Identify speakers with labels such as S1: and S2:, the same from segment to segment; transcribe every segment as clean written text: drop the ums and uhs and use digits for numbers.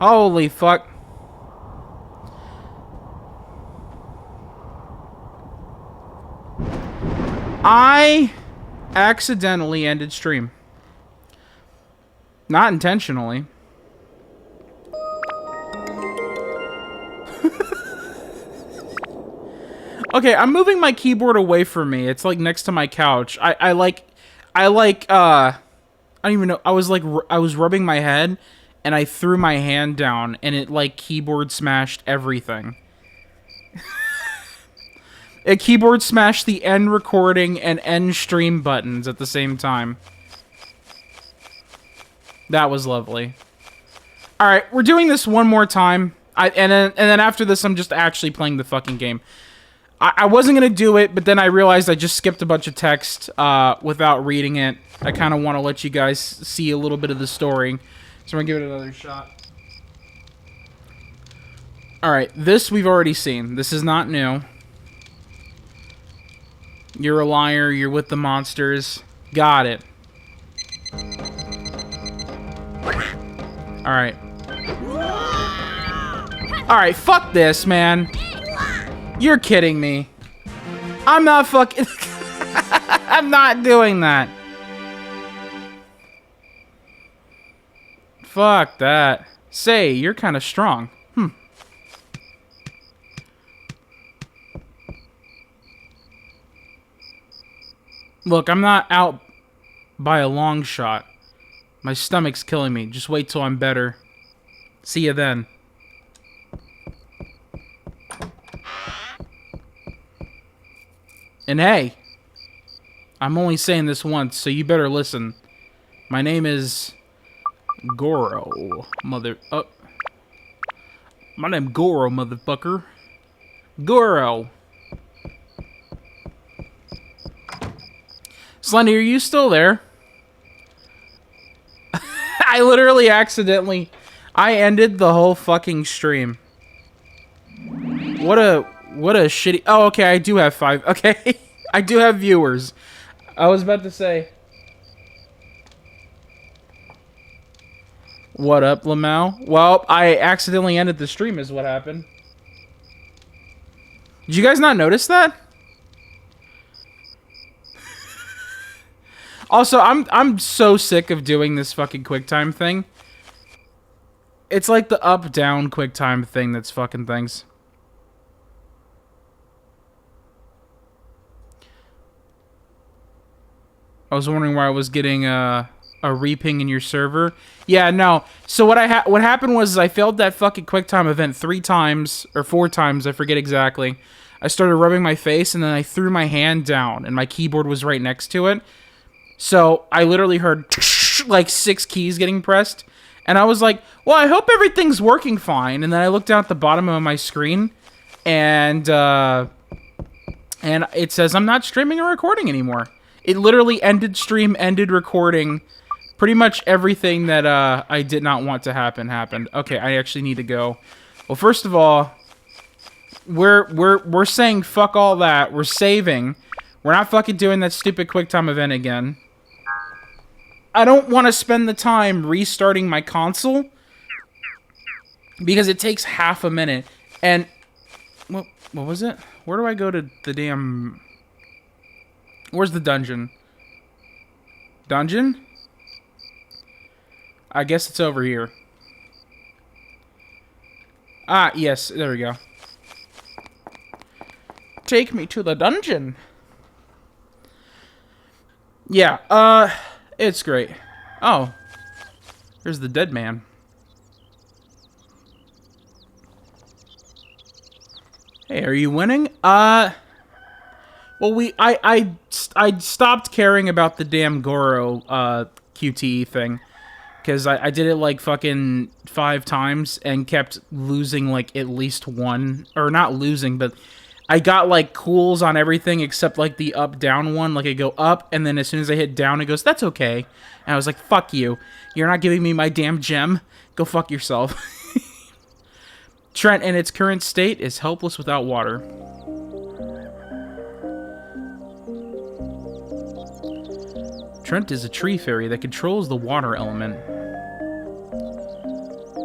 S1: Holy fuck. I accidentally ended stream. Not intentionally. Okay, I'm moving my keyboard away from me. It's like next to my couch. I don't even know. I was rubbing my head and I threw my hand down and it like keyboard smashed everything. It keyboard smashed the end recording and end stream buttons at the same time. That was lovely. Alright, we're doing this one more time. And then after this, I'm just actually playing the fucking game. I wasn't going to do it, but then I realized I just skipped a bunch of text without reading it. I kind of want to let you guys see a little bit of the story. So I'm going to give it another shot. Alright, this we've already seen. This is not new. You're a liar. You're with the monsters. Got it. Alright. Alright, fuck this, man. You're kidding me. I'm not fucking... I'm not doing that. Fuck that. Say, you're kind of strong. Look, I'm not out by a long shot. My stomach's killing me. Just wait till I'm better. See you then. And hey, I'm only saying this once, so you better listen. My name is Goro, my name Goro, motherfucker. Goro. Slendy, are you still there? I literally accidentally... I ended the whole fucking stream. What a shitty... Oh, okay, I do have 5. Okay, I do have viewers. I was about to say... What up, Lamau? Well, I accidentally ended the stream is what happened. Did you guys not notice that? Also, I'm so sick of doing this fucking QuickTime thing. It's like the up-down QuickTime thing that's fucking things. I was wondering why I was getting a reping in your server. Yeah, no. So what happened was I failed that fucking QuickTime event 3 times or 4 times, I forget exactly. I started rubbing my face and then I threw my hand down and my keyboard was right next to it. So I literally heard like 6 keys getting pressed. And I was like, well, I hope everything's working fine. And then I looked down at the bottom of my screen and it says I'm not streaming or recording anymore. It literally ended stream, ended recording. Pretty much everything that I did not want to happen happened. Okay, I actually need to go. Well, first of all, we're saying fuck all that. We're saving. We're not fucking doing that stupid QuickTime event again. I don't want to spend the time restarting my console because it takes half a minute. And what was it? Where do I go to the damn... Where's the dungeon? Dungeon? I guess it's over here. Ah, yes, there we go. Take me to the dungeon. Yeah, it's great. Oh, there's the dead man. Hey, are you winning? Well, I stopped caring about the damn Goro, QTE thing. Because I did it, like, fucking 5 times and kept losing, like, at least one. Or not losing, but I got, like, cools on everything except, like, the up-down one. Like, I go up, and then as soon as I hit down, it goes, that's okay. And I was like, fuck you. You're not giving me my damn gem. Go fuck yourself. Trent, in its current state, is helpless without water. Trent is a tree fairy that controls the water element.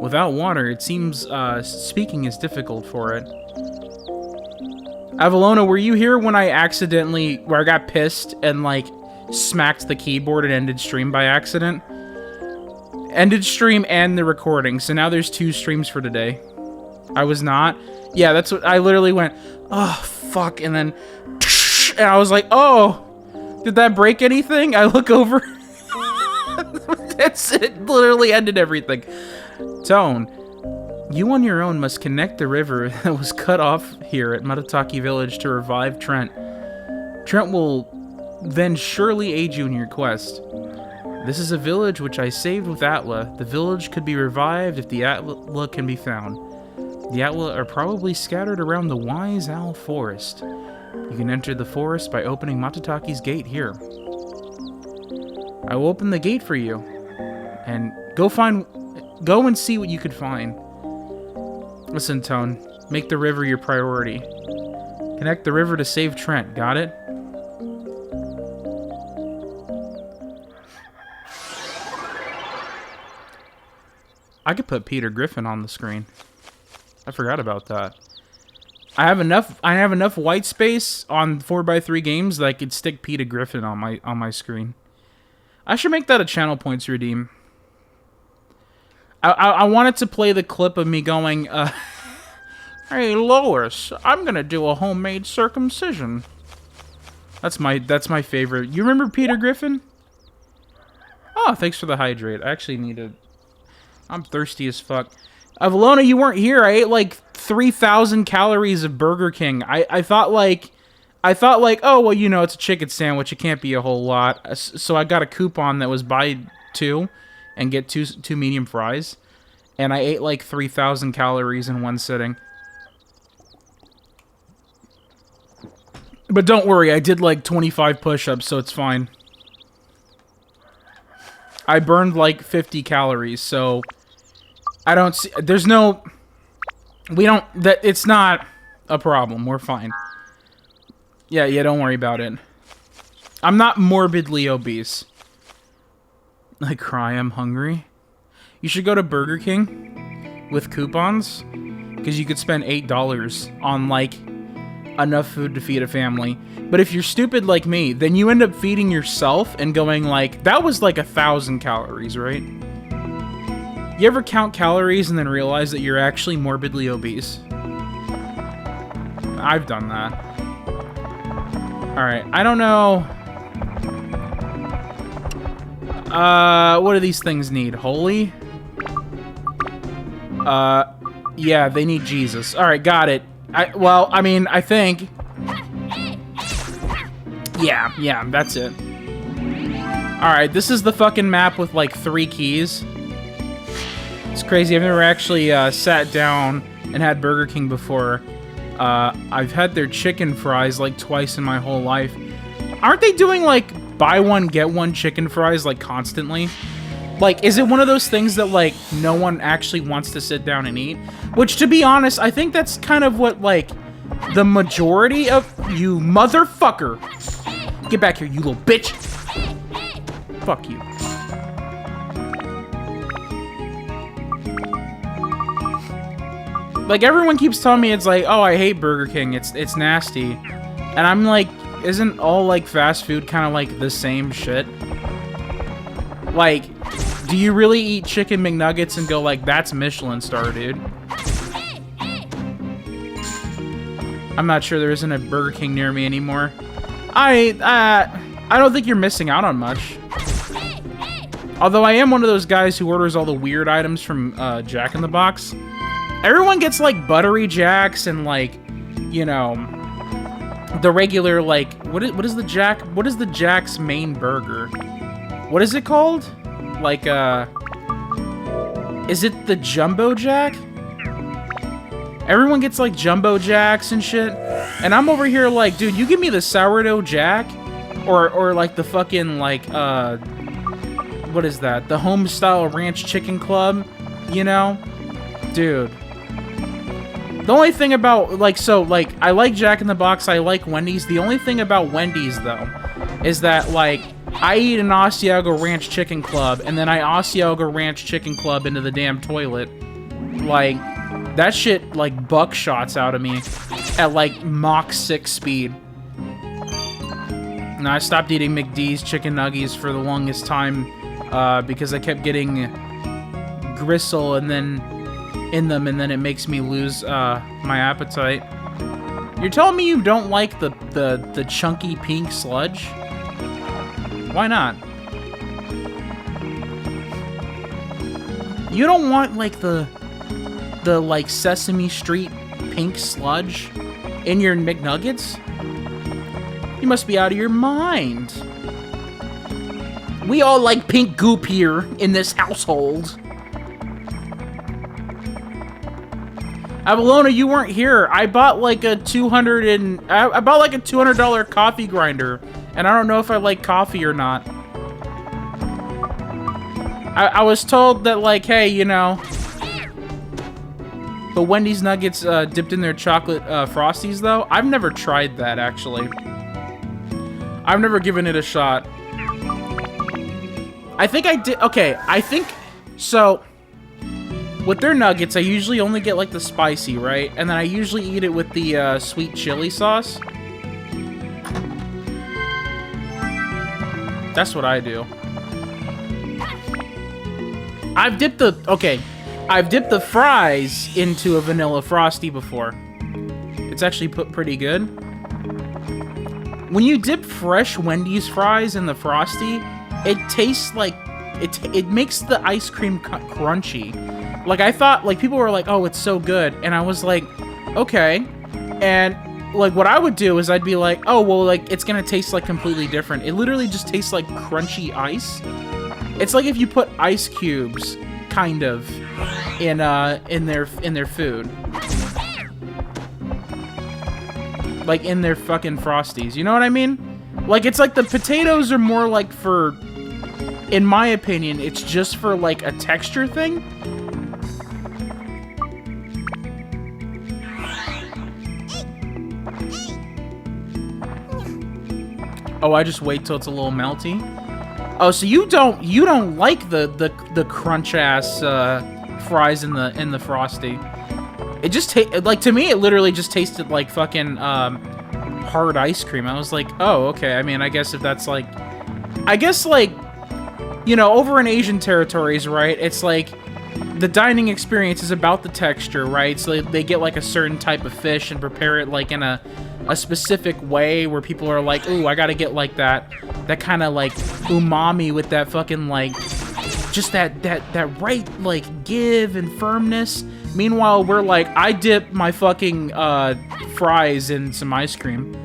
S1: Without water, it seems speaking is difficult for it. Avalona, were you here when I where I got pissed and, like, smacked the keyboard and ended stream by accident? Ended stream and the recording, so now there's 2 streams for today. I was not. Yeah, that's what I literally went, oh, fuck, and then, and I was like, oh, did that break anything? I look over. That's it. Literally ended everything. Tone, you on your own must connect the river that was cut off here at Matataki Village to revive Trent. Trent will then surely aid you in your quest. This is a village which I saved with Atla. The village could be revived if the Atla can be found. The Atla are probably scattered around the Wise Owl Forest. You can enter the forest by opening Matataki's gate here. I will open the gate for you, and go and see what you could find. Listen, Tone, make the river your priority. Connect the river to save Trent, got it? I could put Peter Griffin on the screen. I forgot about that. I have enough white space on 4x3 games that I could stick Peter Griffin on my screen. I should make that a channel points redeem. I wanted to play the clip of me going, hey Lois, I'm gonna do a homemade circumcision. That's my favorite. You remember Peter Griffin? Oh, thanks for the hydrate. I actually need to... I'm thirsty as fuck. Avalona, you weren't here. I ate like 3,000 calories of Burger King. I thought like, oh, well, you know, it's a chicken sandwich. It can't be a whole lot. So I got a coupon that was buy 2 and get two medium fries. And I ate like 3,000 calories in one sitting. But don't worry, I did like 25 push-ups, so it's fine. I burned like 50 calories, so... I don't see... There's no... We don't... It's not a problem. We're fine. Yeah, don't worry about it. I'm not morbidly obese. I cry, I'm hungry. You should go to Burger King with coupons, because you could spend $8 on, like, enough food to feed a family. But if you're stupid like me, then you end up feeding yourself and going, like, that was like 1,000 calories, right? You ever count calories and then realize that you're actually morbidly obese? I've done that. Alright, I don't know... what do these things need? Holy? Yeah, they need Jesus. Alright, got it. I think... Yeah, that's it. Alright, this is the fucking map with, like, 3 keys. It's crazy, I've never actually, sat down and had Burger King before. I've had their chicken fries, like, twice in my whole life. Aren't they doing, like, buy one, get one chicken fries, like, constantly? Like, is it one of those things that, like, no one actually wants to sit down and eat? Which, to be honest, I think that's kind of what, like, the majority of... You motherfucker! Get back here, you little bitch! Fuck you. Like, everyone keeps telling me it's like, oh, I hate Burger King, it's nasty. And I'm like, isn't all, like, fast food kind of, like, the same shit? Like, do you really eat chicken McNuggets and go, like, that's Michelin star, dude? I'm not sure there isn't a Burger King near me anymore. I don't think you're missing out on much. Although I am one of those guys who orders all the weird items from Jack in the Box. Everyone gets, like, buttery jacks and, like, you know, the regular, like, what is the Jack's main burger? What is it called? Like, is it the Jumbo Jack? Everyone gets, like, Jumbo Jacks and shit. And I'm over here like, dude, you give me the Sourdough Jack, or like, the fucking, like, what is that? The Homestyle Ranch Chicken Club, you know? Dude. The only thing about, like, so, like, I like Jack in the Box, I like Wendy's. The only thing about Wendy's, though, is that, like, I eat an Asiago Ranch Chicken Club, and then I Asiago Ranch Chicken Club into the damn toilet, Like, that shit, like, buckshots out of me at, like, Mach 6 speed. And I stopped eating McD's chicken nuggets for the longest time because I kept getting gristle and then in them, and then it makes me lose my appetite. You're telling me you don't like the chunky pink sludge? Why not? You don't want, like, the like, Sesame Street pink sludge in your McNuggets? You must be out of your mind. We all like pink goop here in this household. Avalona, you weren't here. I bought like a $200 coffee grinder, and I don't know if I like coffee or not. I was told that, like, hey, you know, the Wendy's nuggets dipped in their chocolate Frosties, though. I've never tried that, actually. I've never given it a shot. I think I did. Okay, I think so. With their nuggets, I usually only get, like, the spicy, right? And then I usually eat it with the sweet chili sauce. That's what I do. I've dipped the fries into a vanilla Frosty before. It's actually pretty good. When you dip fresh Wendy's fries in the Frosty, it tastes like it makes the ice cream crunchy. Like, I thought, like, people were like, oh, it's so good, and I was like, okay. And like, what I would do is I'd be like, oh, well, like, it's gonna taste like completely different. It literally just tastes like crunchy ice. It's like if you put ice cubes, kind of, in their food. Like, in their fucking Frosties. You know what I mean? Like, it's like the potatoes are more like for, in my opinion, it's just for, like, a texture thing. Oh, I just wait till it's a little melty. Oh, so you don't like the crunch ass fries in the Frosty. It just like, to me, it literally just tasted like fucking hard ice cream. I was like, oh, okay. I mean, I guess if that's like, I guess, like, you know, over in Asian territories, right? It's like the dining experience is about the texture, right? So they get like a certain type of fish and prepare it like in a specific way where people are like, ooh, I gotta get like that kind of like umami with that fucking like, just that right like give and firmness. Meanwhile, we're like, I dip my fucking fries in some ice cream.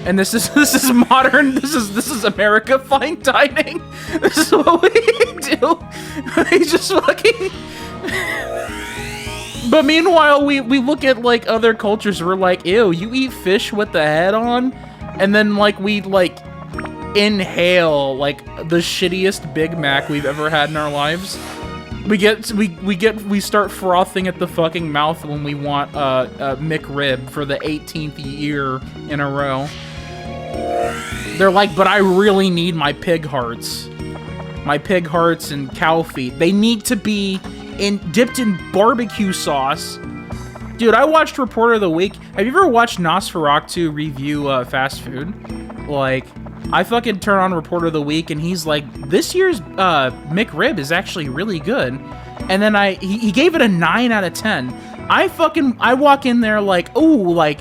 S1: And this is modern. This is America fine dining. This is what we do. We just fucking. But meanwhile, we look at like other cultures. We're like, ew, you eat fish with the head on, and then like we like inhale like the shittiest Big Mac we've ever had in our lives. We start frothing at the fucking mouth when we want a McRib for the 18th year in a row. They're like, but I really need my pig hearts. My pig hearts and cow feet. They need to be dipped in barbecue sauce. Dude, I watched Report of the Week. Have you ever watched Nosferatu review fast food? Like, I fucking turn on Report of the Week and he's like, this year's McRib is actually really good. And then he gave it a 9 out of 10. I walk in there like, ooh, like,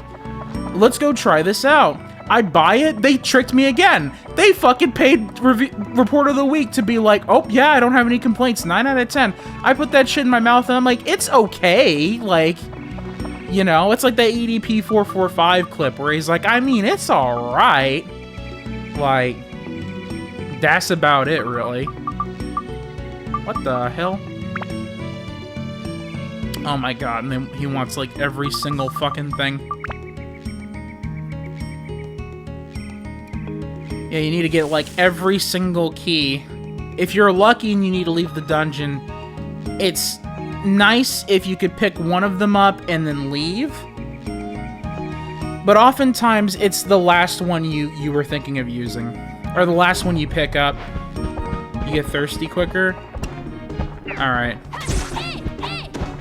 S1: let's go try this out. I buy it. They tricked me again. They fucking paid Report of the Week to be like, oh, yeah, I don't have any complaints. 9 out of 10. I put that shit in my mouth and I'm like, it's okay. Like, you know, it's like that EDP 445 clip where he's like, I mean, it's all right. Like, that's about it, really. What the hell? Oh my god, and then he wants, like, every single fucking thing. Yeah, you need to get, like, every single key. If you're lucky and you need to leave the dungeon, it's nice if you could pick one of them up and then leave. But oftentimes, it's the last one you were thinking of using. Or the last one you pick up. You get thirsty quicker. Alright.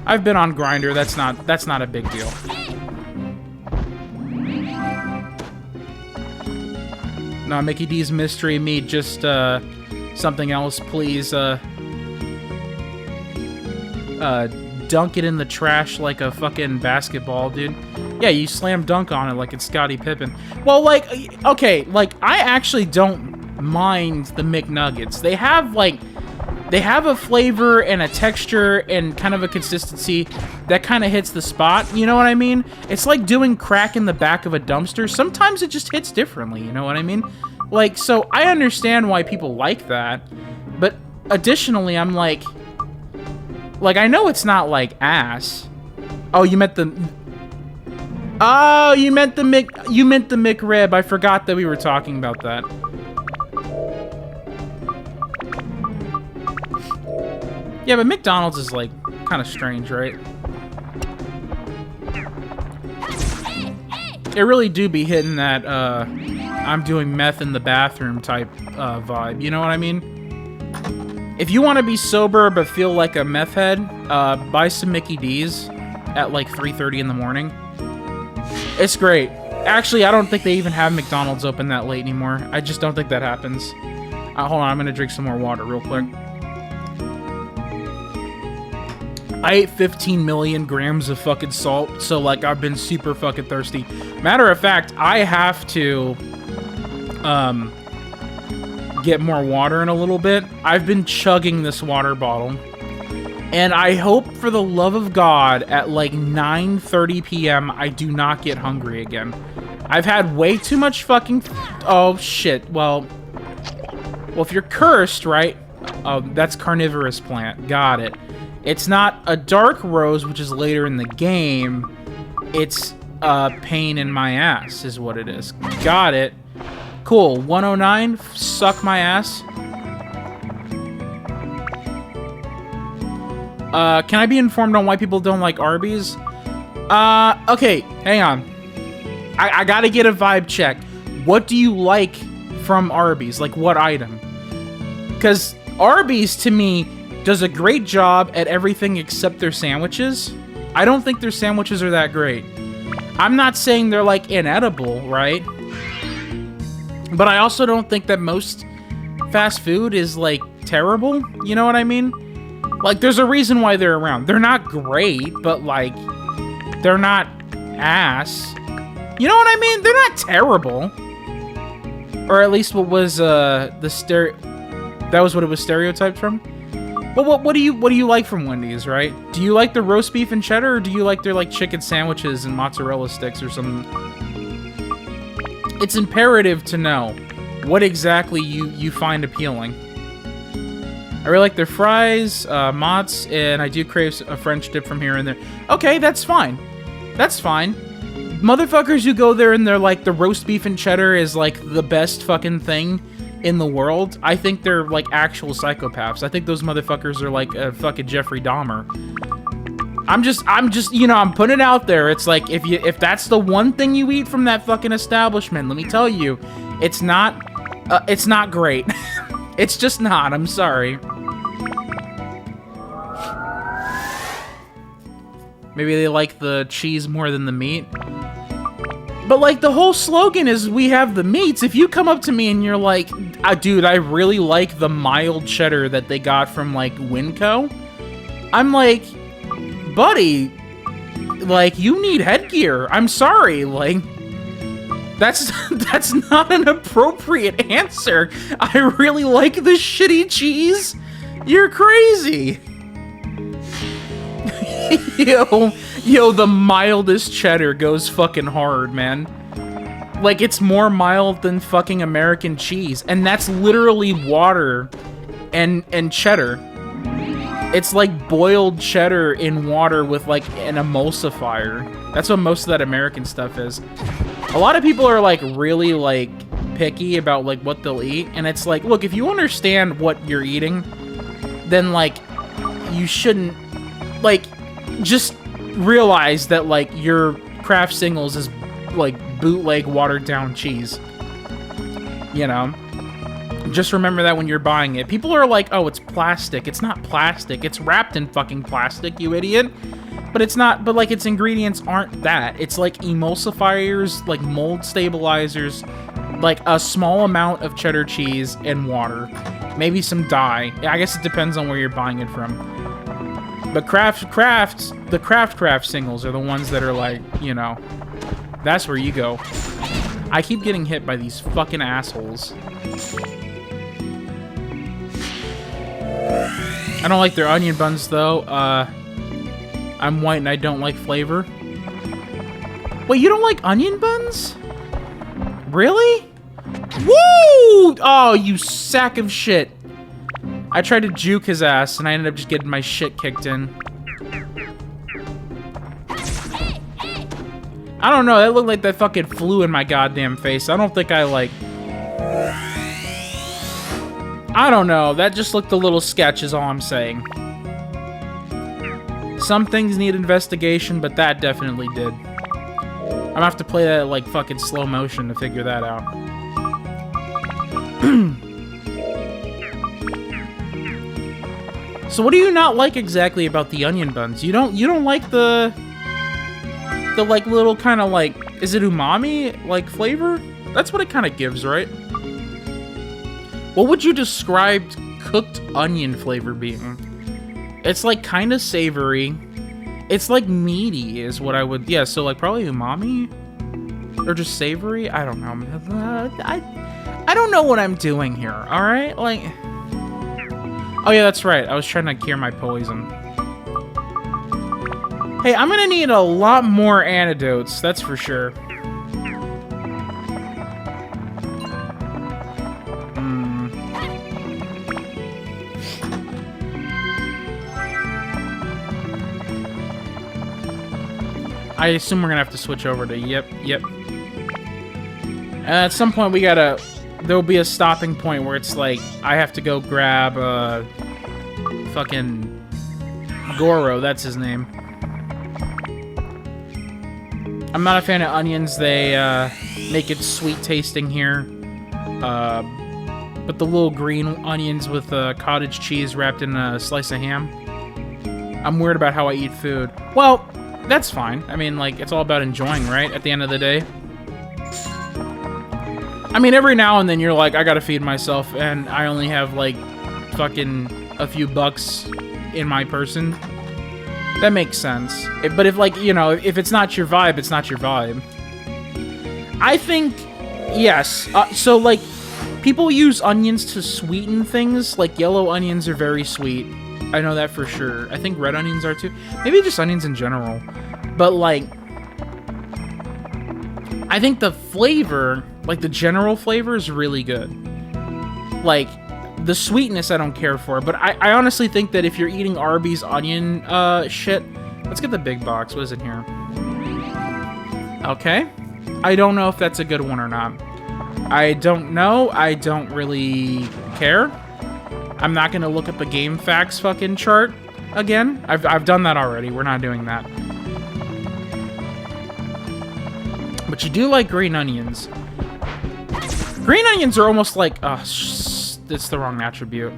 S1: I've been on Grindr. That's not a big deal. No, Mickey D's Mystery Meat, just something else, please. Dunk it in the trash like a fucking basketball, dude. Yeah, you slam dunk on it like it's Scottie Pippen. Well, like, okay, like, I actually don't mind the McNuggets. They have a flavor and a texture and kind of a consistency that kind of hits the spot, you know what I mean? It's like doing crack in the back of a dumpster. Sometimes it just hits differently, you know what I mean? Like, so I understand why people like that, but additionally, I'm like, I know it's not like ass. Oh, you meant the... Oh, you meant the McRib. I forgot that we were talking about that. Yeah, but McDonald's is, like, kind of strange, right? It really do be hitting that, I'm doing meth in the bathroom type, vibe. You know what I mean? If you want to be sober but feel like a meth head, buy some Mickey D's at, like, 3:30 in the morning. It's great. Actually, I don't think they even have McDonald's open that late anymore. I just don't think that happens. Hold on, I'm gonna drink some more water real quick. I ate 15 million grams of fucking salt, so, like, I've been super fucking thirsty. Matter of fact, I have to, get more water in a little bit. I've been chugging this water bottle. And I hope, for the love of God, at, like, 9:30 p.m., I do not get hungry again. I've had way too much fucking... Oh, shit. Well, if you're cursed, right? Oh, that's carnivorous plant. Got it. It's not a dark rose, which is later in the game. It's pain in my ass is what it is. Got it. Cool. 109. Suck my ass. Can I be informed on why people don't like Arby's? Okay. Hang on. I gotta get a vibe check. What do you like from Arby's? Like, what item? Because Arby's, to me, does a great job at everything except their sandwiches. I don't think their sandwiches are that great. I'm not saying they're, like, inedible, right? But I also don't think that most fast food is, like, terrible. You know what I mean? Like, there's a reason why they're around. They're not great, but, like, they're not ass. You know what I mean? They're not terrible. Or at least what was, that was what it was stereotyped from? But what do you like from Wendy's, right? Do you like the roast beef and cheddar, or do you like their, like, chicken sandwiches and mozzarella sticks or something? It's imperative to know what exactly you find appealing. I really like their fries, mozz, and I do crave a French dip from here and there. Okay, that's fine. That's fine. Motherfuckers who go there and they're like, the roast beef and cheddar is, like, the best fucking thing in the world, I think they're, like, actual psychopaths. I think those motherfuckers are, like, a fucking Jeffrey Dahmer. I'm just, you know, I'm putting it out there. It's like, if that's the one thing you eat from that fucking establishment, let me tell you, it's not great. It's just not, I'm sorry. Maybe they like the cheese more than the meat. But, like, the whole slogan is, we have the meats. If you come up to me and you're like, dude, I really like the mild cheddar that they got from, like, Winco, I'm like, buddy, like, you need headgear. I'm sorry, like, that's not an appropriate answer. I really like the shitty cheese. You're crazy. Yo, the mildest cheddar goes fucking hard, man. Like, it's more mild than fucking American cheese. And that's literally water and cheddar. It's like boiled cheddar in water with, like, an emulsifier. That's what most of that American stuff is. A lot of people are, like, really, like, picky about, like, what they'll eat. And it's like, look, if you understand what you're eating, then, like, you shouldn't, like, just realize that, like, your Kraft Singles is, like, bootleg watered down cheese. You know? Just remember that when you're buying it. People are like, oh, it's plastic. It's not plastic. It's wrapped in fucking plastic, you idiot. But it's not, but like its ingredients aren't that. It's like emulsifiers, like mold stabilizers, like a small amount of cheddar cheese and water. Maybe some dye. I guess it depends on where you're buying it from. But the Kraft singles are the ones that are like, you know, that's where you go. I keep getting hit by these fucking assholes. I don't like their onion buns, though. I'm white and I don't like flavor. Wait, you don't like onion buns? Really? Woo! Oh, you sack of shit. I tried to juke his ass, and I ended up just getting my shit kicked in. I don't know, that looked like that fucking flew in my goddamn face. I don't think I, like... I don't know, that just looked a little sketch is all I'm saying. Some things need investigation, but that definitely did. I'm gonna have to play that, like, fucking slow motion to figure that out. So what do you not like exactly about the onion buns? You don't like the like little kind of like, is it umami like flavor? That's what it kind of gives, right? What would you describe cooked onion flavor being? It's like kind of savory. It's like meaty is what I would, yeah, so like probably umami or just savory. I don't know. I don't know what I'm doing here. All right, like. Oh yeah, that's right. I was trying to cure my poison. Hey, I'm gonna need a lot more antidotes, that's for sure. I assume we're gonna have to switch over to yep. At some point we gotta... There'll be a stopping point where it's like, I have to go grab, fucking Goro, that's his name. I'm not a fan of onions, they, make it sweet tasting here. But the little green onions with, cottage cheese wrapped in a slice of ham. I'm weird about how I eat food. Well, that's fine. I mean, like, it's all about enjoying, right? At the end of the day. I mean, every now and then you're like, I gotta feed myself, and I only have, like, fucking a few bucks in my person. That makes sense. But if, like, you know, if it's not your vibe, it's not your vibe. I think, yes. So, like, people use onions to sweeten things. Like, yellow onions are very sweet. I know that for sure. I think red onions are, too. Maybe just onions in general. But, like, I think the flavor... Like, the general flavor is really good. Like, the sweetness I don't care for, but I honestly think that if you're eating Arby's onion, shit... Let's get the big box. What is in here? Okay. I don't know if that's a good one or not. I don't know. I don't really care. I'm not gonna look up a Game Facts fucking chart again. I've done that already. We're not doing that. But you do like green onions. Green onions are almost like... Oh, it's the wrong attribute.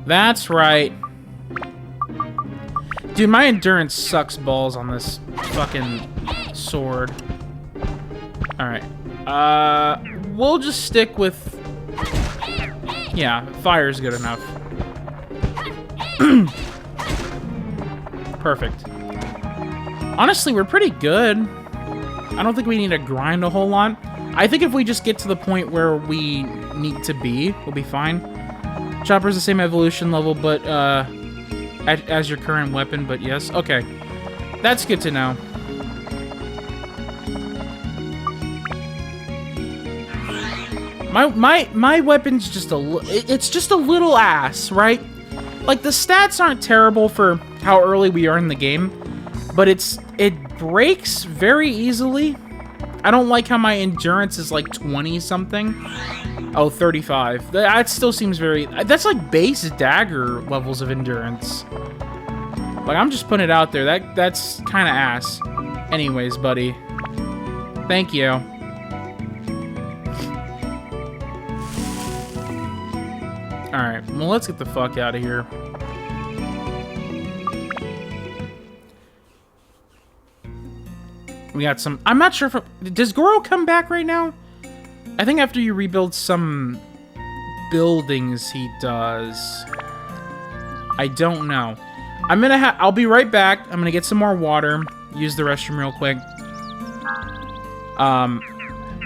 S1: That's right. Dude, my endurance sucks balls on this fucking sword. Alright. We'll just stick with... Yeah, fire's good enough. Perfect. Honestly, we're pretty good. I don't think we need to grind a whole lot. I think if we just get to the point where we need to be, we'll be fine. Chopper's the same evolution level, but, as your current weapon, but yes. Okay. That's good to know. My weapon's just it's just a little ass, right? Like, the stats aren't terrible for how early we are in the game, but it breaks very easily. I don't like how my endurance is like 20-something. Oh, 35. That still seems very... That's like base dagger levels of endurance. Like, I'm just putting it out there. That's kind of ass. Anyways, buddy. Thank you. Well, let's get the fuck out of here. We got some... I'm not sure if... Does Goro come back right now? I think after you rebuild some buildings, he does. I don't know. I'll be right back. I'm gonna get some more water. Use the restroom real quick.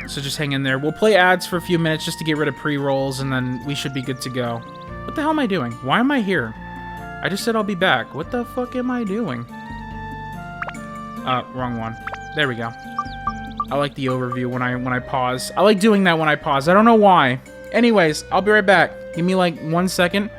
S1: So just hang in there. We'll play ads for a few minutes just to get rid of pre-rolls, and then we should be good to go. What the hell am I doing? Why am I here? I just said I'll be back. What the fuck am I doing? Wrong one. There we go. I like the overview when I pause. I like doing that when I pause. I don't know why. Anyways, I'll be right back. Give me like 1 second.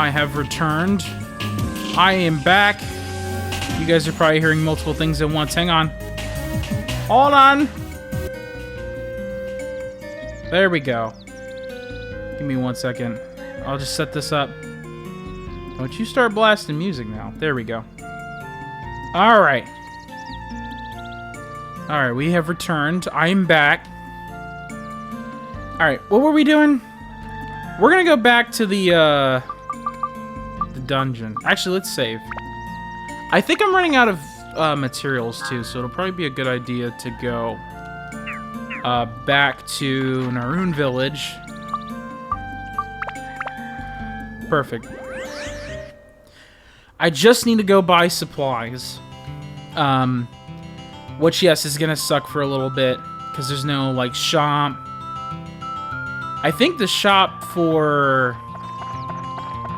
S1: I have returned. I am back. You guys are probably hearing multiple things at once. Hang on. Hold on. There we go. Give me 1 second. I'll just set this up. Don't you start blasting music now. There we go. Alright. Alright, we have returned. I'm back. Alright, what were we doing? We're gonna go back to the dungeon. Actually, let's save. I think I'm running out of materials too, so it'll probably be a good idea to go back to Naroon Village. Perfect. I just need to go buy supplies. Which, yes, is gonna suck for a little bit, because there's no, like, shop. I think the shop for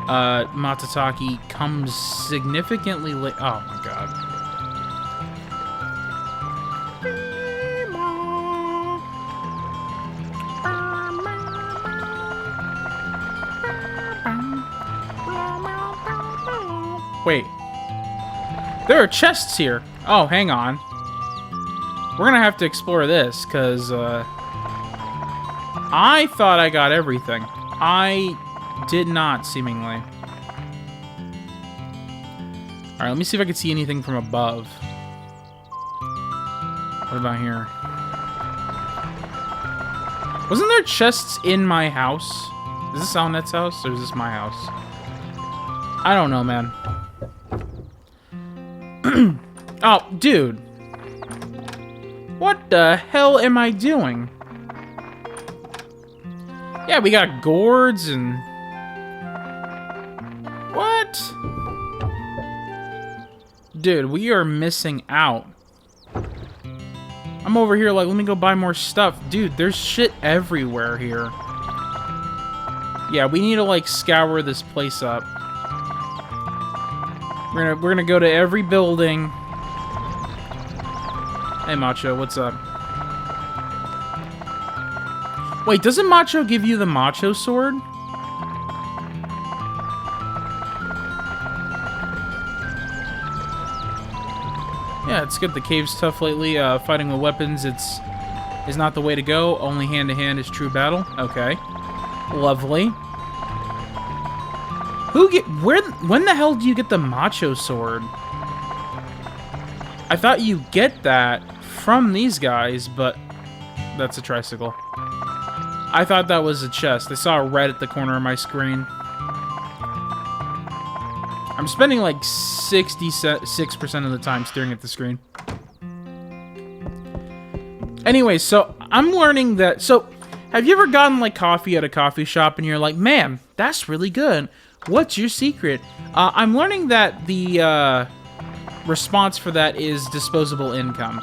S1: Matataki comes significantly late. Oh my god. Wait. There are chests here. Oh, hang on. We're gonna have to explore this, because I thought I got everything. I did not, seemingly. Alright, let me see if I can see anything from above. What about here? Wasn't there chests in my house? Is this Alnet's house, or is this my house? I don't know, man. Oh, dude. What the hell am I doing? Yeah, we got gourds and... What? Dude, we are missing out. I'm over here like, let me go buy more stuff. Dude, there's shit everywhere here. Yeah, we need to, like, scour this place up. We're gonna go to every building. Hey, Macho, what's up? Wait, doesn't Macho give you the Macho sword? Yeah, it's good. The cave's tough lately. Fighting with weapons, is not the way to go. Only hand-to-hand is true battle. Okay. Lovely. When the hell do you get the Macho sword? I thought you get that from these guys, but that's a tricycle. I thought that was a chest. I saw a red at the corner of my screen. I'm spending like 66% of the time staring at the screen. Anyway, so I'm learning that... So, have you ever gotten like coffee at a coffee shop and you're like, man, that's really good. What's your secret? I'm learning that the response for that is disposable income.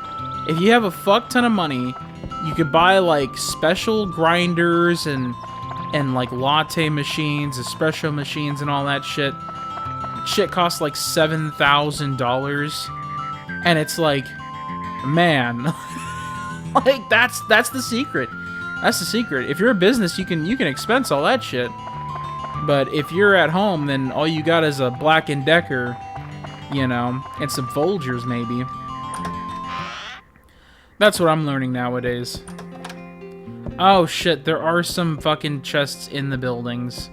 S1: If you have a fuck ton of money, you could buy like special grinders and like latte machines, espresso machines, and all that shit. Shit costs like $7,000, and it's like, man, like that's the secret. That's the secret. If you're a business, you can expense all that shit. But if you're at home, then all you got is a Black & Decker, you know, and some Folgers maybe. That's what I'm learning nowadays. Oh shit, there are some fucking chests in the buildings.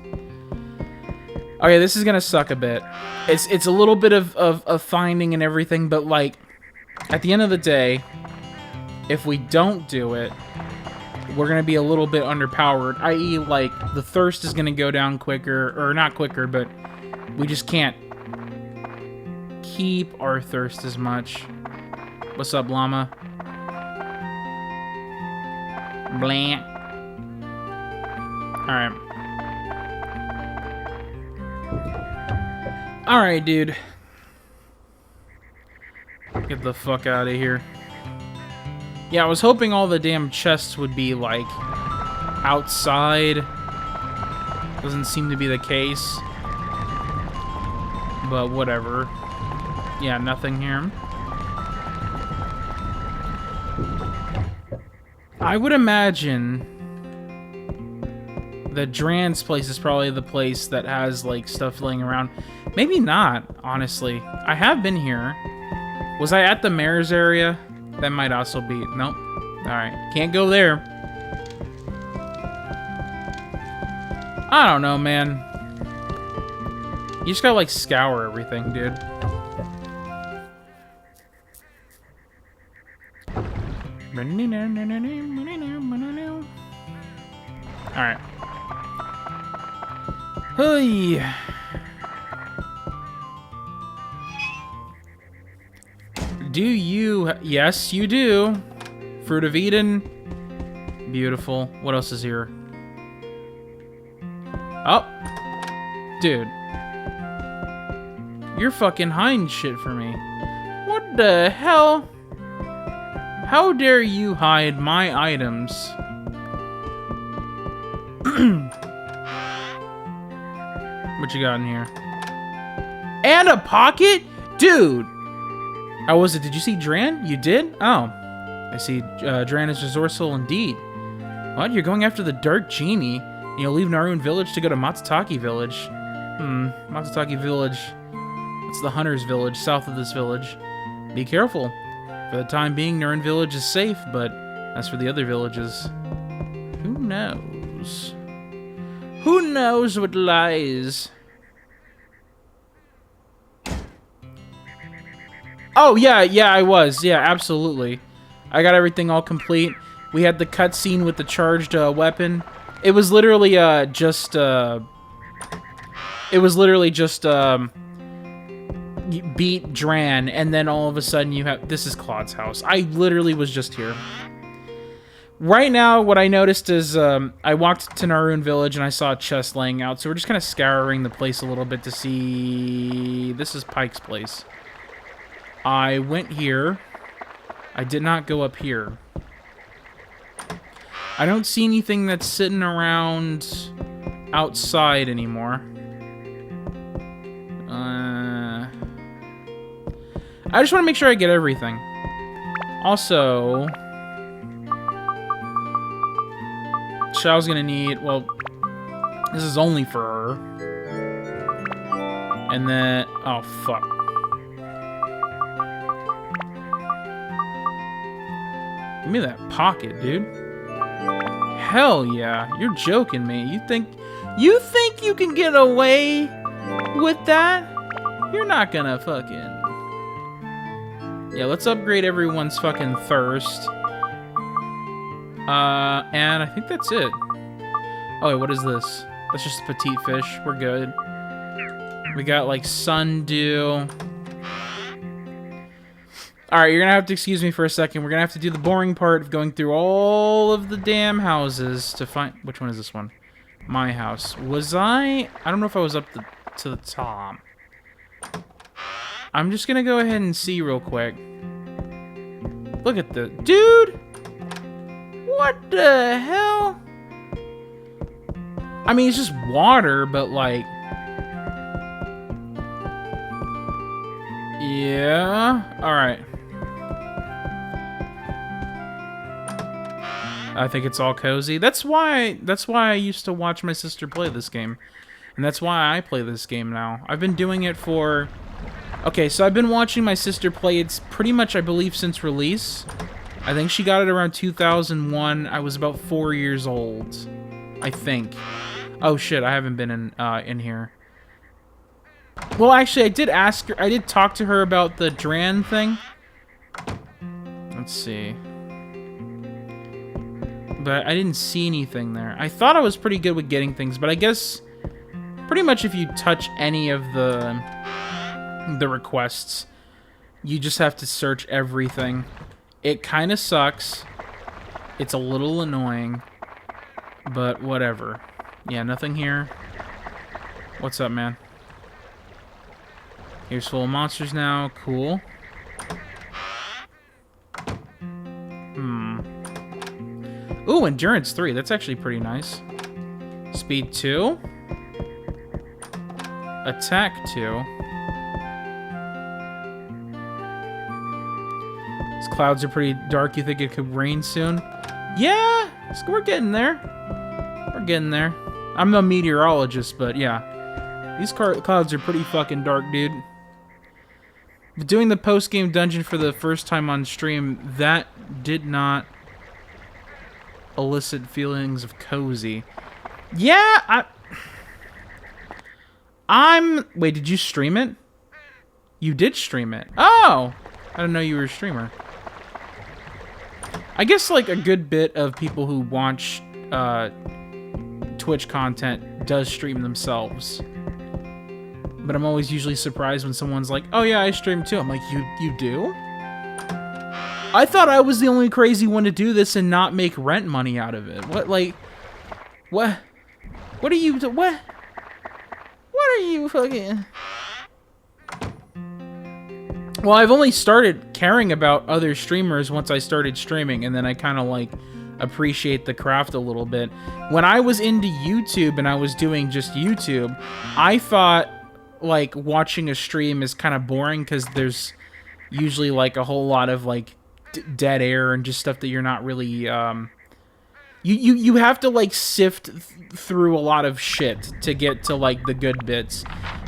S1: Okay, this is gonna suck a bit. It's a little bit of finding and everything, but like, at the end of the day, if we don't do it, we're gonna be a little bit underpowered, i.e. like, the thirst is gonna go down quicker, or not quicker, but we just can't keep our thirst as much. What's up, llama? Blank. Alright. Alright, dude. Get the fuck out of here. Yeah, I was hoping all the damn chests would be, like, outside. Doesn't seem to be the case. But whatever. Yeah, nothing here. I would imagine The Dran's place is probably the place that has, like, stuff laying around. Maybe not, honestly. I have been here. Was I at the mayor's area? That might also be... Nope. Alright. Can't go there. I don't know, man. You just gotta, like, scour everything, dude. Alright. Hey. Do you? Yes, you do. Fruit of Eden. Beautiful. What else is here? Oh. Dude. You're fucking hiding shit for me. What the hell? How dare you hide my items? What you got in here? And a pocket? Dude! How was it? Did you see Dran? You did? Oh. I see Dran is resourceful indeed. What? You're going after the Dark Genie? And you'll leave Narun Village to go to Matsutake Village? Matsutake Village. It's the Hunter's Village, south of this village. Be careful. For the time being, Narun Village is safe, but as for the other villages... Who knows? Who knows what lies? Oh, yeah, I was. Yeah, absolutely. I got everything all complete. We had the cutscene with the charged weapon. It was literally just you beat Dran, and then all of a sudden you have... This is Claude's house. I literally was just here. Right now, what I noticed is I walked to Narun Village and I saw a chest laying out, so we're just kind of scouring the place a little bit to see... This is Pike's place. I went here. I did not go up here. I don't see anything that's sitting around outside anymore. I just want to make sure I get everything. Also... Xiao's gonna need... Well, this is only for her. And then... Oh, fuck. Give me that pocket, dude. Hell yeah. You're joking me. You think you can get away with that? You're not gonna fucking... Yeah, let's upgrade everyone's fucking thirst. And I think that's it. Oh, wait, what is this? That's just a petite fish. We're good. We got, like, sundew. Alright, you're gonna have to excuse me for a second. We're gonna have to do the boring part of going through all of the damn houses to find... Which one is this one? My house. Was I don't know if I was up to the top. I'm just gonna go ahead and see real quick. Look at the... Dude! What the hell? I mean, it's just water, but like... Yeah. Alright. I think it's all cozy. That's why I used to watch my sister play this game. And that's why I play this game now. I've been doing it for... Okay, so I've been watching my sister play it pretty much, I believe, since release. I think she got it around 2001. I was about 4 years old. I think. Oh shit, I haven't been in here. Well, actually, I did talk to her about the Dran thing. Let's see. But I didn't see anything there. I thought I was pretty good with getting things, but I guess pretty much if you touch any of the requests, you just have to search everything. It kind of sucks. It's a little annoying, but whatever. Yeah, nothing here. What's up, man? Here's full of monsters now. Cool. Ooh, Endurance 3. That's actually pretty nice. Speed 2. Attack 2. These clouds are pretty dark. You think it could rain soon? Yeah! We're getting there. We're getting there. I'm no meteorologist, but yeah. These clouds are pretty fucking dark, dude. But doing the post-game dungeon for the first time on stream, that did not elicit feelings of cozy. Yeah, Wait, did you stream it? You did stream it. Oh! I didn't know you were a streamer. I guess, like, a good bit of people who watch, Twitch content does stream themselves. But I'm always usually surprised when someone's like, oh yeah, I stream too. I'm like, you do? I thought I was the only crazy one to do this and not make rent money out of it. What, like... What? What are you... What? What are you fucking... Well, I've only started caring about other streamers once I started streaming, and then I kind of, like, appreciate the craft a little bit. When I was into YouTube and I was doing just YouTube, I thought, like, watching a stream is kind of boring because there's usually, like, a whole lot of, like, dead air and just stuff that you're not really, You have to, like, sift through a lot of shit to get to, like, the good bits.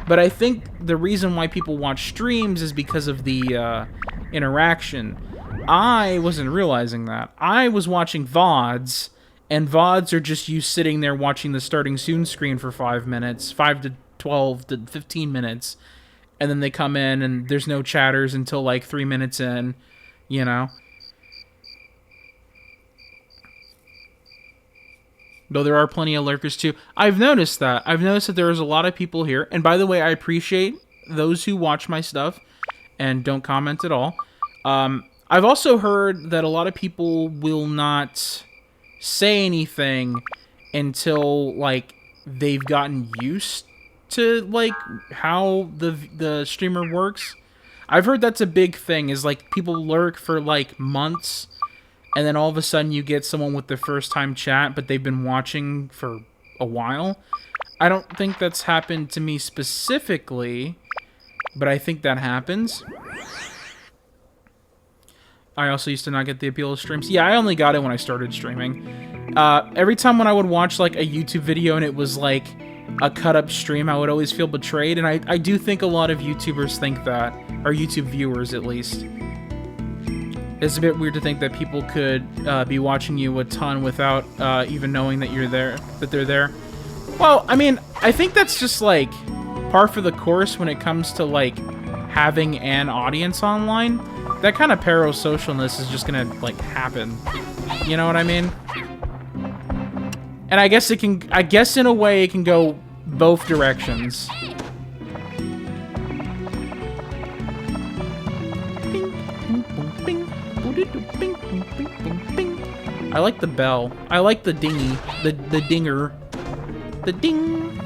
S1: But I think the reason why people watch streams is because of the interaction. I wasn't realizing that. I was watching VODs, and VODs are just you sitting there watching the starting soon screen for 5 minutes, 5 to 12 to 15 minutes, and then they come in and there's no chatters until like 3 minutes in, you know? Though there are plenty of lurkers too. I've noticed that. I've noticed that there's a lot of people here. And by the way, I appreciate those who watch my stuff and don't comment at all. I've also heard that a lot of people will not say anything until, like, they've gotten used to, like, how the streamer works. I've heard that's a big thing, is, like, people lurk for, like, months, and then all of a sudden you get someone with their first time chat, but they've been watching for a while. I don't think that's happened to me specifically, but I think that happens. I also used to not get the appeal of streams. Yeah, I only got it when I started streaming. Every time when I would watch, like, a YouTube video and it was, like, a cut-up stream, I would always feel betrayed, and I do think a lot of YouTubers think that, or YouTube viewers at least. It's a bit weird to think that people could be watching you a ton without even knowing that you're there, that they're there. Well, I mean, I think that's just, like, par for the course when it comes to, like, having an audience online. That kind of parasocialness is just gonna, like, happen. You know what I mean? And I guess it can, I guess in a way it can go both directions. I like the bell. I like the dingy. The dinger. The ding.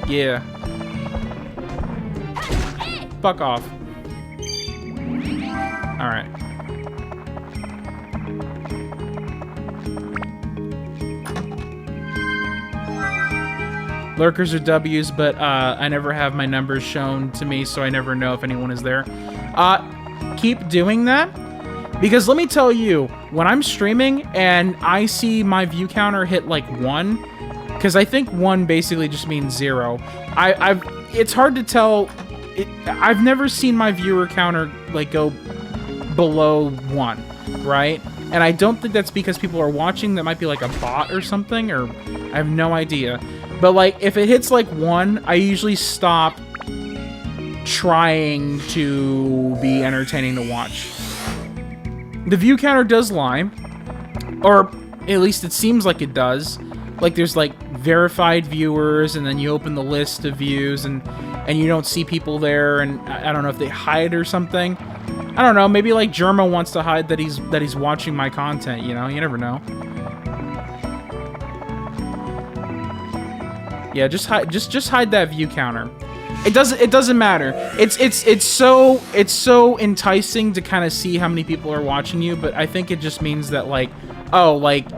S1: Yeah. Fuck off. Alright. Lurkers are W's, but I never have my numbers shown to me, so I never know if anyone is there. Keep doing that, because let me tell you, when I'm streaming and I see my view counter hit like 1, because I think 1 basically just means 0. It's hard to tell. I've never seen my viewer counter like go below 1, right? And I don't think that's because people are watching. That might be like a bot or something, or I have no idea. But like, if it hits like 1, I usually stop trying to be entertaining to watch. The view counter does lie, or at least it seems like it does. Like, there's like verified viewers, and then you open the list of views, and you don't see people there, and I don't know if they hide or something. I don't know, maybe like Germa wants to hide that he's watching my content, you know? You never know. Yeah, just hide that view counter. It doesn't matter. It's so enticing to kind of see how many people are watching you, but I think it just means that, like, oh, like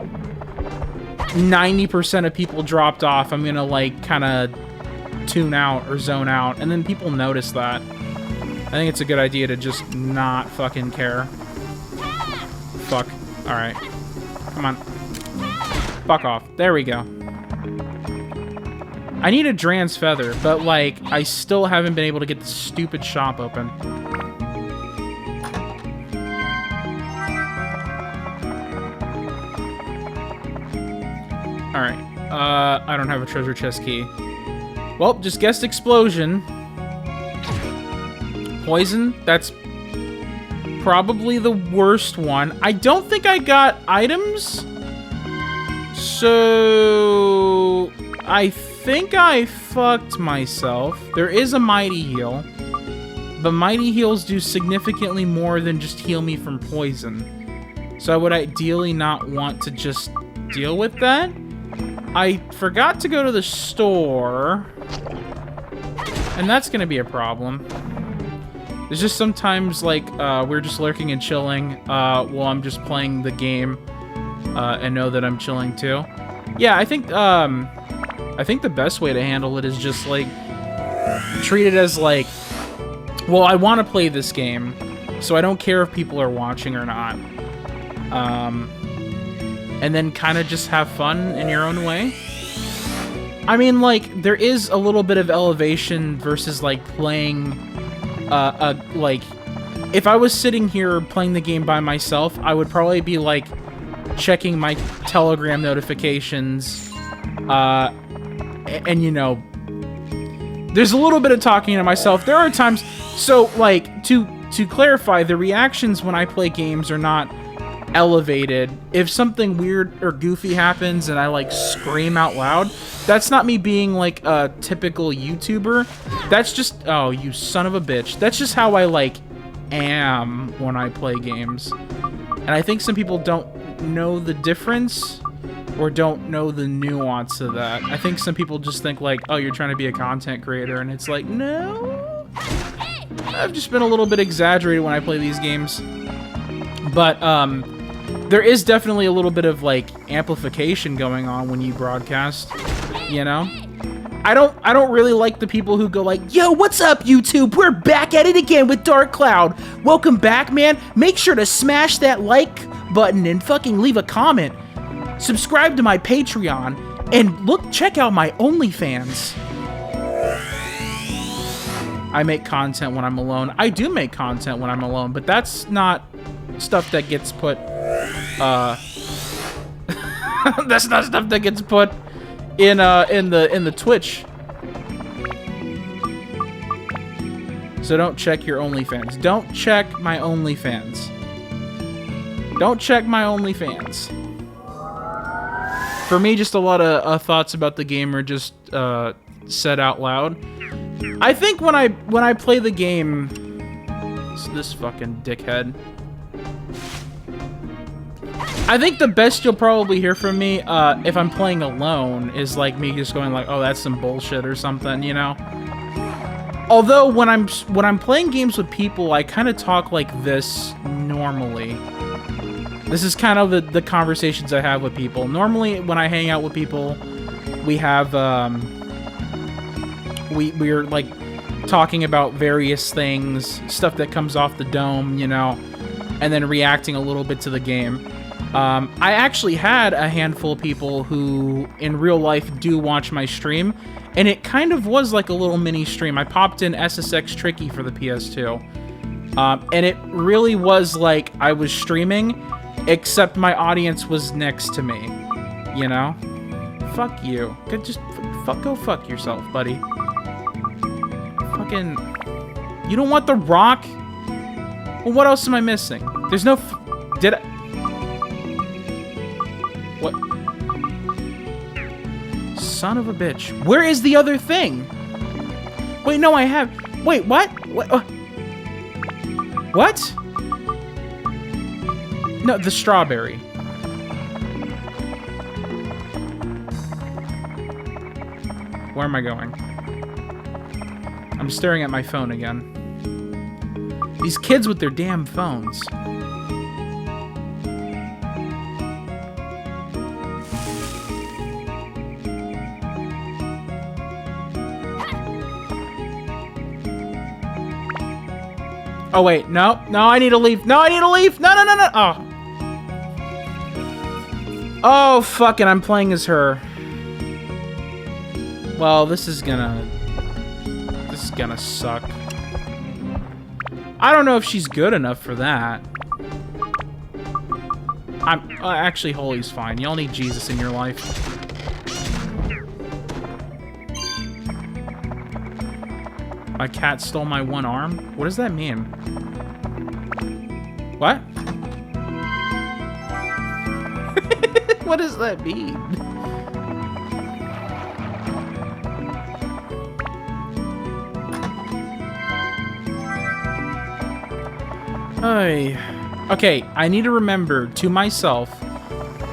S1: 90% of people dropped off. I'm gonna, like, kind of tune out or zone out, and then people notice that. I think it's a good idea to just not fucking care. Fuck. Alright. Come on. Fuck off. There we go. I need a Dran's Feather, but, like, I still haven't been able to get the stupid shop open. Alright. I don't have a treasure chest key. Well, just guessed explosion. Poison, that's probably the worst one. I don't think I got items. So I think I fucked myself. There is a Mighty Heal, but Mighty Heals do significantly more than just heal me from poison. So I would ideally not want to just deal with that. I forgot to go to the store, and that's gonna be a problem. There's just sometimes, like, we're just lurking and chilling while I'm just playing the game and know that I'm chilling too. Yeah, I think the best way to handle it is just, like, treat it as, like, well, I want to play this game, so I don't care if people are watching or not. And then kind of just have fun in your own way. I mean, like, there is a little bit of elevation versus, like, playing... like, if I was sitting here playing the game by myself, I would probably be, like, checking my Telegram notifications, and, you know, there's a little bit of talking to myself. There are times, so, like, to clarify, the reactions when I play games are not elevated. If something weird or goofy happens and I, like, scream out loud, that's not me being, like, a typical YouTuber. That's just... Oh, you son of a bitch. That's just how I, like, am when I play games. And I think some people don't know the difference or don't know the nuance of that. I think some people just think, like, oh, you're trying to be a content creator, and it's like, no. I've just been a little bit exaggerated when I play these games. But, there is definitely a little bit of, like, amplification going on when you broadcast, you know? I don't really like the people who go like, yo, what's up, YouTube? We're back at it again with Dark Cloud. Welcome back, man. Make sure to smash that like button and fucking leave a comment. Subscribe to my Patreon and check out my OnlyFans. I make content when I'm alone. I do make content when I'm alone, but that's not stuff that gets put, that's not stuff that gets put in the Twitch. So don't check your OnlyFans. Don't check my OnlyFans. Don't check my OnlyFans. For me, just a lot of thoughts about the game are just said out loud. I think when I play the game, it's this fucking dickhead. I think the best you'll probably hear from me if I'm playing alone is like me just going like, oh, that's some bullshit or something, you know? Although when I'm playing games with people, I kind of talk like this normally. This is kind of the conversations I have with people. Normally when I hang out with people, we have we're like talking about various things, stuff that comes off the dome, you know, and then reacting a little bit to the game. I actually had a handful of people who, in real life, do watch my stream, and it kind of was like a little mini stream. I popped in SSX Tricky for the PS2, and it really was like I was streaming, except my audience was next to me, you know? Fuck you. Go fuck yourself, buddy. Fucking... You don't want the rock? Well, what else am I missing? There's no... Did I... What? Son of a bitch. Where is the other thing? Wait, no, I have... Wait, what? What? What? No, the strawberry. Where am I going? I'm staring at my phone again. These kids with their damn phones. Oh, wait. No. No, I need to leave. No, I need to leave. No, no, no, no. Oh. Oh, fucking, I'm playing as her. Well, this is gonna suck. I don't know if she's good enough for that. Actually, Holy's fine. Y'all need Jesus in your life. My cat stole my one arm? What does that mean? What? What does that mean? Okay, I need to remember to myself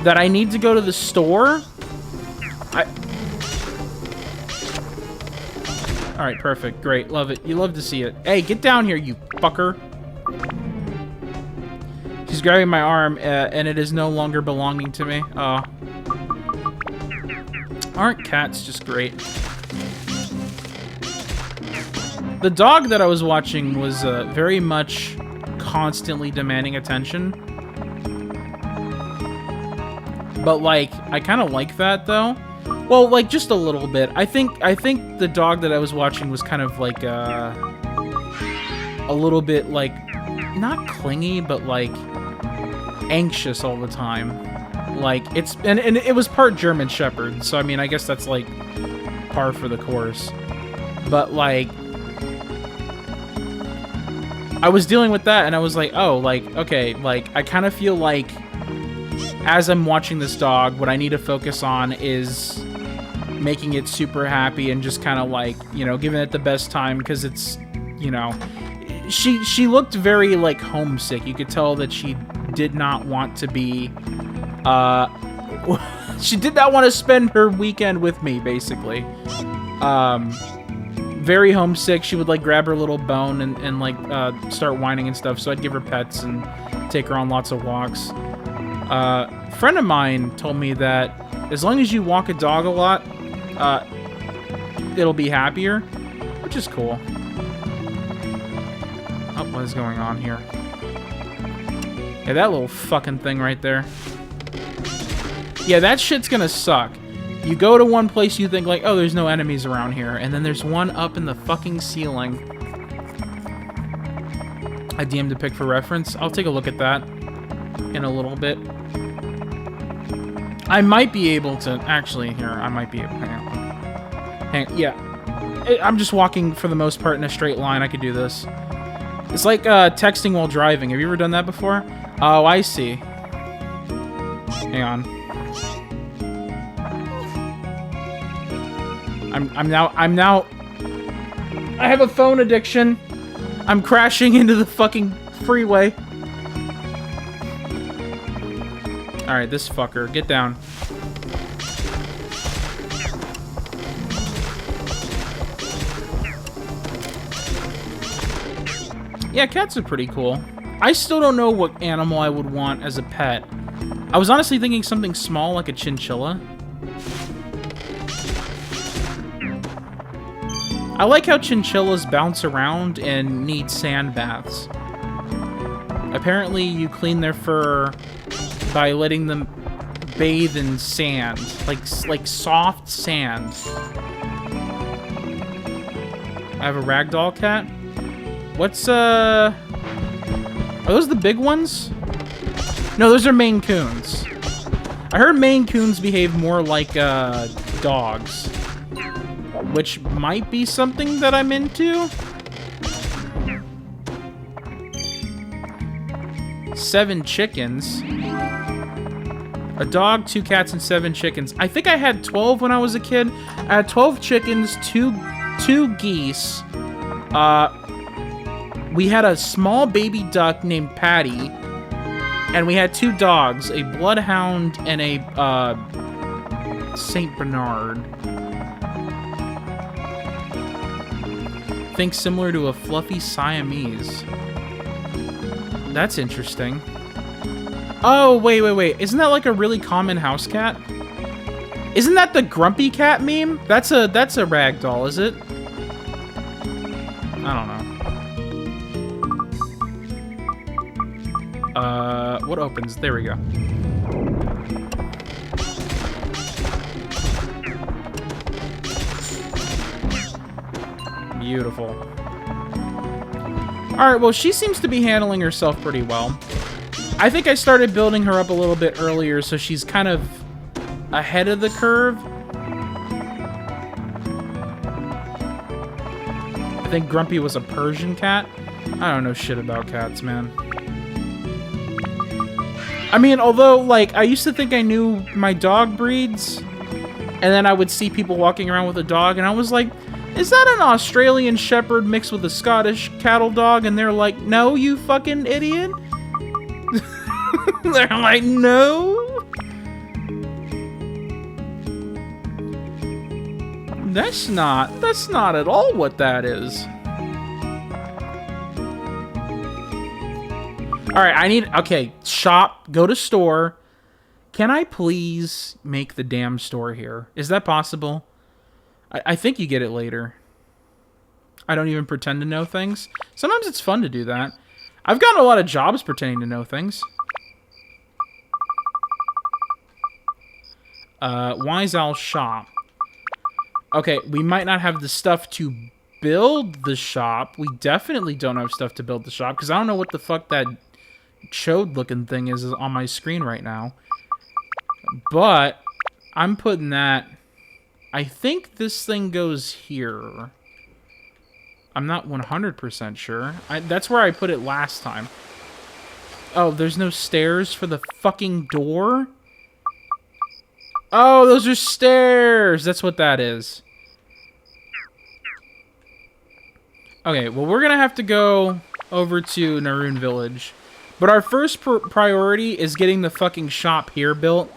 S1: that I need to go to the store. Alright, perfect. Great. Love it. You love to see it. Hey, get down here, you fucker. She's grabbing my arm, and it is no longer belonging to me. Oh. Aren't cats just great? The dog that I was watching was very much constantly demanding attention. But, like, I kind of like that, though. Well, like, just a little bit. I think the dog that I was watching was kind of, like, a little bit, like, not clingy, but, like, anxious all the time. Like, and it was part German Shepherd, so, I mean, I guess that's, like, par for the course. But, like, I was dealing with that, and I was like, oh, like, okay, like, I kind of feel like as I'm watching this dog, what I need to focus on is making it super happy and just kind of, like, you know, giving it the best time, because it's, you know, she looked very, like, homesick. You could tell that she did not want to be, she did not want to spend her weekend with me, basically. Very homesick. She would, like, grab her little bone and like, start whining and stuff, so I'd give her pets and take her on lots of walks. A friend of mine told me that as long as you walk a dog a lot, it'll be happier, which is cool. Oh, what is going on here? Yeah, that little fucking thing right there. Yeah, that shit's gonna suck. You go to one place, you think, like, oh, there's no enemies around here, and then there's one up in the fucking ceiling. I DM'd a pic for reference. I'll take a look at that in a little bit. I might be able to... Actually, here, I might be able... Hang on. Yeah. I'm just walking, for the most part, in a straight line. I could do this. It's like texting while driving. Have you ever done that before? Oh, I see. Hang on. I'm now... I have a phone addiction. I'm crashing into the fucking freeway. Alright, this fucker. Get down. Yeah, cats are pretty cool. I still don't know what animal I would want as a pet. I was honestly thinking something small like a chinchilla. I like how chinchillas bounce around and need sand baths. Apparently, you clean their fur by letting them bathe in sand, like soft sand. I have a ragdoll cat. What's are those the big ones? No, those are Maine Coons. I heard Maine Coons behave more like dogs, which might be something that I'm into. 7 chickens. A dog, 2 cats, and 7 chickens. I think I had 12 when I was a kid. I had 12 chickens, two geese. We had a small baby duck named Patty. And we had 2 dogs, a bloodhound and a Saint Bernard. Think similar to a fluffy Siamese. That's interesting. Oh, wait. Isn't that like a really common house cat? Isn't that the grumpy cat meme? That's a ragdoll, is it? I don't know. What opens? There we go. Beautiful. Alright, well, she seems to be handling herself pretty well. I think I started building her up a little bit earlier, so she's kind of ahead of the curve. I think Grumpy was a Persian cat. I don't know shit about cats, man. I mean, although, like, I used to think I knew my dog breeds, and then I would see people walking around with a dog, and I was like, is that an Australian Shepherd mixed with a Scottish cattle dog? And they're like, no, you fucking idiot. They're like, no. That's not at all what that is. Alright, okay, shop, go to store. Can I please make the damn store here? Is that possible? I think you get it later. I don't even pretend to know things. Sometimes it's fun to do that. I've gotten a lot of jobs pretending to know things. Wise Owl shop. Okay, we might not have the stuff to build the shop. We definitely don't have stuff to build the shop, because I don't know what the fuck that chode-looking thing is on my screen right now. But I'm putting that... I think this thing goes here. I'm not 100% sure. That's where I put it last time. Oh, there's no stairs for the fucking door? Oh, those are stairs! That's what that is. Okay, well, we're gonna have to go over to Naroon Village. But our first priority is getting the fucking shop here built.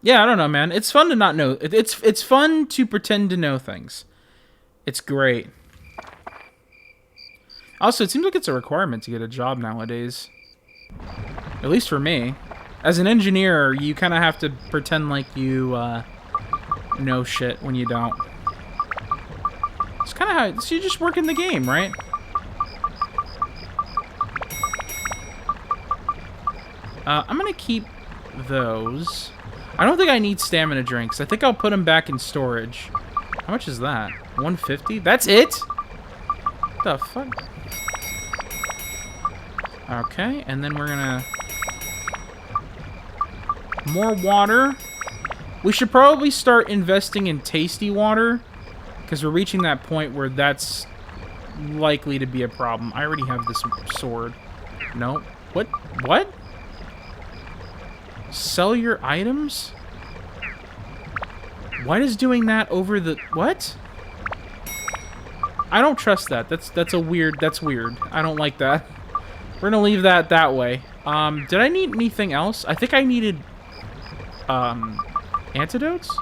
S1: Yeah, I don't know, man. It's fun to not know. It's fun to pretend to know things. It's great. Also, it seems like it's a requirement to get a job nowadays. At least for me. As an engineer, you kind of have to pretend like you know shit when you don't. It's kind of how... So you just work in the game, right? I'm going to keep those... I don't think I need stamina drinks. I think I'll put them back in storage. How much is that? 150? That's it? What the fuck? Okay, and then we're gonna... More water. We should probably start investing in tasty water, because we're reaching that point where that's likely to be a problem. I already have this sword. No. What? What? Sell your items? Why is doing that over the... What? I don't trust that. That's a weird... That's weird. I don't like that. We're gonna leave that that way. Did I need anything else? I think I needed... antidotes?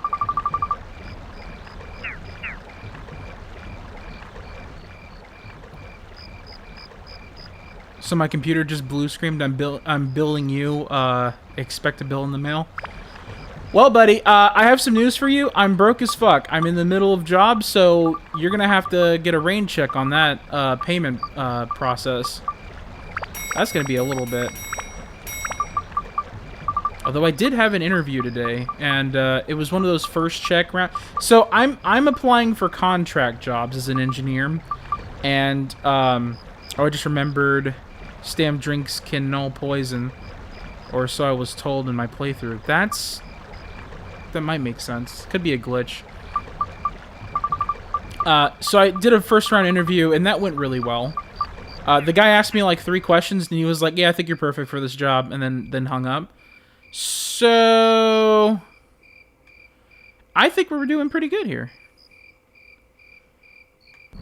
S1: So my computer just blue screamed, I'm billing you, expect a bill in the mail. Well, buddy, I have some news for you. I'm broke as fuck. I'm in the middle of jobs, so you're gonna have to get a rain check on that, payment, process. That's gonna be a little bit. Although I did have an interview today, and, it was one of those first check round. So I'm applying for contract jobs as an engineer, and, oh, I just remembered... Stam drinks can null poison, or so I was told in my playthrough. That might make sense. Could be a glitch. So I did a first round interview, and that went really well. The guy asked me like 3 questions, and he was like, "Yeah, I think you're perfect for this job," and then hung up. So I think we're doing pretty good here.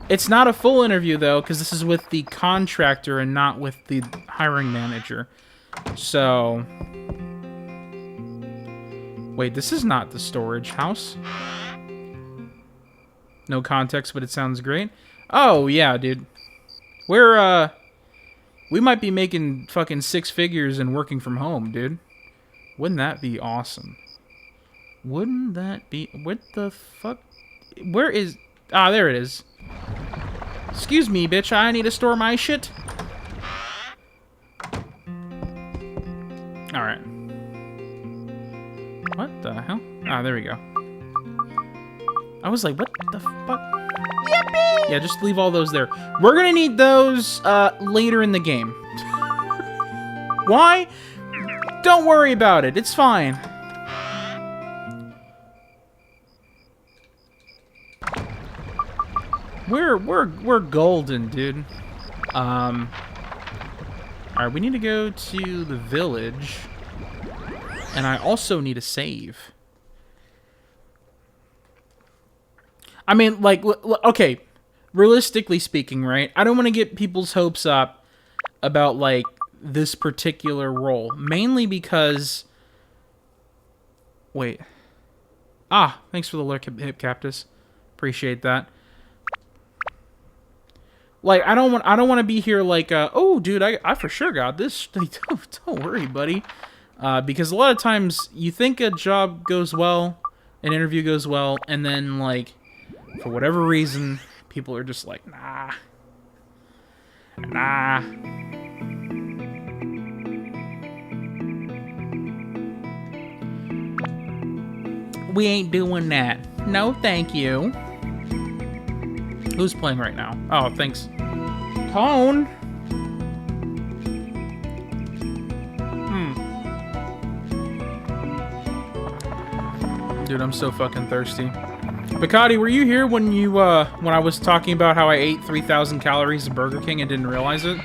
S1: It's not a full interview, though, because this is with the contractor and not with the hiring manager. So... Wait, this is not the storage house. No context, but it sounds great. Oh, yeah, dude. We're, we might be making fucking 6 figures and working from home, dude. Wouldn't that be awesome? Wouldn't that be... What the fuck? Where is... Ah, there it is. Excuse me, bitch. I need to store my shit. Alright. What the hell? Ah, there we go. I was like, what the fuck? Yippee! Yeah, just leave all those there. We're gonna need those later in the game. Why? Don't worry about it. It's fine. We're golden, dude. Alright, we need to go to the village. And I also need a save. I mean, like, okay, realistically speaking, right? I don't want to get people's hopes up about, like, this particular role. Mainly because... Wait. Ah, thanks for the lurk, Hip Cactus. Appreciate that. Like, I don't want to be here like, oh, dude, I for sure got this. Don't worry, buddy. Because a lot of times you think a job goes well, an interview goes well, and then, like, for whatever reason, people are just like, nah. Nah. We ain't doing that. No, thank you. Who's playing right now? Oh, thanks. Cone? Dude, I'm so fucking thirsty. Bacardi, were you here when you, when I was talking about how I ate 3,000 calories of Burger King and didn't realize it?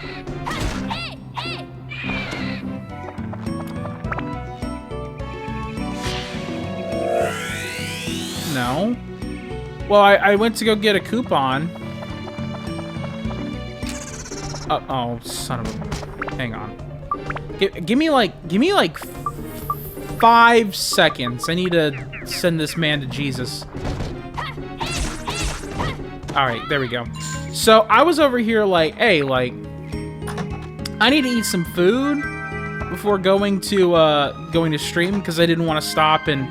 S1: No. Well, I went to go get a coupon. Oh, son of a... Hang on. Give me like 5 seconds. I need to send this man to Jesus. Alright, there we go. So, I was over here like, hey, like... I need to eat some food before going to stream, because I didn't want to stop and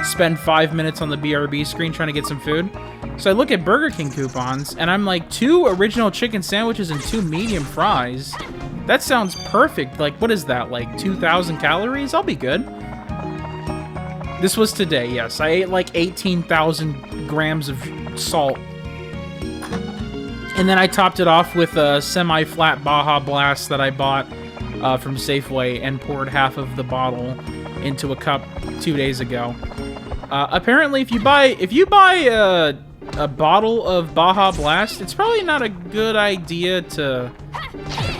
S1: spend 5 minutes on the BRB screen trying to get some food. So I look at Burger King coupons, and I'm like, 2 original chicken sandwiches and 2 medium fries. That sounds perfect. Like, what is that? Like 2,000 calories? I'll be good. This was today, yes. I ate like 18,000 grams of salt. And then I topped it off with a semi-flat Baja Blast that I bought from Safeway and poured half of the bottle into a cup 2 days ago. Apparently, if you buy a bottle of Baja Blast, it's probably not a good idea to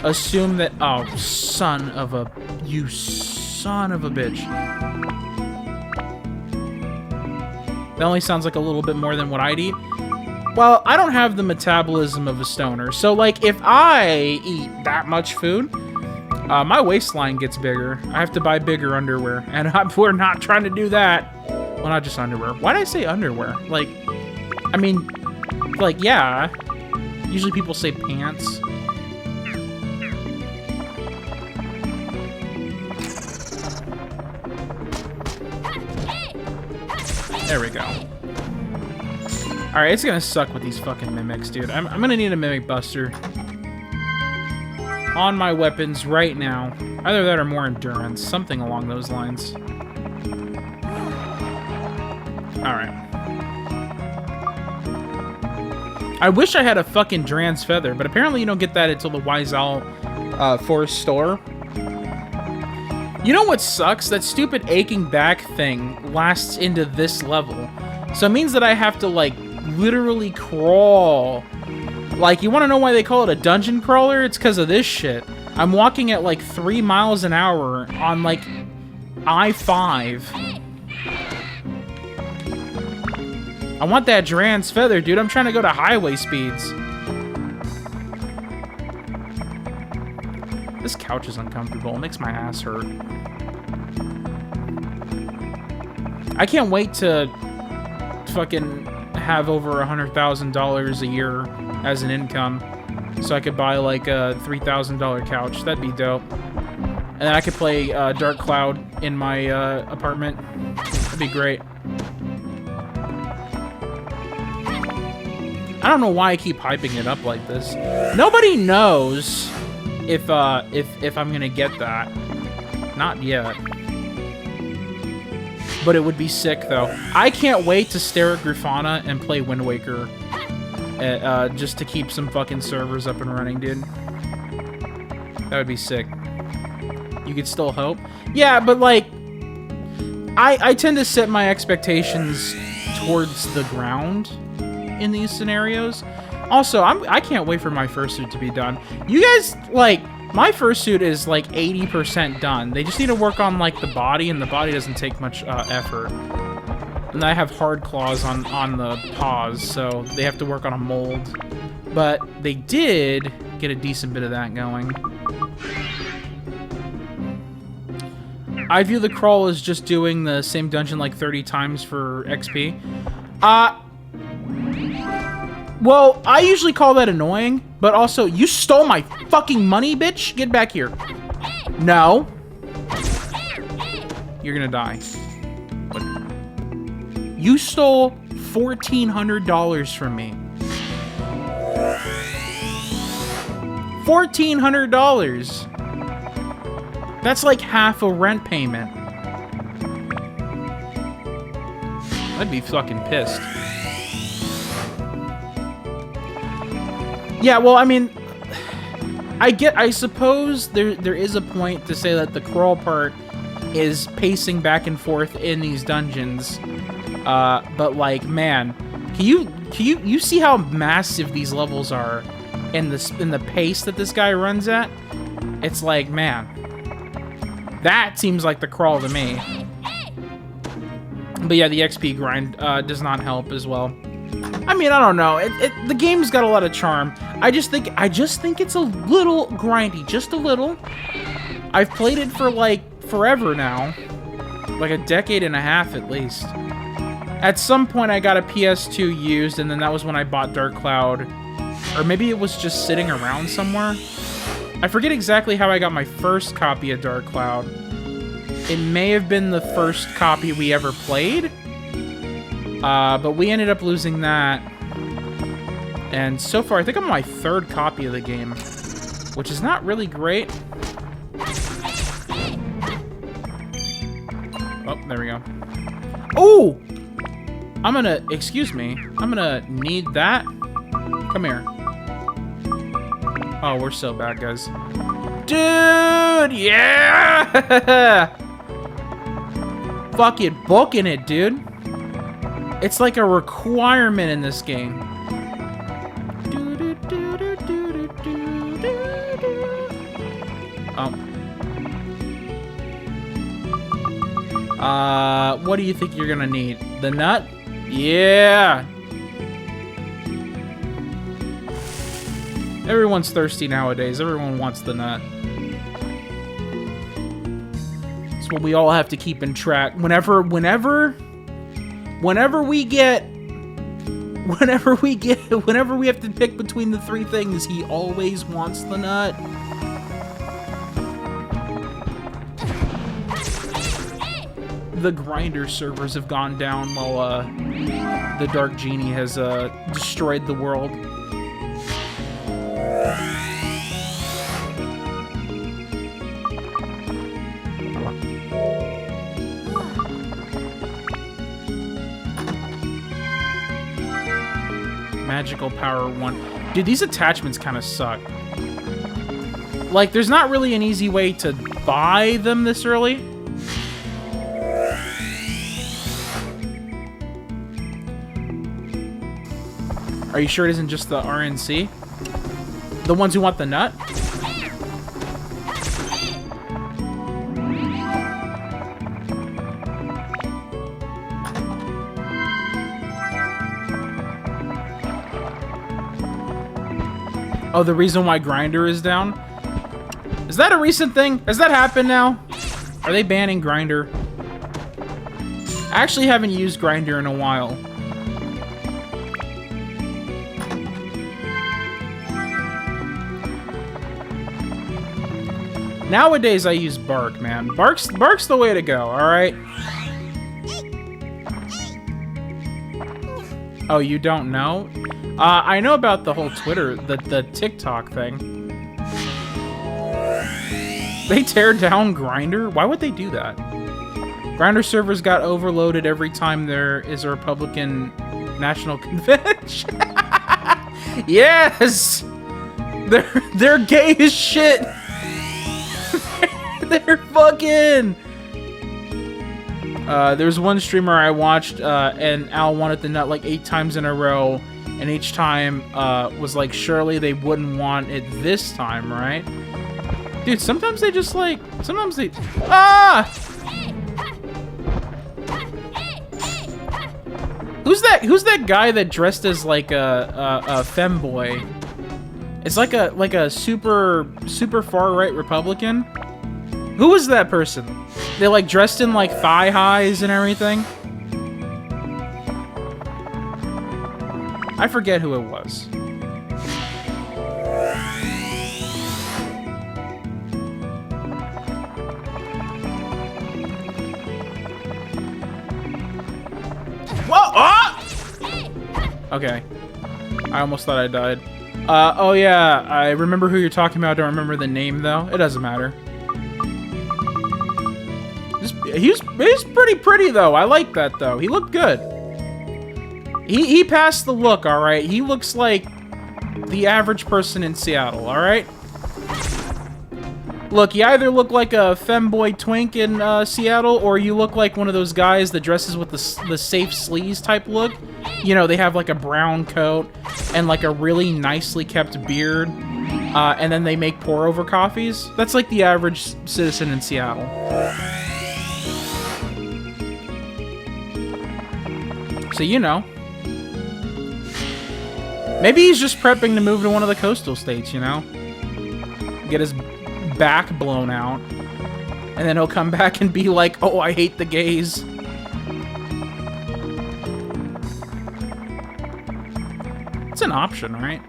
S1: assume that... Oh, son of a bitch. That only sounds like a little bit more than what I'd eat. Well, I don't have the metabolism of a stoner, so, like, if I eat that much food, my waistline gets bigger. I have to buy bigger underwear, and we're not trying to do that. Well, not just underwear. Why did I say underwear? Like, I mean, like, yeah. Usually people say pants. There we go. Alright, it's gonna suck with these fucking mimics, dude. I'm gonna need a mimic buster on my weapons right now. Either that or more endurance. Something along those lines. Alright. I wish I had a fucking Dran's Feather, but apparently you don't get that until the Wise Owl Forest store. You know what sucks? That stupid aching back thing lasts into this level. So it means that I have to, like, literally crawl. Like, you want to know why they call it a dungeon crawler? It's because of this shit. I'm walking at, like, 3 miles an hour on, like, I-5. I want that Dran's Feather, dude. I'm trying to go to highway speeds. This couch is uncomfortable. It makes my ass hurt. I can't wait to fucking have over $100,000 a year as an income, so I could buy like a $3,000 couch. That'd be dope. And then I could play Dark Cloud in my apartment. That'd be great. I don't know why I keep hyping it up like this. Nobody knows if I'm gonna get that. Not yet. But it would be sick, though. I can't wait to stare at Grafana and play Wind Waker. Just to keep some fucking servers up and running, dude. That would be sick. You could still hope. Yeah, but, like... I tend to set my expectations towards the ground in these scenarios. Also, I can't wait for my fursuit to be done. You guys, like... My fursuit is, like, 80% done. They just need to work on, like, the body, and the body doesn't take much effort. And I have hard claws on the paws, so they have to work on a mold. But they did get a decent bit of that going. I view the crawl as just doing the same dungeon, like, 30 times for XP. Well, I usually call that annoying, but also, you stole my fucking money, bitch! Get back here. No. You're gonna die. What? You stole $1,400 from me. $1,400! That's like half a rent payment. I'd be fucking pissed. Yeah, well, I mean, I suppose there is a point to say that the crawl part is pacing back and forth in these dungeons. But like, man, can you see how massive these levels are in the pace that this guy runs at? It's like, man, that seems like the crawl to me. But yeah, the XP grind does not help as well. I mean, I don't know. The game's got a lot of charm. I just think it's a little grindy, just a little. I've played it for like forever now, like a decade and a half at least. At some point, I got a PS2 used, and then that was when I bought Dark Cloud, or maybe it was just sitting around somewhere. I forget exactly how I got my first copy of Dark Cloud. It may have been the first copy we ever played. But we ended up losing that. And so far, I think I'm on my third copy of the game, which is not really great. Oh, there we go. Oh! Excuse me. I'm gonna need that. Come here. Oh, we're so bad, guys. Dude! Yeah! Fucking booking it, dude. It's like a requirement in this game. Oh. What do you think you're gonna need? The nut? Yeah! Everyone's thirsty nowadays. Everyone wants the nut. It's what we all have to keep in track. Whenever we have to pick between the three things, he always wants the nut. The grinder servers have gone down while the Dark Genie has destroyed the world. Magical Power 1. Dude, these attachments kind of suck. Like, there's not really an easy way to buy them this early. Are you sure it isn't just the RNC? The ones who want the nut? Oh, the reason why Grindr is down? Is that a recent thing? Has that happened now? Are they banning Grindr? I actually haven't used Grindr in a while. Nowadays, I use Bark, man. Bark's the way to go, alright? Oh, you don't know? I know about the whole Twitter, the TikTok thing. They tear down Grindr? Why would they do that? Grinder servers got overloaded every time there is a Republican National Convention. Yes! They're gay as shit! They're fucking... there's one streamer I watched, and Al wanted the nut like 8 times in a row, and each time, was like, surely they wouldn't want it this time, right? Dude, sometimes they just like... Sometimes they... Ah! Who's that guy that dressed as like a femboy? It's like a super far right Republican. Who was that person? They like dressed in like thigh highs and everything. I forget who it was. Whoa! Ah! Okay. I almost thought I died. Oh yeah, I remember who you're talking about. I don't remember the name though. It doesn't matter. He's pretty pretty though. I like that though. He looked good. He passed the look, all right. He looks like the average person in Seattle, all right. Look, you either look like a femboy twink in Seattle, or you look like one of those guys that dresses with the safe sleaze type look. You know, they have like a brown coat and like a really nicely kept beard, and then they make pour-over coffees. That's like the average citizen in Seattle. So, you know. Maybe he's just prepping to move to one of the coastal states, you know? Get his back blown out. And then he'll come back and be like, oh, I hate the gays. It's an option, right?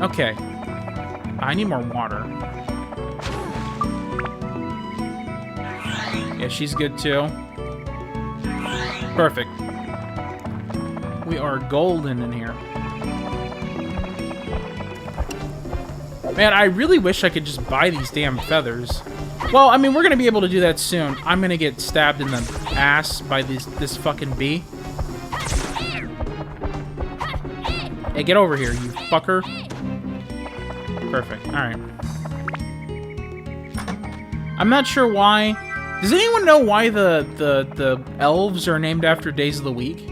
S1: Okay. I need more water. Yeah, she's good too. Perfect. We are golden in here. Man, I really wish I could just buy these damn feathers. Well, I mean, we're gonna be able to do that soon. I'm gonna get stabbed in the ass by this fucking bee. Hey, get over here, you fucker. Perfect. Alright. I'm not sure why. Does anyone know why the elves are named after days of the week?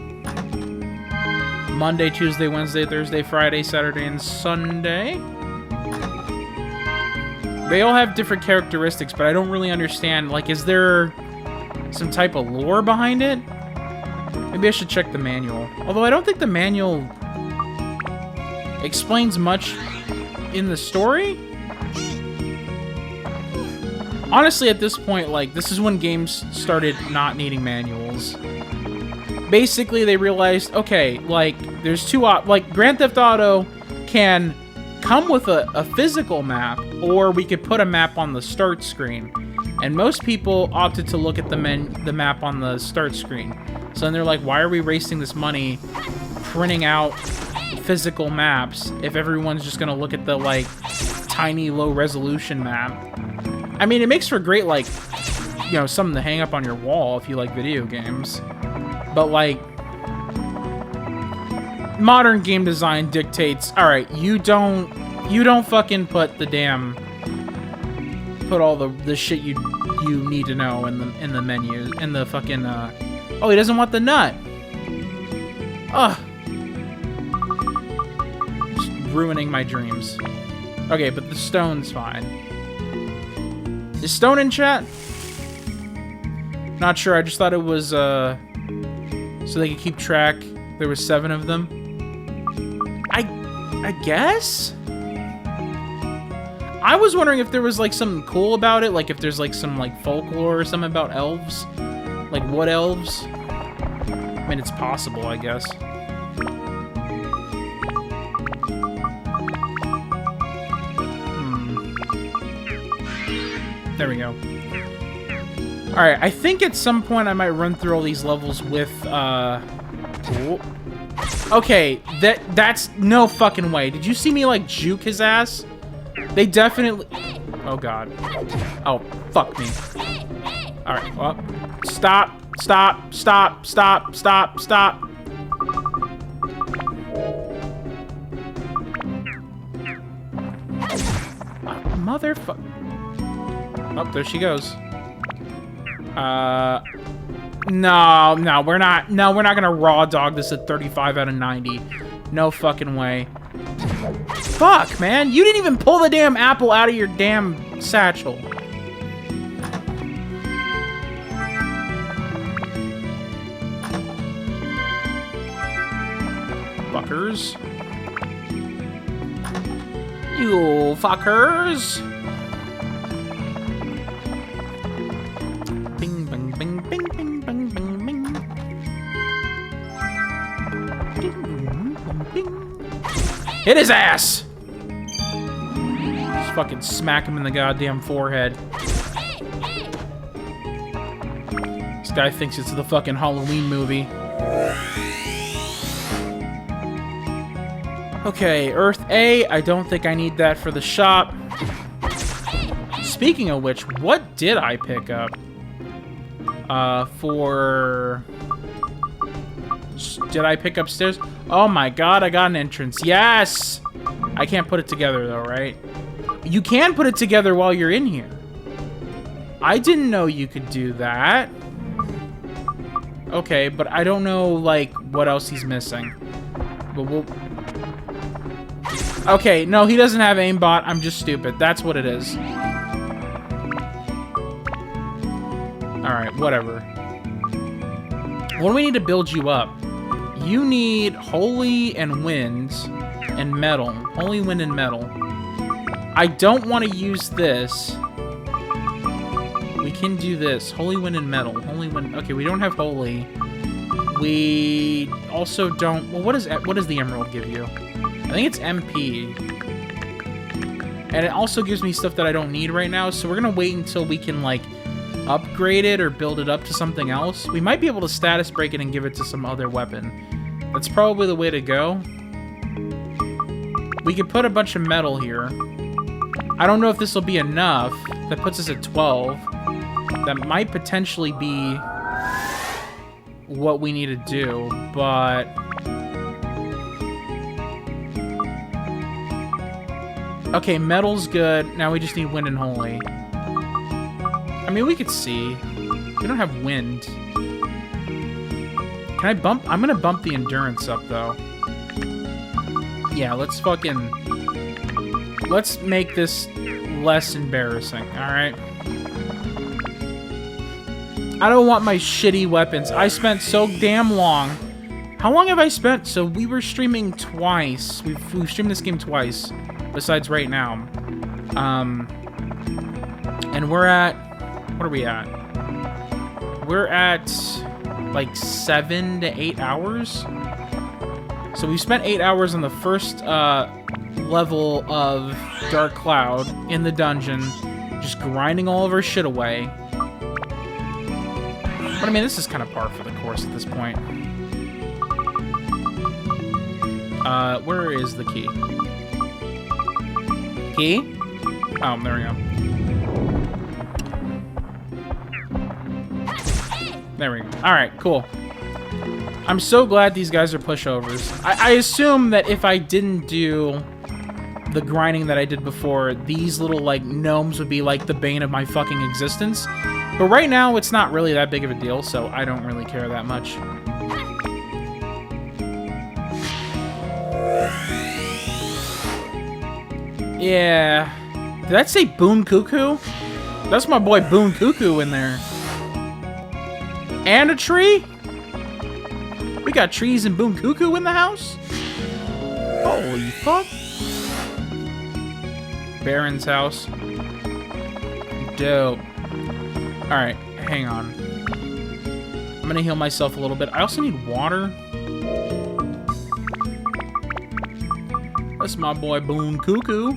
S1: Monday, Tuesday, Wednesday, Thursday, Friday, Saturday, and Sunday? They all have different characteristics, but I don't really understand. Like, is there some type of lore behind it? Maybe I should check the manual. Although I don't think the manual explains much in the story. Honestly, at this point, like, this is when games started not needing manuals. Basically, they realized, okay, like, there's two like, Grand Theft Auto can come with a physical map, or we could put a map on the start screen. And most people opted to look at the map on the start screen. So then they're like, why are we wasting this money printing out physical maps if everyone's just gonna look at the, like, tiny low-resolution map? I mean, it makes for great, like, you know, something to hang up on your wall if you like video games. But, like, modern game design dictates, alright, you don't fucking put the damn, put all the shit you need to know in the menu, in the fucking, oh, he doesn't want the nut! Ugh. Just ruining my dreams. Okay, but the stone's fine. Is stone in chat? Not sure, I just thought it was, so they could keep track. There was 7 of them. I guess? I was wondering if there was, like, something cool about it, like if there's, like, some, like, folklore or something about elves. Like, what elves? I mean, it's possible, I guess. There we go. Alright, I think at some point I might run through all these levels with, oh. Okay, that's no fucking way. Did you see me, like, juke his ass? They definitely... Oh, God. Oh, fuck me. Alright, well, stop. Motherfucker. Oh, there she goes. No, we're not gonna raw dog this at 35 out of 90. No fucking way. Fuck, man. You didn't even pull the damn apple out of your damn satchel. Fuckers. You fuckers. Bing, bing, bing, bing, bing, bing, bing, bing. Ding, bing, bing. Hit his ass! Just fucking smack him in the goddamn forehead. This guy thinks it's the fucking Halloween movie. Okay, Earth A, I don't think I need that for the shop. Speaking of which, what did I pick up? Did I pick up stairs? Oh my god, I got an entrance. Yes! I can't put it together though, right? You can put it together while you're in here. I didn't know you could do that. Okay, but I don't know, like, what else he's missing. But we'll... Okay, no, he doesn't have aimbot. I'm just stupid. That's what it is. Alright, whatever. What do we need to build you up? You need Holy and Wind and Metal. Holy, Wind, and Metal. I don't want to use this. We can do this. Holy, Wind, and Metal. Holy, Wind... Okay, we don't have Holy. We also don't... Well, what does the Emerald give you? I think it's MP. And it also gives me stuff that I don't need right now, so we're gonna wait until we can, like, upgrade it or build it up to something else. We might be able to status break it and give it to some other weapon. That's probably the way to go. We could put a bunch of metal here. I don't know if this will be enough. That puts us at 12. That might potentially be what we need to do, but... Okay, metal's good. Now we just need wind and holy. I mean, we could see. We don't have wind. Can I bump? I'm gonna bump the endurance up, though. Yeah, let's fucking... Let's make this less embarrassing, alright? I don't want my shitty weapons. I spent so damn long. How long have I spent? So we were streaming twice. We've streamed this game twice. Besides right now. And we're at... What are we at? We're at, like, 7 to 8 hours? So we spent 8 hours on the first level of Dark Cloud in the dungeon, just grinding all of our shit away. But I mean, this is kind of par for the course at this point. Where is the key? Key? Oh, there we go. There we go. Alright, cool. I'm so glad these guys are pushovers. I assume that if I didn't do the grinding that I did before, these little, like, gnomes would be, like, the bane of my fucking existence. But right now, it's not really that big of a deal, so I don't really care that much. Yeah. Did that say Boon Cuckoo? That's my boy Boon Cuckoo in there. And a tree? We got trees and Boon Cuckoo in the house? Holy fuck. Baron's house. Dope. Alright, hang on. I'm gonna heal myself a little bit. I also need water. That's my boy Boon Cuckoo.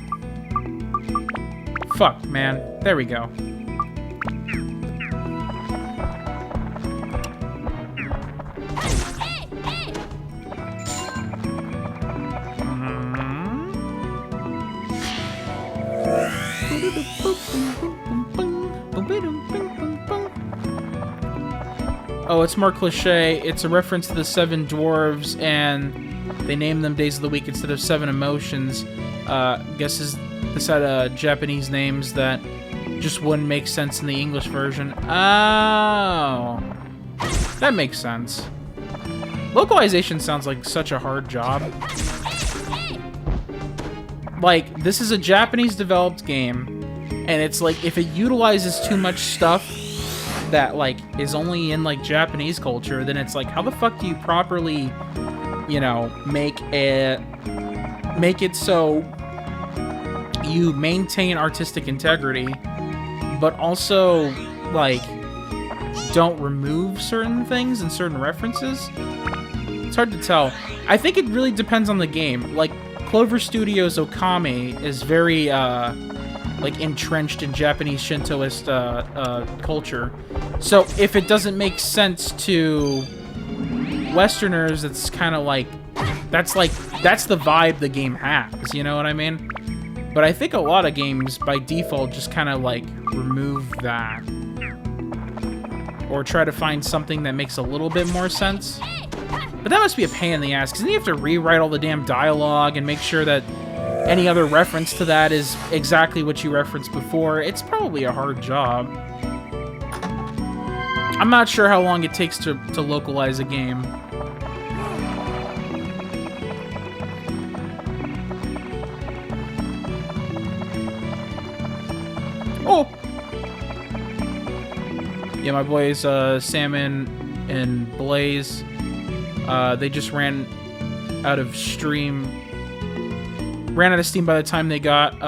S1: Fuck, man. There we go. Oh, it's more cliche. It's a reference to the 7 dwarves, and they name them days of the week instead of 7 emotions. This had Japanese names that just wouldn't make sense in the English version. Oh, that makes sense. Localization sounds like such a hard job. Like, this is a Japanese-developed game, and it's like, if it utilizes too much stuff that, like, is only in, like, Japanese culture, then it's like, how the fuck do you properly, you know, make it so you maintain artistic integrity, but also, like, don't remove certain things and certain references? It's hard to tell. I think it really depends on the game. Like, Clover Studios' Okami is very, like, entrenched in Japanese Shintoist culture. So if it doesn't make sense to Westerners, it's kind of like, that's the vibe the game has, you know what I mean? But I think a lot of games, by default, just kind of, like, remove that. Or try to find something that makes a little bit more sense. But that must be a pain in the ass, because then you have to rewrite all the damn dialogue and make sure that any other reference to that is exactly what you referenced before. It's probably a hard job. I'm not sure how long it takes to localize a game. Oh! Yeah, my boys, Salmon and Blaze, they just ran out of steam by the time they got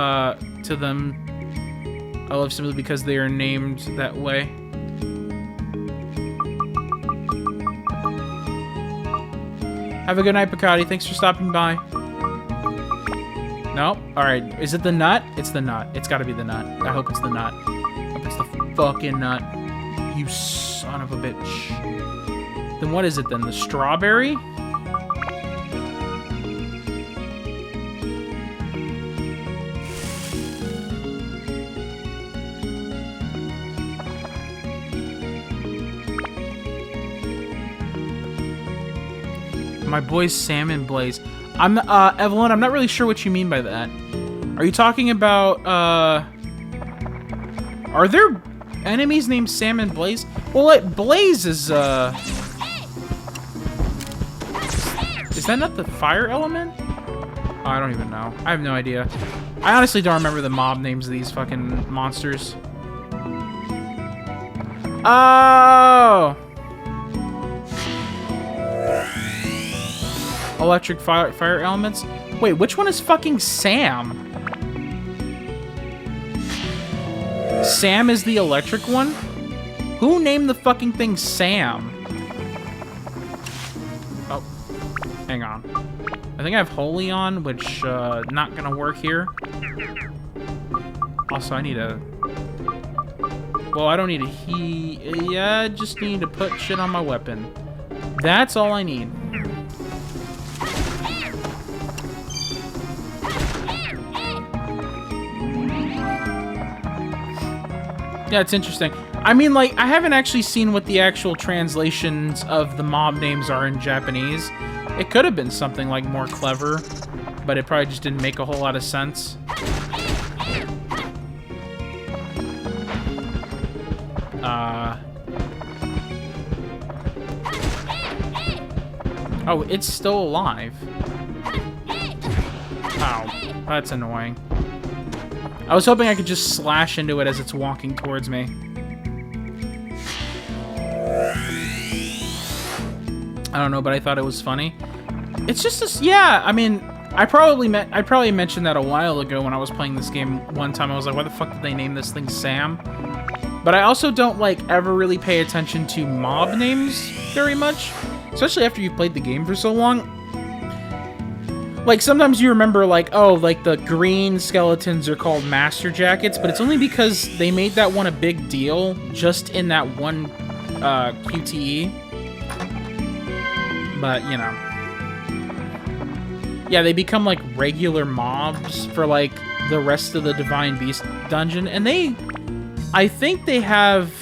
S1: to them. I love simply because they are named that way. Have a good night, Picardi. Thanks for stopping by. Nope. Alright, is it the nut? It's the nut. It's gotta be the nut. I hope it's the nut. I hope it's the fucking nut. You son of a bitch. Then what is it then? The strawberry? My boy's Salmon Blaze. Evelyn, I'm not really sure what you mean by that. Are you talking about, are there enemies named Salmon Blaze? Well, Blaze is that not the fire element? Oh, I don't even know. I have no idea. I honestly don't remember the mob names of these fucking monsters. Oh! Electric fire elements? Wait, which one is fucking Sam? Sam is the electric one? Who named the fucking thing Sam? Oh, hang on. I think I have Holy on, which, not gonna work here. Also, I need a... Well, I don't need a yeah, I just need to put shit on my weapon. That's all I need. Yeah, it's interesting. I mean, like, I haven't actually seen what the actual translations of the mob names are in Japanese. It could have been something, like, more clever, but it probably just didn't make a whole lot of sense. Oh, it's still alive. Ow, that's annoying. I was hoping I could just slash into it as it's walking towards me. I don't know, but I thought it was funny. It's just this, yeah, I mean, I probably mentioned that a while ago when I was playing this game one time. I was like, why the fuck did they name this thing Sam? But I also don't, like, ever really pay attention to mob names very much. Especially after you've played the game for so long. Like, sometimes you remember, like, oh, like, the green skeletons are called Master Jackets, but it's only because they made that one a big deal just in that one QTE. But, you know. Yeah, they become, like, regular mobs for, like, the rest of the Divine Beast dungeon, and I think they have...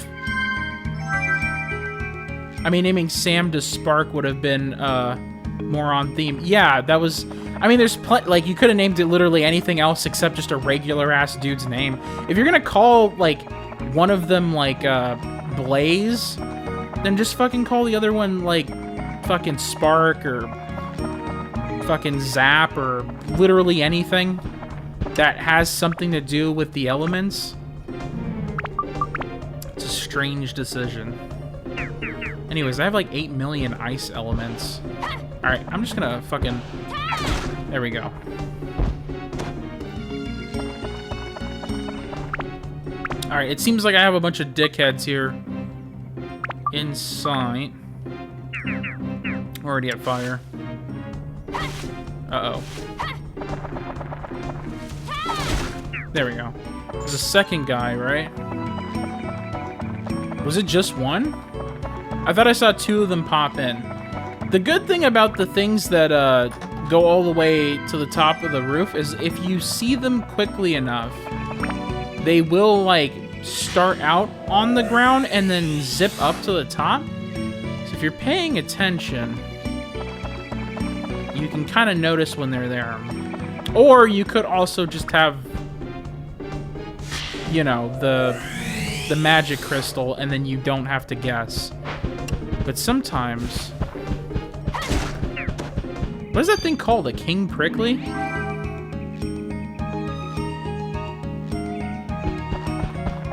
S1: I mean, naming Sam to Spark would have been more on theme. Yeah, that was... I mean, there's like, you could have named it literally anything else except just a regular-ass dude's name. If you're gonna call, like, one of them, like, Blaze, then just fucking call the other one, like, fucking Spark or fucking Zap or literally anything that has something to do with the elements. It's a strange decision. Anyways, I have, like, 8 million ice elements. Alright, I'm just gonna fucking... There we go. Alright, it seems like I have a bunch of dickheads here in sight. Already at fire. Uh-oh. There we go. There's a second guy, right? Was it just one? I thought I saw 2 of them pop in. The good thing about the things that go all the way to the top of the roof is if you see them quickly enough, they will, like, start out on the ground and then zip up to the top. So if you're paying attention, you can kind of notice when they're there. Or you could also just have, you know, the magic crystal, and then you don't have to guess. But sometimes... What is that thing called? A King Prickly?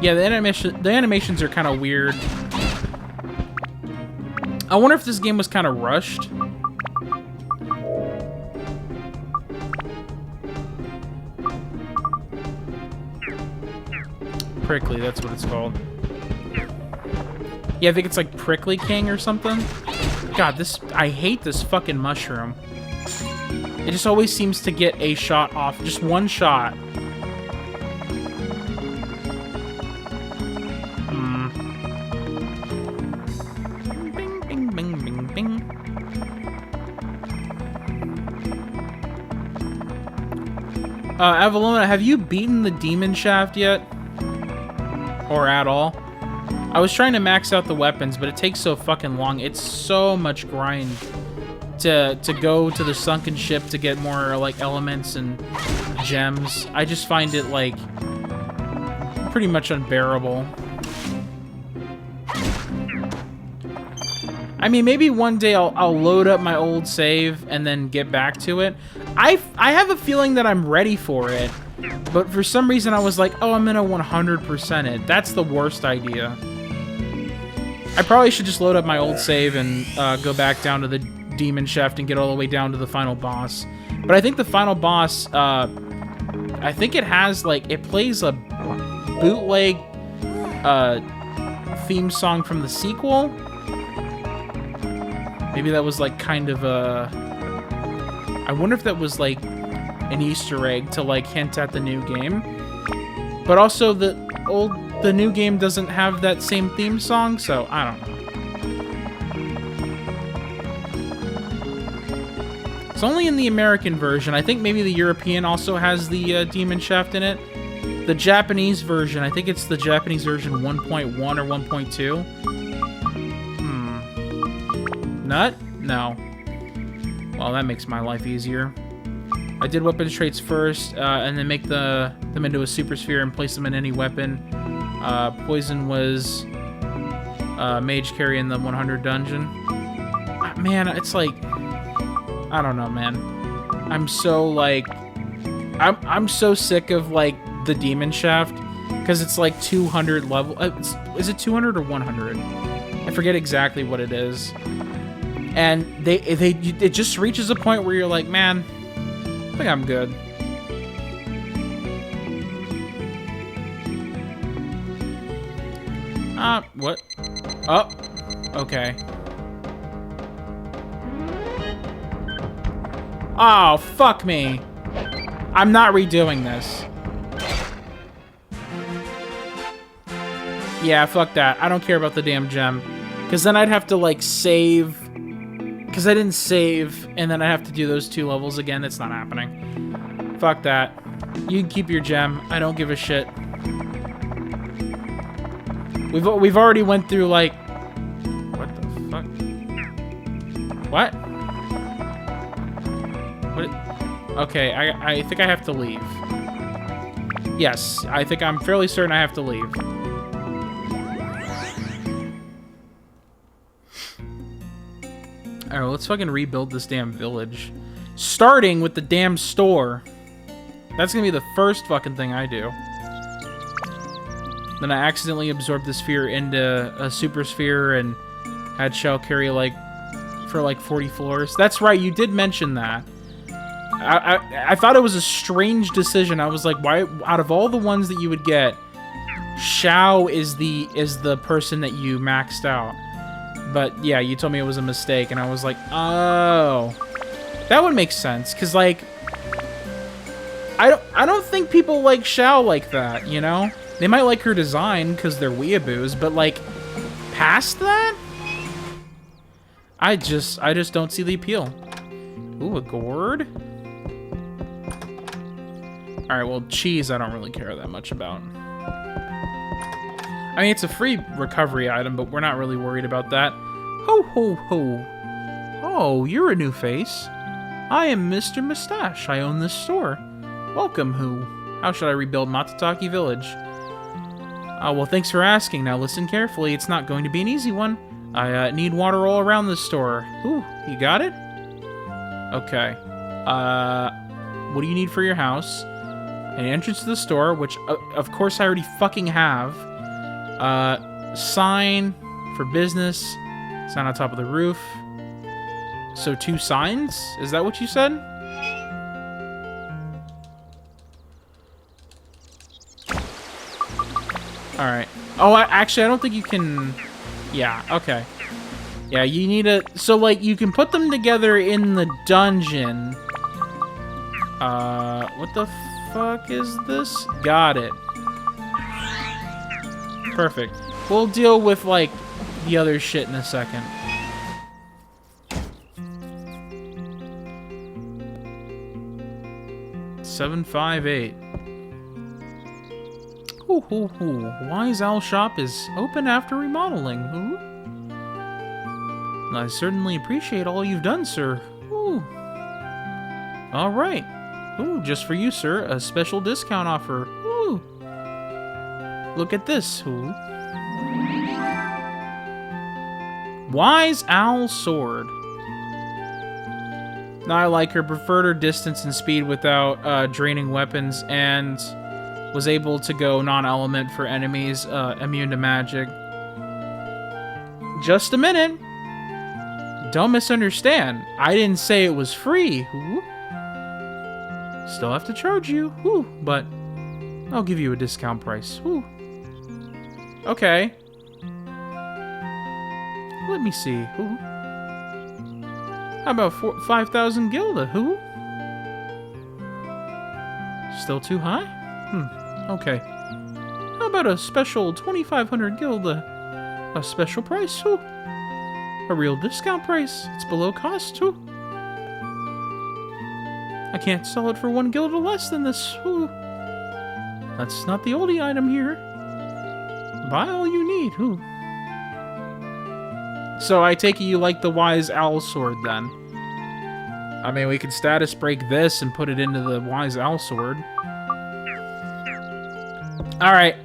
S1: Yeah, the animations are kind of weird. I wonder if this game was kind of rushed. Prickly, that's what it's called. Yeah, I think it's like Prickly King or something. God, I hate this fucking mushroom. It just always seems to get a shot off. Just one shot. Bing, bing, bing, bing, bing. Avalona, have you beaten the Demon Shaft yet? Or at all? I was trying to max out the weapons, but it takes so fucking long. It's so much grind to go to the sunken ship to get more, like, elements and gems. I just find it, like, pretty much unbearable. I mean, maybe one day I'll load up my old save and then get back to it. I have a feeling that I'm ready for it, but for some reason I was like, oh, I'm gonna 100% it. That's the worst idea. I probably should just load up my old save and go back down to the Demon Shaft and get all the way down to the final boss. But I think the final boss, I think it has, like, it plays a bootleg theme song from the sequel. Maybe that was, like, kind of a... I wonder if that was, like, an Easter egg to, like, hint at the new game. But also, the new game doesn't have that same theme song, so I don't know. It's only in the American version. I think maybe the European also has the Demon Shaft in it. The Japanese version, I think it's the Japanese version 1.1 or 1.2. Nut? No. Well, that makes my life easier. I did weapons traits first, and then make them into a super sphere and place them in any weapon. Poison was mage carry in the 100 dungeon. Man, it's like... I don't know, man. I'm so, like... I'm so sick of, like, the Demon Shaft, because it's, like, 200 level... is it 200 or 100? I forget exactly what it is. And it just reaches a point where you're like, man, I think I'm good. What? Oh, okay. Oh, fuck me. I'm not redoing this. Yeah, fuck that. I don't care about the damn gem. Because then I'd have to, like, save... Because I didn't save, and then I have to do those 2 levels again. It's not happening. Fuck that. You can keep your gem. I don't give a shit. We've already went through, like... What the fuck? What? What? Okay, I think I have to leave. Yes, I'm fairly certain I have to leave. Alright, well, let's fucking rebuild this damn village. Starting with the damn store. That's gonna be the first fucking thing I do. Then I accidentally absorbed the sphere into a super sphere and had Shell carry, like, for like 40 floors. That's right, you did mention that. I thought it was a strange decision. I was like, why, out of all the ones that you would get, Xiao is the person that you maxed out. But yeah, you told me it was a mistake, and I was like, oh, that would make sense, because like, I don't think people like Xiao like that, you know? They might like her design because they're weeaboos, but like, past that, I just don't see the appeal. Ooh, a gourd. All right, well, cheese I don't really care that much about. I mean, it's a free recovery item, but we're not really worried about that. Ho, ho, ho. Oh, you're a new face. I am Mr. Mustache. I own this store. Welcome, who? How should I rebuild Matataki Village? Well, thanks for asking. Now listen carefully. It's not going to be an easy one. I need water all around this store. Ooh, you got it? Okay. What do you need for your house? An entrance to the store, which, of course, I already fucking have. Sign for business. Sign on top of the roof. So 2 signs? Is that what you said? Alright. Oh, actually, I don't think you can... Yeah, okay. Yeah, you need a... So, like, you can put them together in the dungeon. What the fuck is this? Got it. Perfect. We'll deal with, like, the other shit in a second. $758. Hoo hoo hoo. Wise Owl Shop is open after remodeling. Ooh. I certainly appreciate all you've done, sir. Ooh. All right. Ooh, just for you, sir, a special discount offer. Ooh. Look at this. Ooh. Wise Owl Sword. Now I like her. Preferred her distance and speed without draining weapons, and was able to go non-element for enemies immune to magic. Just a minute. Don't misunderstand. I didn't say it was free. Ooh. Still have to charge you. Ooh. But I'll give you a discount price. Ooh. Okay. Let me see. Ooh. How about 5,000 gilda? Who? Still too high? Okay. How about a special 2,500 gilda? A special price? Who? A real discount price. It's below cost, too. I can't sell it for 1 gilda less than this. Who? That's not the oldie item here. Buy all you need. Who? So I take it you like the Wise Owl Sword, then. I mean, we could status break this and put it into the Wise Owl Sword. Alright.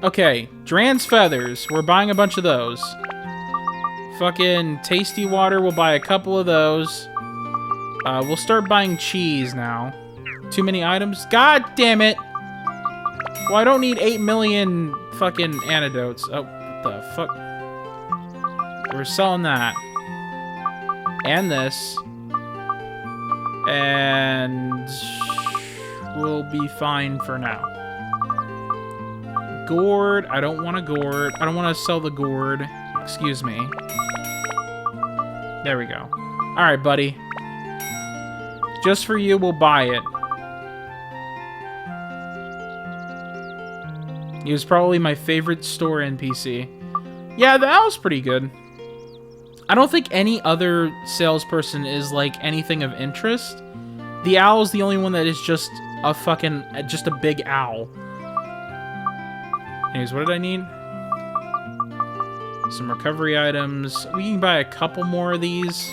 S1: Okay. Dran's Feathers. We're buying a bunch of those. Fucking Tasty Water. We'll buy a couple of those. We'll start buying cheese now. Too many items? God damn it! Well, I don't need 8 million fucking antidotes. Oh, what the fuck? We're selling that. And this. And we'll be fine for now. Gourd. I don't want a gourd. I don't want to sell the gourd. Excuse me. There we go. Alright, buddy. Just for you, we'll buy it. He was probably my favorite store NPC. Yeah, that was pretty good. I don't think any other salesperson is, like, anything of interest. The owl is the only one that is just a fucking... just a big owl. Anyways, what did I need? Some recovery items. We can buy a couple more of these.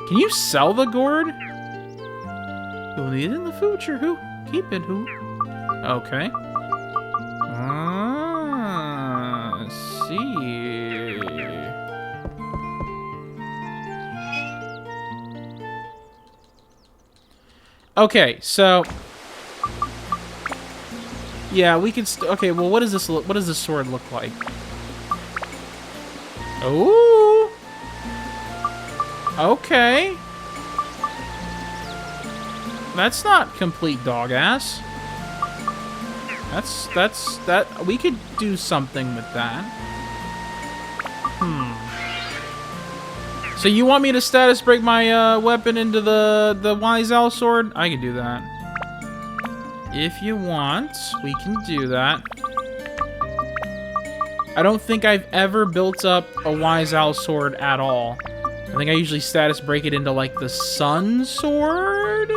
S1: Can you sell the gourd? You'll need it in the future. Who? Keep it. Who? Okay. Ah, see. Okay, so yeah, we could. Okay, well, what does this look? What does this sword look like? Ooh. Okay. That's not complete dog ass. That we could do something with that. So you want me to status break my weapon into the Wise Owl sword? I can do that. If you want, we can do that. I don't think I've ever built up a Wise Owl sword at all. I think I usually status break it into, like, the Sun Sword?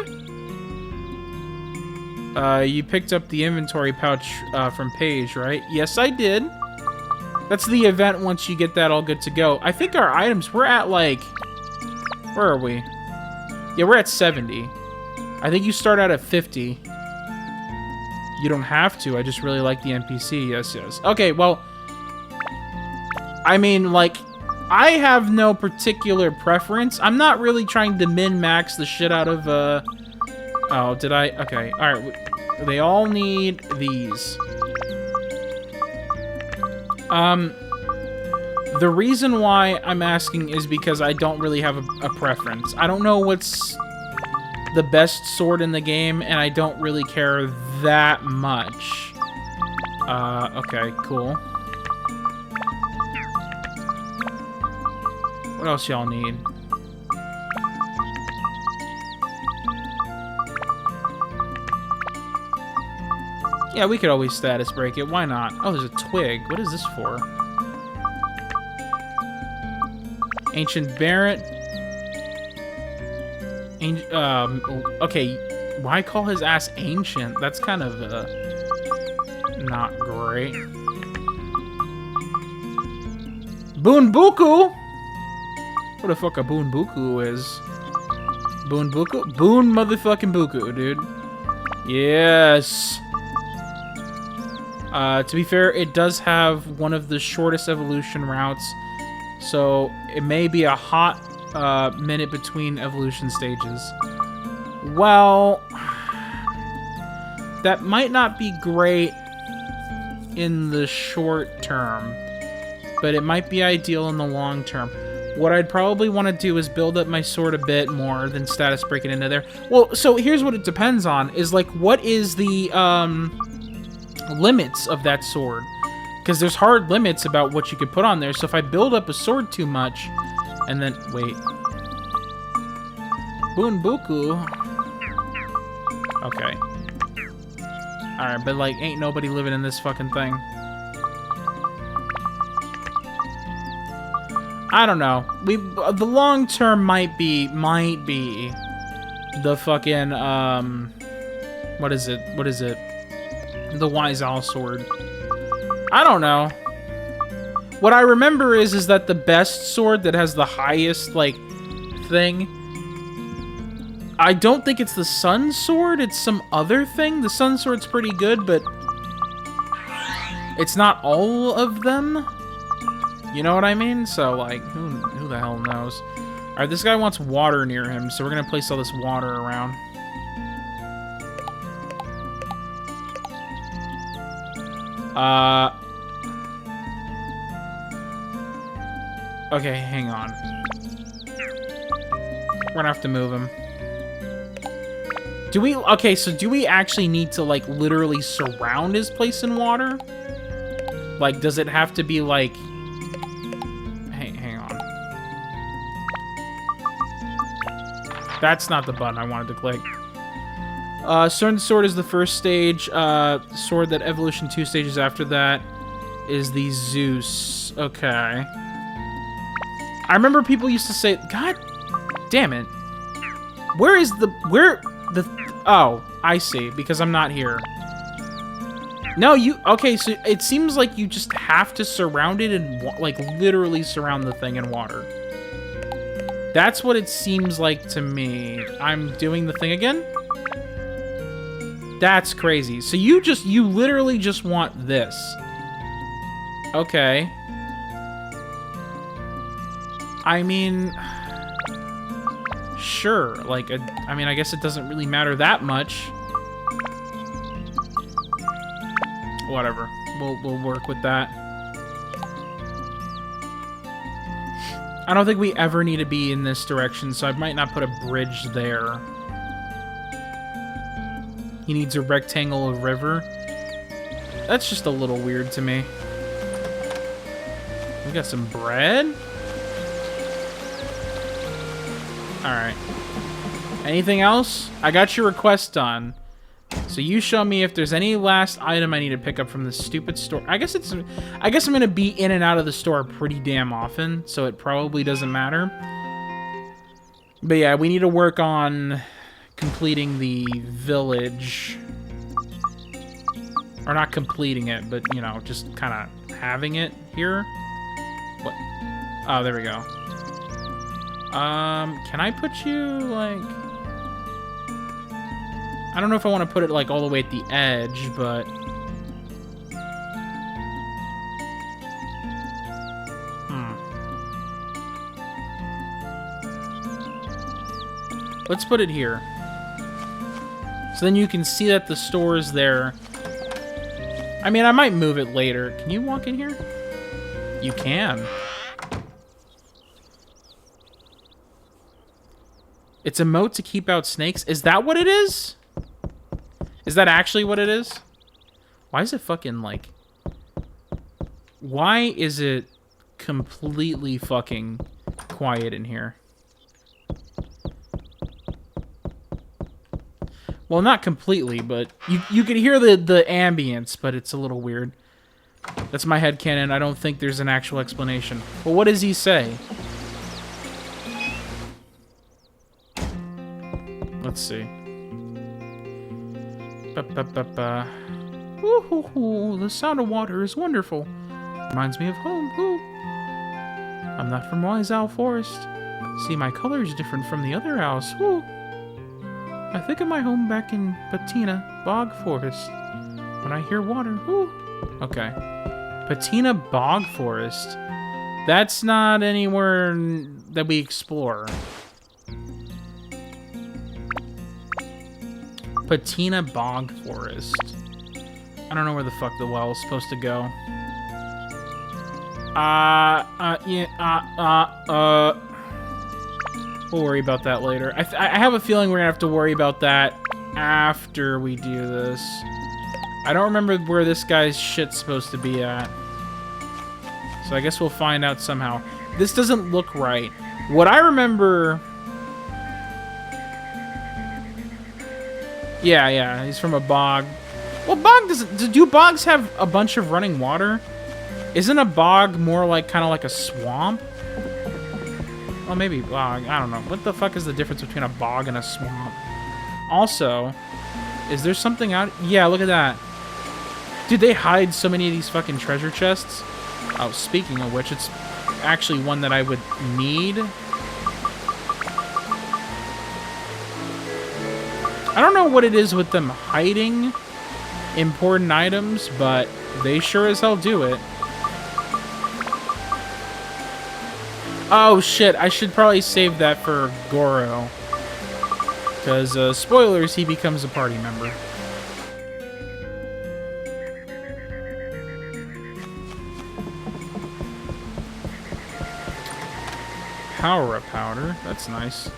S1: You picked up the inventory pouch from Paige, right? Yes, I did. That's the event once you get that all good to go. I think our items, we're at, like... Where are we? Yeah, we're at 70. I think you start out at 50. You don't have to. I just really like the NPC. Yes, yes. Okay, well... I mean, like... I have no particular preference. I'm not really trying to min-max the shit out of, Oh, did I? Okay, alright. They all need these. The reason why I'm asking is because I don't really have a preference. I don't know what's the best sword in the game, and I don't really care that much. Okay, cool. What else y'all need? Yeah, we could always status break it. Why not? Oh, there's a twig. What is this for? Ancient Barret. Okay. Why call his ass ancient? That's kind of, not great. Boonbuku? What the fuck a Boonbuku is? Boonbuku? Boon motherfucking Buku, dude. Yes. To be fair, it does have one of the shortest evolution routes, so it may be a hot minute between evolution stages. Well, that might not be great in the short term, but it might be ideal in the long term. What I'd probably want to do is build up my sword a bit more than status break it into there. Well, so here's what it depends on, is like, what is the limits of that sword? Because there's hard limits about what you could put on there. So if I build up a sword too much, and then, wait. Boonbuku. Okay. Alright, but like, ain't nobody living in this fucking thing. I don't know. The long term might be the fucking what is it? The Wise Owl sword. I don't know. What I remember is that the best sword that has the highest like thing, I don't think it's the Sun Sword, it's some other thing. The Sun Sword's pretty good, but it's not all of them. You know what I mean? So, like, who the hell knows? Alright, this guy wants water near him, so we're gonna place all this water around. Okay, hang on. We're gonna have to move him. Do we... Okay, so do we actually need to, like, literally surround his place in water? Like, does it have to be, like... That's not the button I wanted to click. Certain Sword is the first stage. Sword that Evolution 2 stages after that is the Zeus. Okay. I remember people used to say, God damn it. Oh, I see, because I'm not here. No, okay, so it seems like you just have to surround it and, like, literally surround the thing in water. That's what it seems like to me. I'm doing the thing again? That's crazy. So you literally just want this. Okay. I mean, sure. Like, I mean, I guess it doesn't really matter that much. Whatever. We'll work with that. I don't think we ever need to be in this direction, so I might not put a bridge there. He needs a rectangle of river. That's just a little weird to me. We got some bread? Alright. Anything else? I got your request done. So you show me if there's any last item I need to pick up from this stupid store. I guess I'm gonna be in and out of the store pretty damn often, so it probably doesn't matter. But yeah, we need to work on completing the village. Or not completing it, but, you know, just kind of having it here. What? Oh, there we go. Can I put you, like... I don't know if I want to put it, like, all the way at the edge, but... Let's put it here. So then you can see that the store is there. I mean, I might move it later. Can you walk in here? You can. It's a moat to keep out snakes? Is that what it is? Is that actually what it is? Why is it fucking, like... Why is it completely fucking quiet in here? Well, not completely, but you can hear the ambience, but it's a little weird. That's my headcanon. I don't think there's an actual explanation. Well, what does he say? Let's see. Ooh, the sound of water is wonderful. Reminds me of home. Ooh. I'm not from Wise Owl Forest. See, my color is different from the other owls. Ooh. I think of my home back in Patina Bog Forest. When I hear water, ooh. Okay. Patina Bog Forest. That's not anywhere that we explore. Patina Bog Forest. I don't know where the fuck the well is supposed to go. We'll worry about that later. I have a feeling we're gonna have to worry about that after we do this. I don't remember where this guy's shit's supposed to be at. So I guess we'll find out somehow. This doesn't look right. What I remember... Yeah, he's from a bog. Well, bog doesn't... Do bogs have a bunch of running water? Isn't a bog more like kind of like a swamp? Well, maybe bog. I don't know. What the fuck is the difference between a bog and a swamp? Also, is there something out... Yeah, look at that. Dude, they hide so many of these fucking treasure chests. Oh, speaking of which, it's actually one that I would need. I don't know what it is with them hiding important items, but they sure as hell do it. Oh, shit. I should probably save that for Goro. Because, spoilers, he becomes a party member. Power-up powder. That's nice.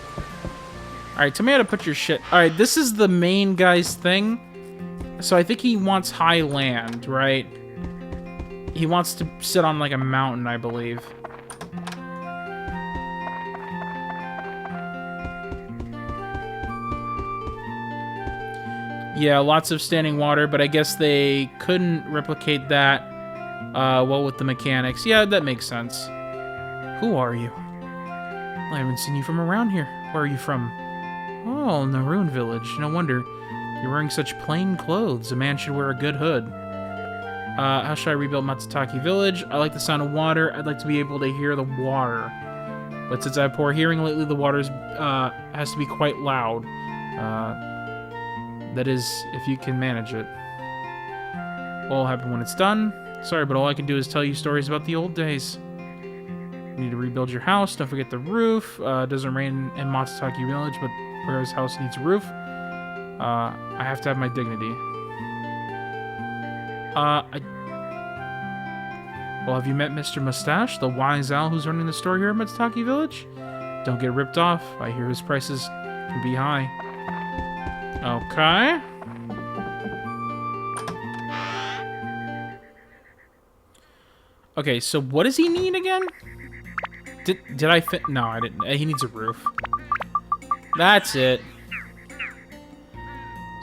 S1: Alright, tell me how to put your shit... Alright, this is the main guy's thing. So I think he wants high land, right? He wants to sit on, like, a mountain, I believe. Yeah, lots of standing water, but I guess they couldn't replicate that well with the mechanics. Yeah, that makes sense. Who are you? I haven't seen you from around here. Where are you from? Oh, Naroon Village. No wonder. You're wearing such plain clothes. A man should wear a good hood. How should I rebuild Matsutake Village? I like the sound of water. I'd like to be able to hear the water. But since I have poor hearing lately, the water has to be quite loud. That is, if you can manage it. What'll happen when it's done? Sorry, but all I can do is tell you stories about the old days. You need to rebuild your house. Don't forget the roof. It doesn't rain in Matsutake Village, but whereas house needs a roof. I have to have my dignity. Well, have you met Mr. Mustache, the wise owl who's running the store here at Matsutake Village? Don't get ripped off. I hear his prices can be high. Okay. Okay, so what does he need again? Did I fit? No, I didn't. He needs a roof. That's it.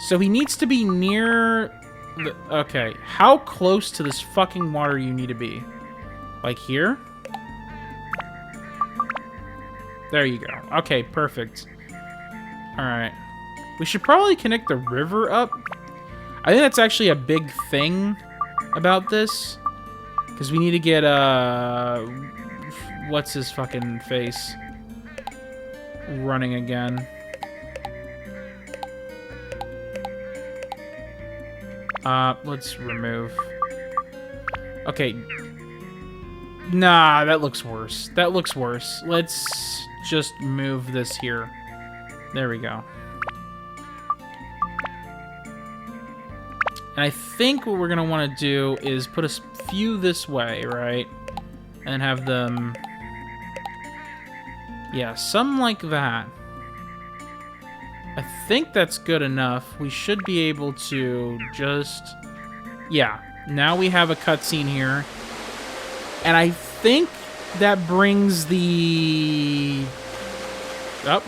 S1: So he needs to be near... Okay, how close to this fucking water you need to be? Like here? There you go. Okay, perfect. Alright. We should probably connect the river up. I think that's actually a big thing about this. Because we need to get, what's his fucking face? Running again. Let's remove. Okay. Nah, that looks worse. That looks worse. Let's just move this here. There we go. And I think what we're gonna want to do is put a few this way, right? And have them... Yeah, some like that. I think that's good enough. We should be able to just... Yeah, now we have a cutscene here. And I think that brings the... Oh.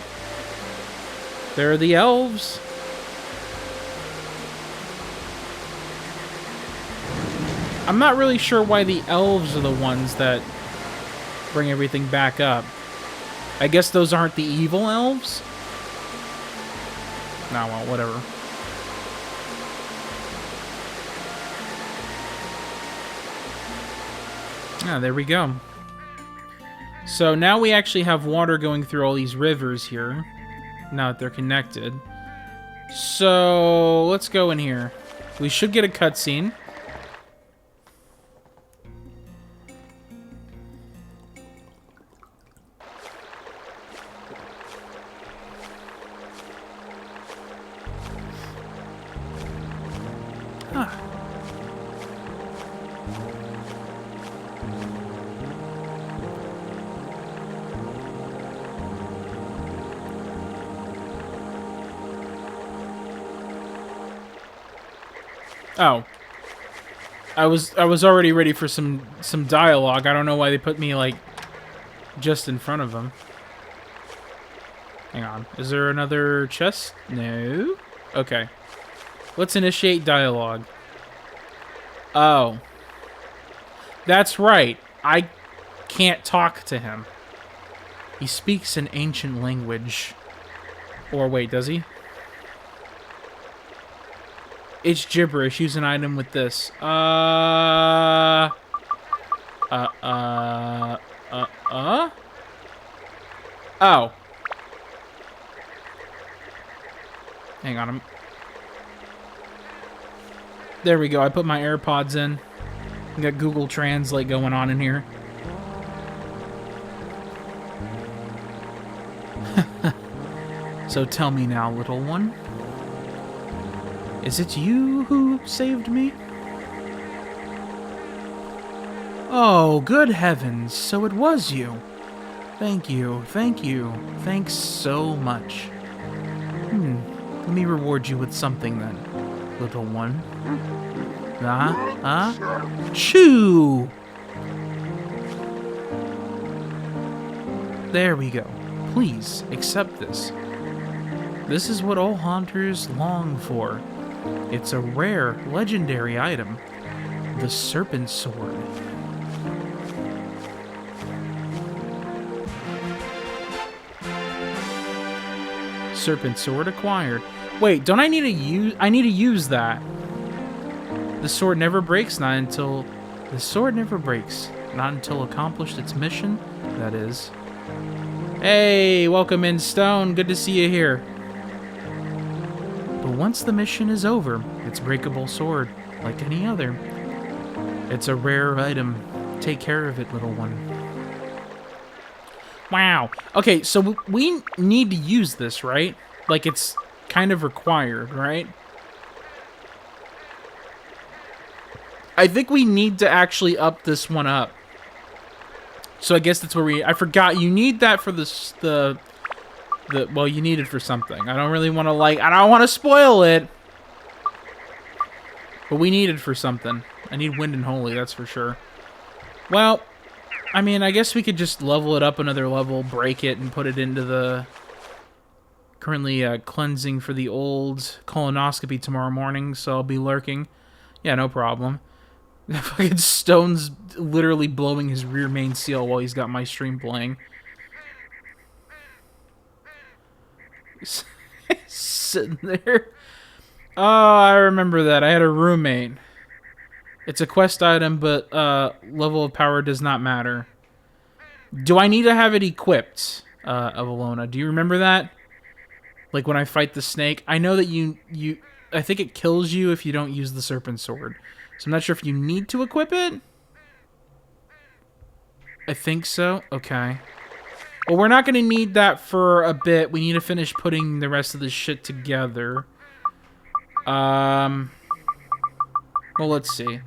S1: There are the elves. I'm not really sure why the elves are the ones that bring everything back up. I guess those aren't the evil elves? Nah, well, whatever. Ah, there we go. So now we actually have water going through all these rivers here. Now that they're connected. So, let's go in here. We should get a cutscene. Oh. I was already ready for some dialogue. I don't know why they put me, like, just in front of them. Hang on. Is there another chest? No? Okay. Let's initiate dialogue. Oh. That's right. I can't talk to him. He speaks an ancient language. Or wait, does he? It's gibberish. Use an item with this. Oh. Hang on. There we go. I put my AirPods in. We got Google Translate going on in here. So tell me now, little one. Is it you who saved me? Oh, good heavens, so it was you. Thank you, thank you, thanks so much. Let me reward you with something then, little one. Chew! There we go. Please, accept this. This is what all hunters long for. It's a rare, legendary item. The Serpent Sword. Serpent sword acquired. Wait, don't I need to use... I need to use that. The sword never breaks, not until... The sword never breaks. Not until accomplished its mission, that is. Hey, welcome in, Stone. Good to see you here. But once the mission is over, it's breakable sword, like any other. It's a rare item. Take care of it, little one. Wow. Okay, so we need to use this, right? Like, it's kind of required, right? I think we need to actually up this one up. So I guess that's where we... I forgot, you need that for the well, you need it for something. I don't really want to, like... I don't want to spoil it! But we need it for something. I need Wind and Holy, that's for sure. Well, I mean, I guess we could just level it up another level, break it, and put it into the... Currently cleansing for the old colonoscopy tomorrow morning, so I'll be lurking. Yeah, no problem. Fucking Stone's literally blowing his rear main seal while he's got my stream playing. Sitting there. Oh, I remember that. I had a roommate. It's a quest item, but level of power does not matter. Do I need to have it equipped, Avalona? Do you remember that? Like when I fight the snake? I know that you... I think it kills you if you don't use the serpent sword. So I'm not sure if you need to equip it. I think so. Okay. Well, we're not going to need that for a bit. We need to finish putting the rest of this shit together. Well, let's see.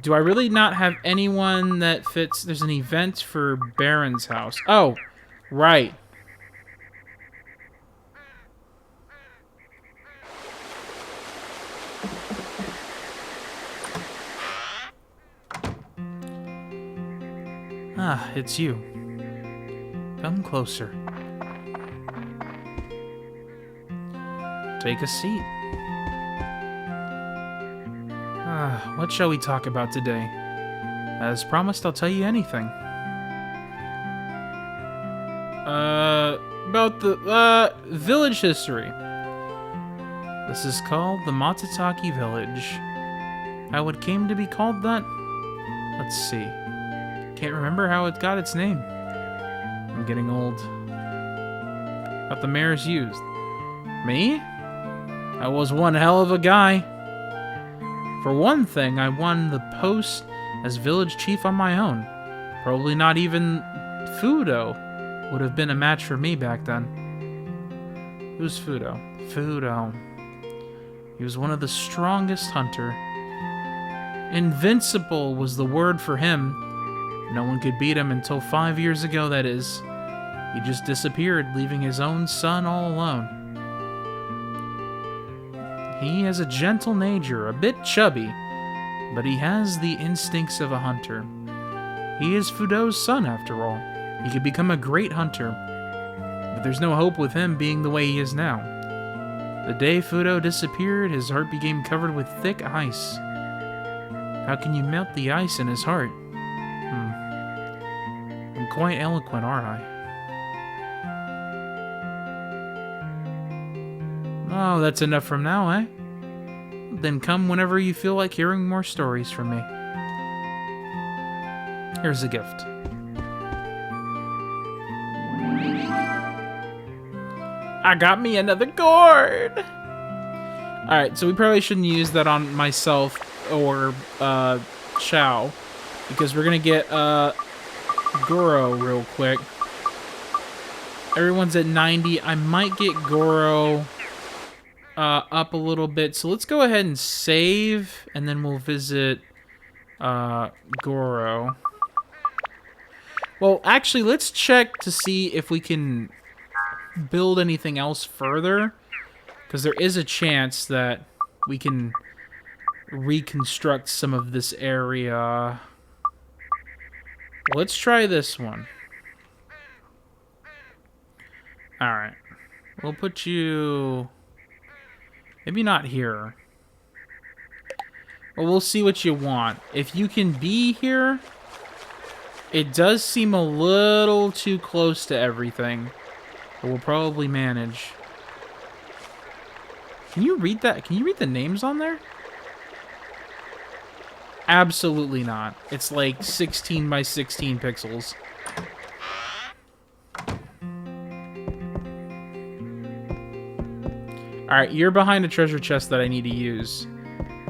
S1: Do I really not have anyone that fits? There's an event for Baron's house. Oh, right. Ah, it's you. Come closer. Take a seat. Ah, what shall we talk about today? As promised, I'll tell you anything. About the, village history. This is called the Matataki Village. How it came to be called that? Let's see. Can't remember how it got its name. I'm getting old. What the mayor's used. Me? I was one hell of a guy. For one thing, I won the post as village chief on my own. Probably not even Fudo would have been a match for me back then. Who's Fudo? Fudo. He was one of the strongest hunter. Invincible was the word for him. No one could beat him until 5 years ago, that is. He just disappeared, leaving his own son all alone. He has a gentle nature, a bit chubby, but he has the instincts of a hunter. He is Fudo's son, after all. He could become a great hunter, but there's no hope with him being the way he is now. The day Fudo disappeared, his heart became covered with thick ice. How can you melt the ice in his heart? I'm quite eloquent, aren't I? Oh, that's enough from now, eh? Then come whenever you feel like hearing more stories from me. Here's a gift. I got me another gourd! Alright, so we probably shouldn't use that on myself or Chow, because we're gonna get Goro real quick. Everyone's at 90. I might get Goro up a little bit. So let's go ahead and save, and then we'll visit Goro. Well, actually, let's check to see if we can build anything else further, because there is a chance that we can reconstruct some of this area. Let's try this one. Alright. We'll put you... maybe not here. Well, we'll see what you want. If you can be here, it does seem a little too close to everything. But we'll probably manage. Can you read that? Can you read the names on there? Absolutely not. It's like 16 by 16 pixels. Alright, you're behind a treasure chest that I need to use.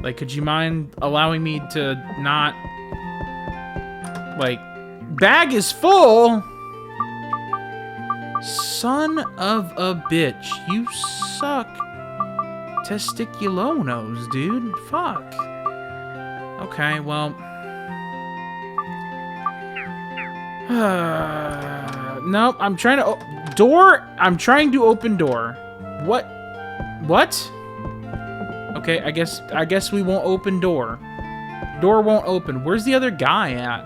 S1: Like, could you mind allowing me to not... Like, bag is full! Son of a bitch. You suck. Testiculonos, dude. Fuck. Okay, well... Nope, I'm trying to... Door? I'm trying to open door. What? What? Okay, I guess we won't open door. Door won't open. Where's the other guy at?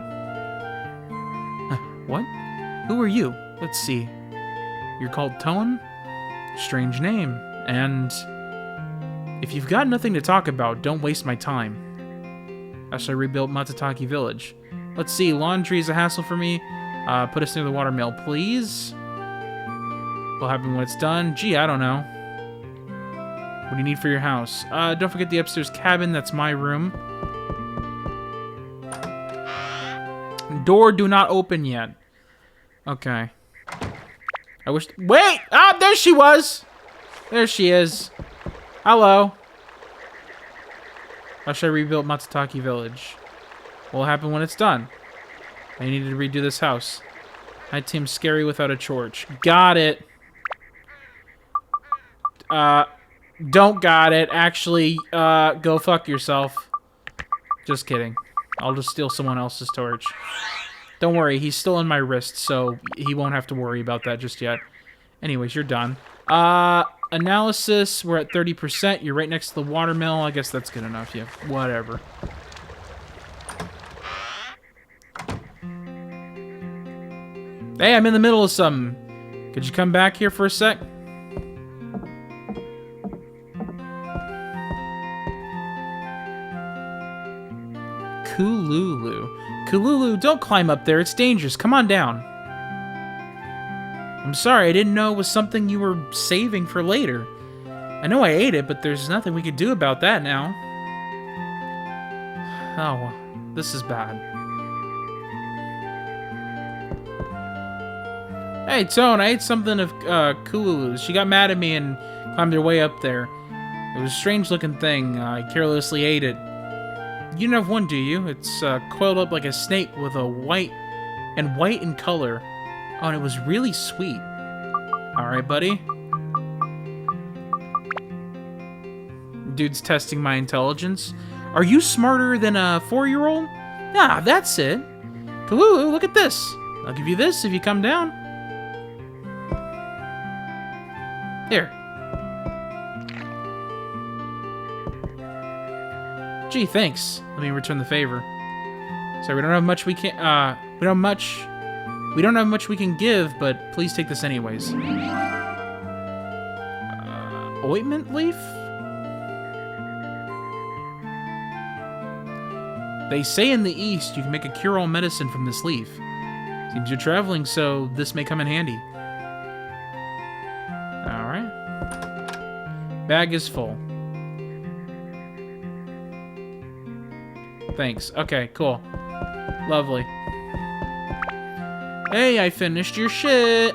S1: What? Who are you? Let's see. You're called Tone? Strange name. And if you've got nothing to talk about, don't waste my time. I should rebuild Matataki Village. Let's see. Laundry is a hassle for me. Put us near the watermill, please. What'll happen when it's done? Gee, I don't know. What do you need for your house? Don't forget the upstairs cabin. That's my room. Door do not open yet. Okay. I wish... Wait! Ah, there she was! There she is. Hello. How should I rebuild Matsutake Village? What'll happen when it's done? I needed to redo this house. Night team's scary without a torch. Got it. Don't got it. Actually, go fuck yourself. Just kidding. I'll just steal someone else's torch. Don't worry, he's still in my wrist, so he won't have to worry about that just yet. Anyways, you're done. Analysis, we're at 30%. You're right next to the watermill. I guess that's good enough. Yeah, whatever. Hey, I'm in the middle of something. Could you come back here for a sec? Kululu. Kululu, don't climb up there. It's dangerous. Come on down. I'm sorry. I didn't know it was something you were saving for later. I know I ate it, but there's nothing we could do about that now. Oh, this is bad. Hey, Tone, I ate something of Kululu's. She got mad at me and climbed her way up there. It was a strange-looking thing. I carelessly ate it. You don't have one, do you? It's coiled up like a snake with a white in color. Oh, and it was really sweet. Alright, buddy. Dude's testing my intelligence. Are you smarter than a 4-year-old? Nah, that's it. Kululu, look at this. I'll give you this if you come down. Here. Gee, thanks. Let me return the favor. Sorry, we don't have much we can we don't have much we can give, but please take this anyways. Ointment leaf? They say in the East you can make a cure-all medicine from this leaf. Seems you're traveling, so this may come in handy. Alright. Bag is full. Thanks. Okay, cool. Lovely. Hey, I finished your shit.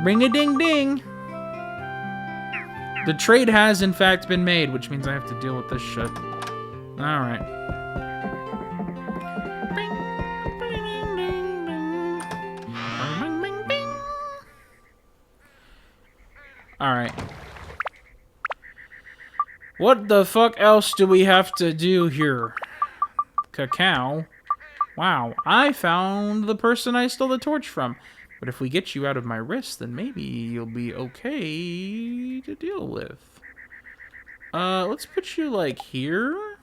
S1: Ring-a-ding-ding. The trade has, in fact, been made, which means I have to deal with this shit. Alright. Alright. What the fuck else do we have to do here? Cacao? Wow, I found the person I stole the torch from. But if we get you out of my wrist, then maybe you'll be okay to deal with. Let's put you, like, here?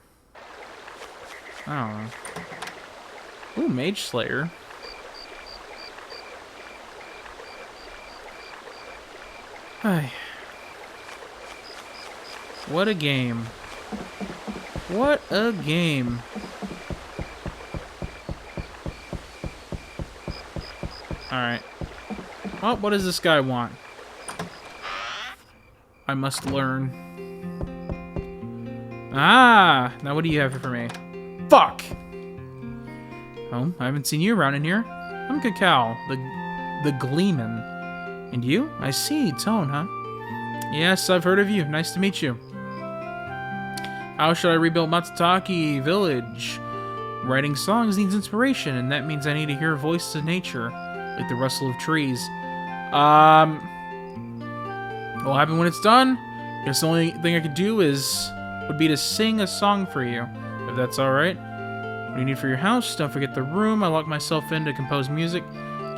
S1: I don't know. Ooh, Mage Slayer. Hi. What a game. What a game. Alright. Well, what does this guy want? I must learn. Ah! Now what do you have for me? Fuck! Oh, I haven't seen you around in here. I'm Cacao, the Gleeman. And you? I see, Tone, huh? Yes, I've heard of you. Nice to meet you. How should I rebuild Matsutake Village? Writing songs needs inspiration, and that means I need to hear voices of nature, like the rustle of trees. What'll happen when it's done? Guess the only thing I could do would be to sing a song for you, if that's alright. What do you need for your house? Don't forget the room. I locked myself in to compose music.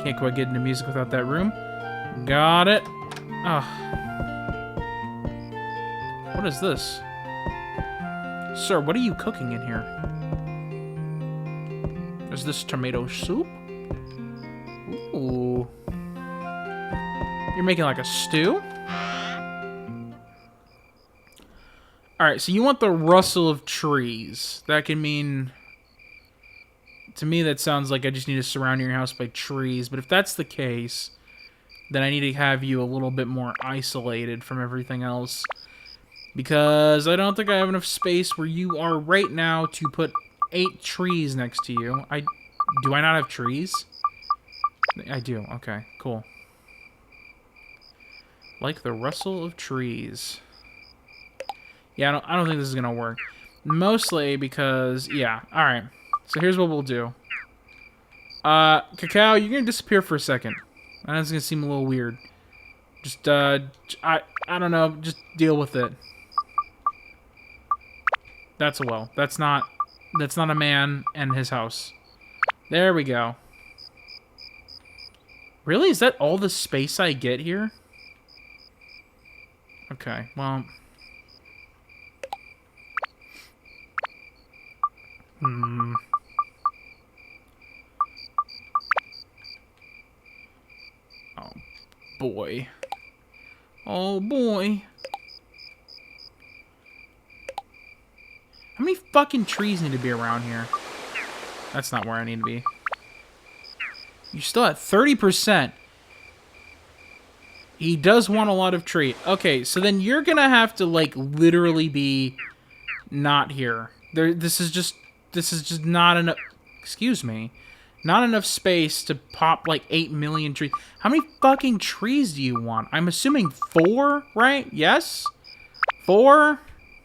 S1: Can't quite get into music without that room. Got it. Ugh. What is this? Sir, what are you cooking in here? Is this tomato soup? Ooh. You're making like a stew? Alright, so you want the rustle of trees. That can mean... To me, that sounds like I just need to surround your house by trees. But if that's the case, then I need to have you a little bit more isolated from everything else. Because I don't think I have enough space where you are right now to put 8 trees next to you. Do I not have trees? I do. Okay, cool. Like the rustle of trees. Yeah, I don't think this is gonna work. Mostly because, yeah, alright. So here's what we'll do. Cacao, you're gonna disappear for a second. I know it's gonna seem a little weird. Just, I don't know, just deal with it. That's a well. That's not a man and his house. There we go. Really? Is that all the space I get here? Okay, well... Oh, boy. Oh, boy. How many fucking trees need to be around here? That's not where I need to be. You're still at 30%. He does want a lot of tree. Okay, so then you're gonna have to, like, literally be not here. This is just not enough... Excuse me. Not enough space to pop, like, 8 million trees. How many fucking trees do you want? I'm assuming 4, right? Yes? 4?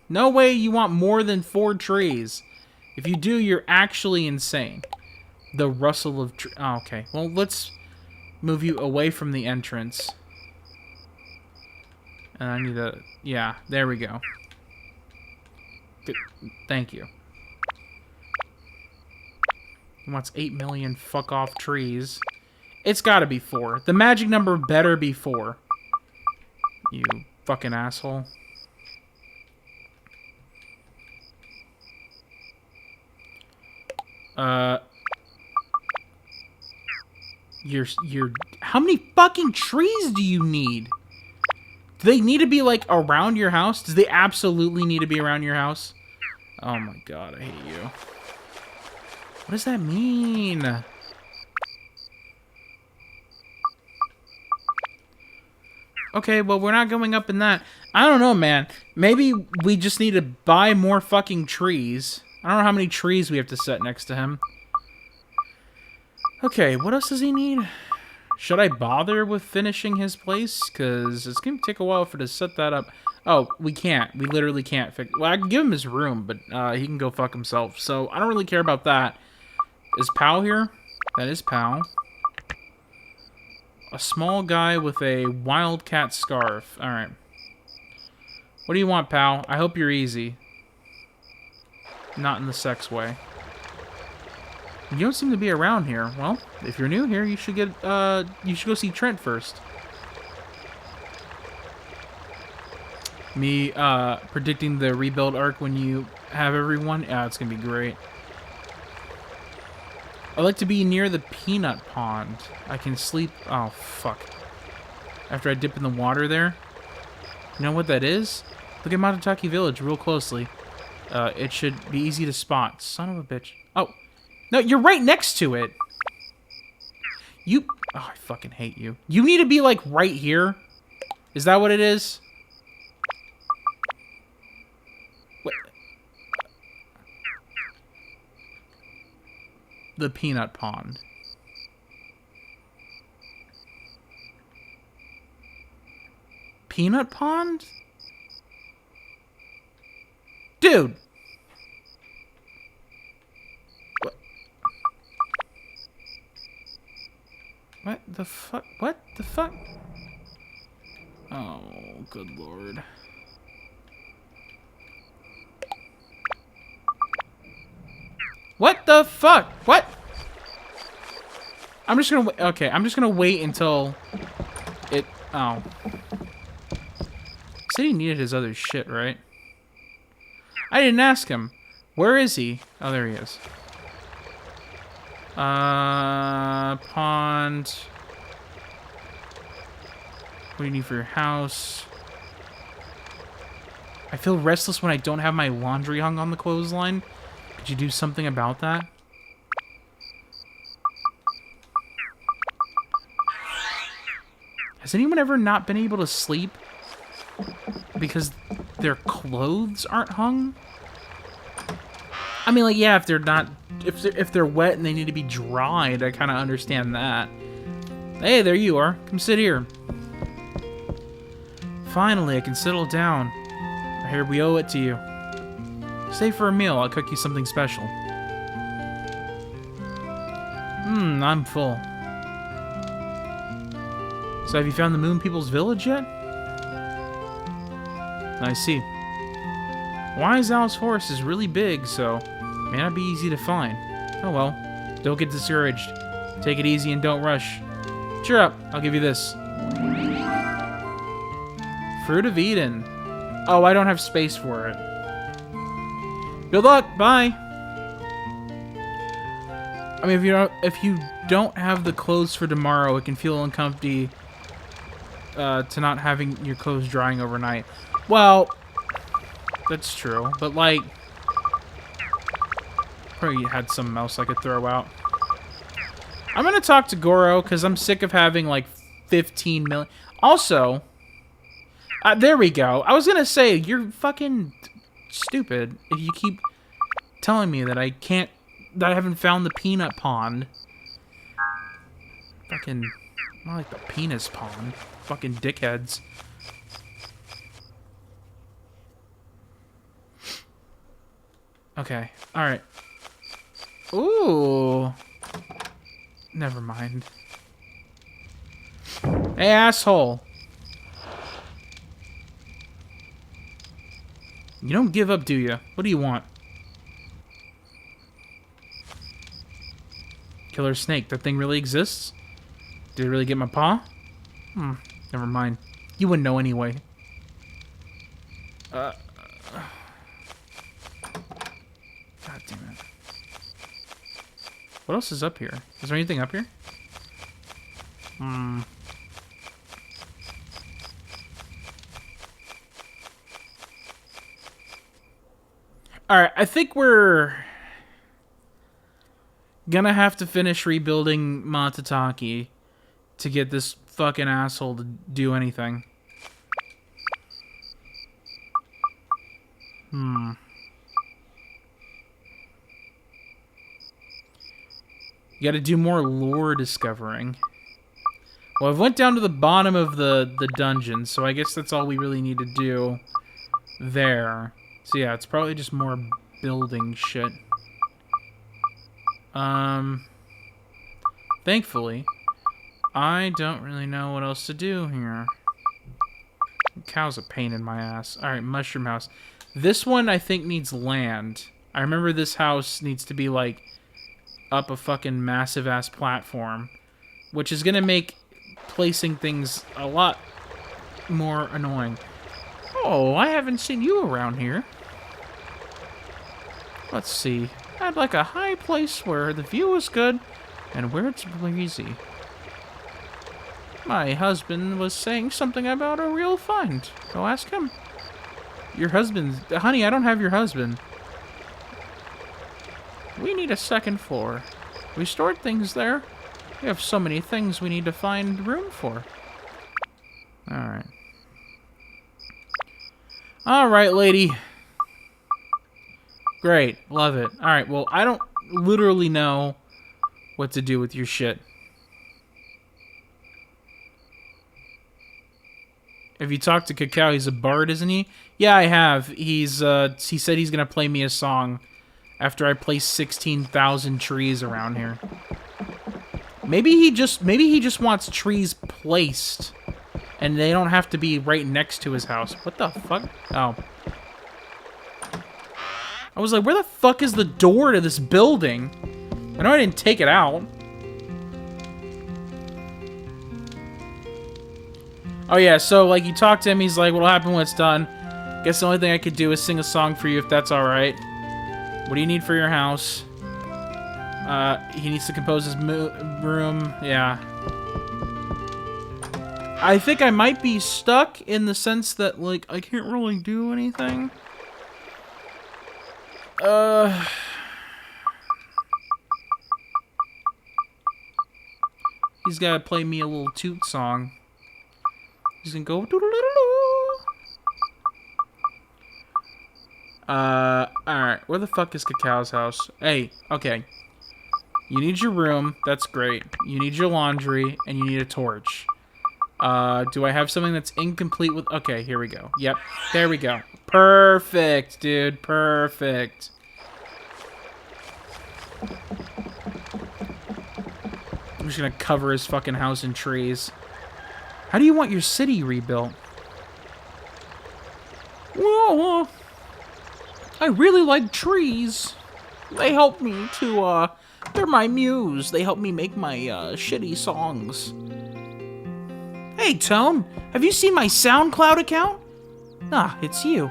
S1: No way you want more than 4 trees. If you do, you're actually insane. The rustle of trees. Oh, okay. Well, let's move you away from the entrance. And I need to... Yeah, there we go. Good. Thank you. He wants 8 million fuck-off trees. It's gotta be 4. The magic number better be 4. You fucking asshole. You're... How many fucking trees do you need? Do they need to be, like, around your house? Do they absolutely need to be around your house? Oh my god, I hate you. What does that mean? Okay, well, we're not going up in that. I don't know, man. Maybe we just need to buy more fucking trees. I don't know how many trees we have to set next to him. Okay, what else does he need? Should I bother with finishing his place? Because it's going to take a while for to set that up. Oh, we can't. We literally can't fix... Well, I can give him his room, but he can go fuck himself. So, I don't really care about that. Is Pal here? That is Pal. A small guy with a wildcat scarf. Alright. What do you want, Pal? I hope you're easy. Not in the sex way. You don't seem to be around here. Well, if you're new here, you should get, you should go see Trent first. Me, predicting the rebuild arc when you have everyone? Yeah, it's gonna be great. I like to be near the peanut pond. I can sleep... Oh, fuck. After I dip in the water there. You know what that is? Look at Matsutake Village real closely. It should be easy to spot. Son of a bitch. Oh. No, you're right next to it. You... Oh, I fucking hate you. You need to be, like, right here? Is that what it is? What? The peanut pond. Peanut pond? Dude! What the fuck? What the fuck? Oh, good lord. What the fuck? What? I'm just gonna wait. Okay, I'm just gonna wait until it. Oh. He said he needed his other shit, right? I didn't ask him. Where is he? Oh, there he is. Pond. What do you need for your house? I feel restless when I don't have my laundry hung on the clothesline. Could you do something about that? Has anyone ever not been able to sleep because their clothes aren't hung? I mean, like, yeah, if they're not, if they're wet and they need to be dried, I kind of understand that. Hey, there you are. Come sit here. Finally, I can settle down. I hear we owe it to you. Stay for a meal. I'll cook you something special. I'm full. So have you found the Moon People's village yet? I see. Wise Owl's forest is really big, so may not be easy to find. Oh well. Don't get discouraged. Take it easy and don't rush. Cheer up. I'll give you this. Fruit of Eden. Oh, I don't have space for it. Good luck. Bye. I mean, if you don't have the clothes for tomorrow, it can feel uncomfy to not having your clothes drying overnight. Well, that's true, but like, probably had something else I could throw out. I'm gonna talk to Goro because I'm sick of having like 15 million. Also, there we go. I was gonna say you're fucking stupid if you keep telling me that I haven't found the peanut pond. Fucking, not like the penis pond. Fucking dickheads. Okay, alright. Ooh. Never mind. Hey, asshole. You don't give up, do you? What do you want? Killer snake. That thing really exists? Did it really get my paw? Never mind. You wouldn't know anyway. God damn it. What else is up here? Is there anything up here? Alright, I think we're gonna have to finish rebuilding Matataki to get this fucking asshole to do anything. You gotta do more lore discovering. Well, I've went down to the bottom of the dungeon, so I guess that's all we really need to do there. So yeah, it's probably just more building shit. Thankfully, I don't really know what else to do here. Cow's a pain in my ass. Alright, mushroom house. This one, I think, needs land. I remember this house needs to be, like, up a fucking massive-ass platform, which is gonna make placing things a lot more annoying. Oh, I haven't seen you around here. Let's see. I'd like a high place where the view is good and where it's breezy. My husband was saying something about a real find. Go ask him. Your husband... Honey, I don't have your husband. We need a second floor. We stored things there. We have so many things we need to find room for. Alright. Alright, lady. Great. Love it. Alright, well, I don't literally know what to do with your shit. Have you talked to Cacao? He's a bard, isn't he? Yeah, I have. He said he's gonna play me a song after I place 16,000 trees around here. Maybe he just wants trees placed, and they don't have to be right next to his house. What the fuck? Oh. I was like, where the fuck is the door to this building? I know I didn't take it out. Oh yeah, so like you talk to him, he's like, what'll happen when it's done? Guess the only thing I could do is sing a song for you if that's alright. What do you need for your house? He needs to compose his room. Yeah. I think I might be stuck in the sense that, like, I can't really do anything. He's gotta play me a little toot song. He's gonna go doo-doo-doo-doo-doo. Alright. Where the fuck is Cacao's house? Hey, okay. You need your room. That's great. You need your laundry, and you need a torch. Do I have something that's incomplete with... Okay, here we go. Yep, there we go. Perfect, dude. Perfect. I'm just gonna cover his fucking house in trees. How do you want your city rebuilt? Well, I really like trees. They help me to, they're my muse. They help me make my, shitty songs. Hey, Tone, have you seen my SoundCloud account? Ah, it's you.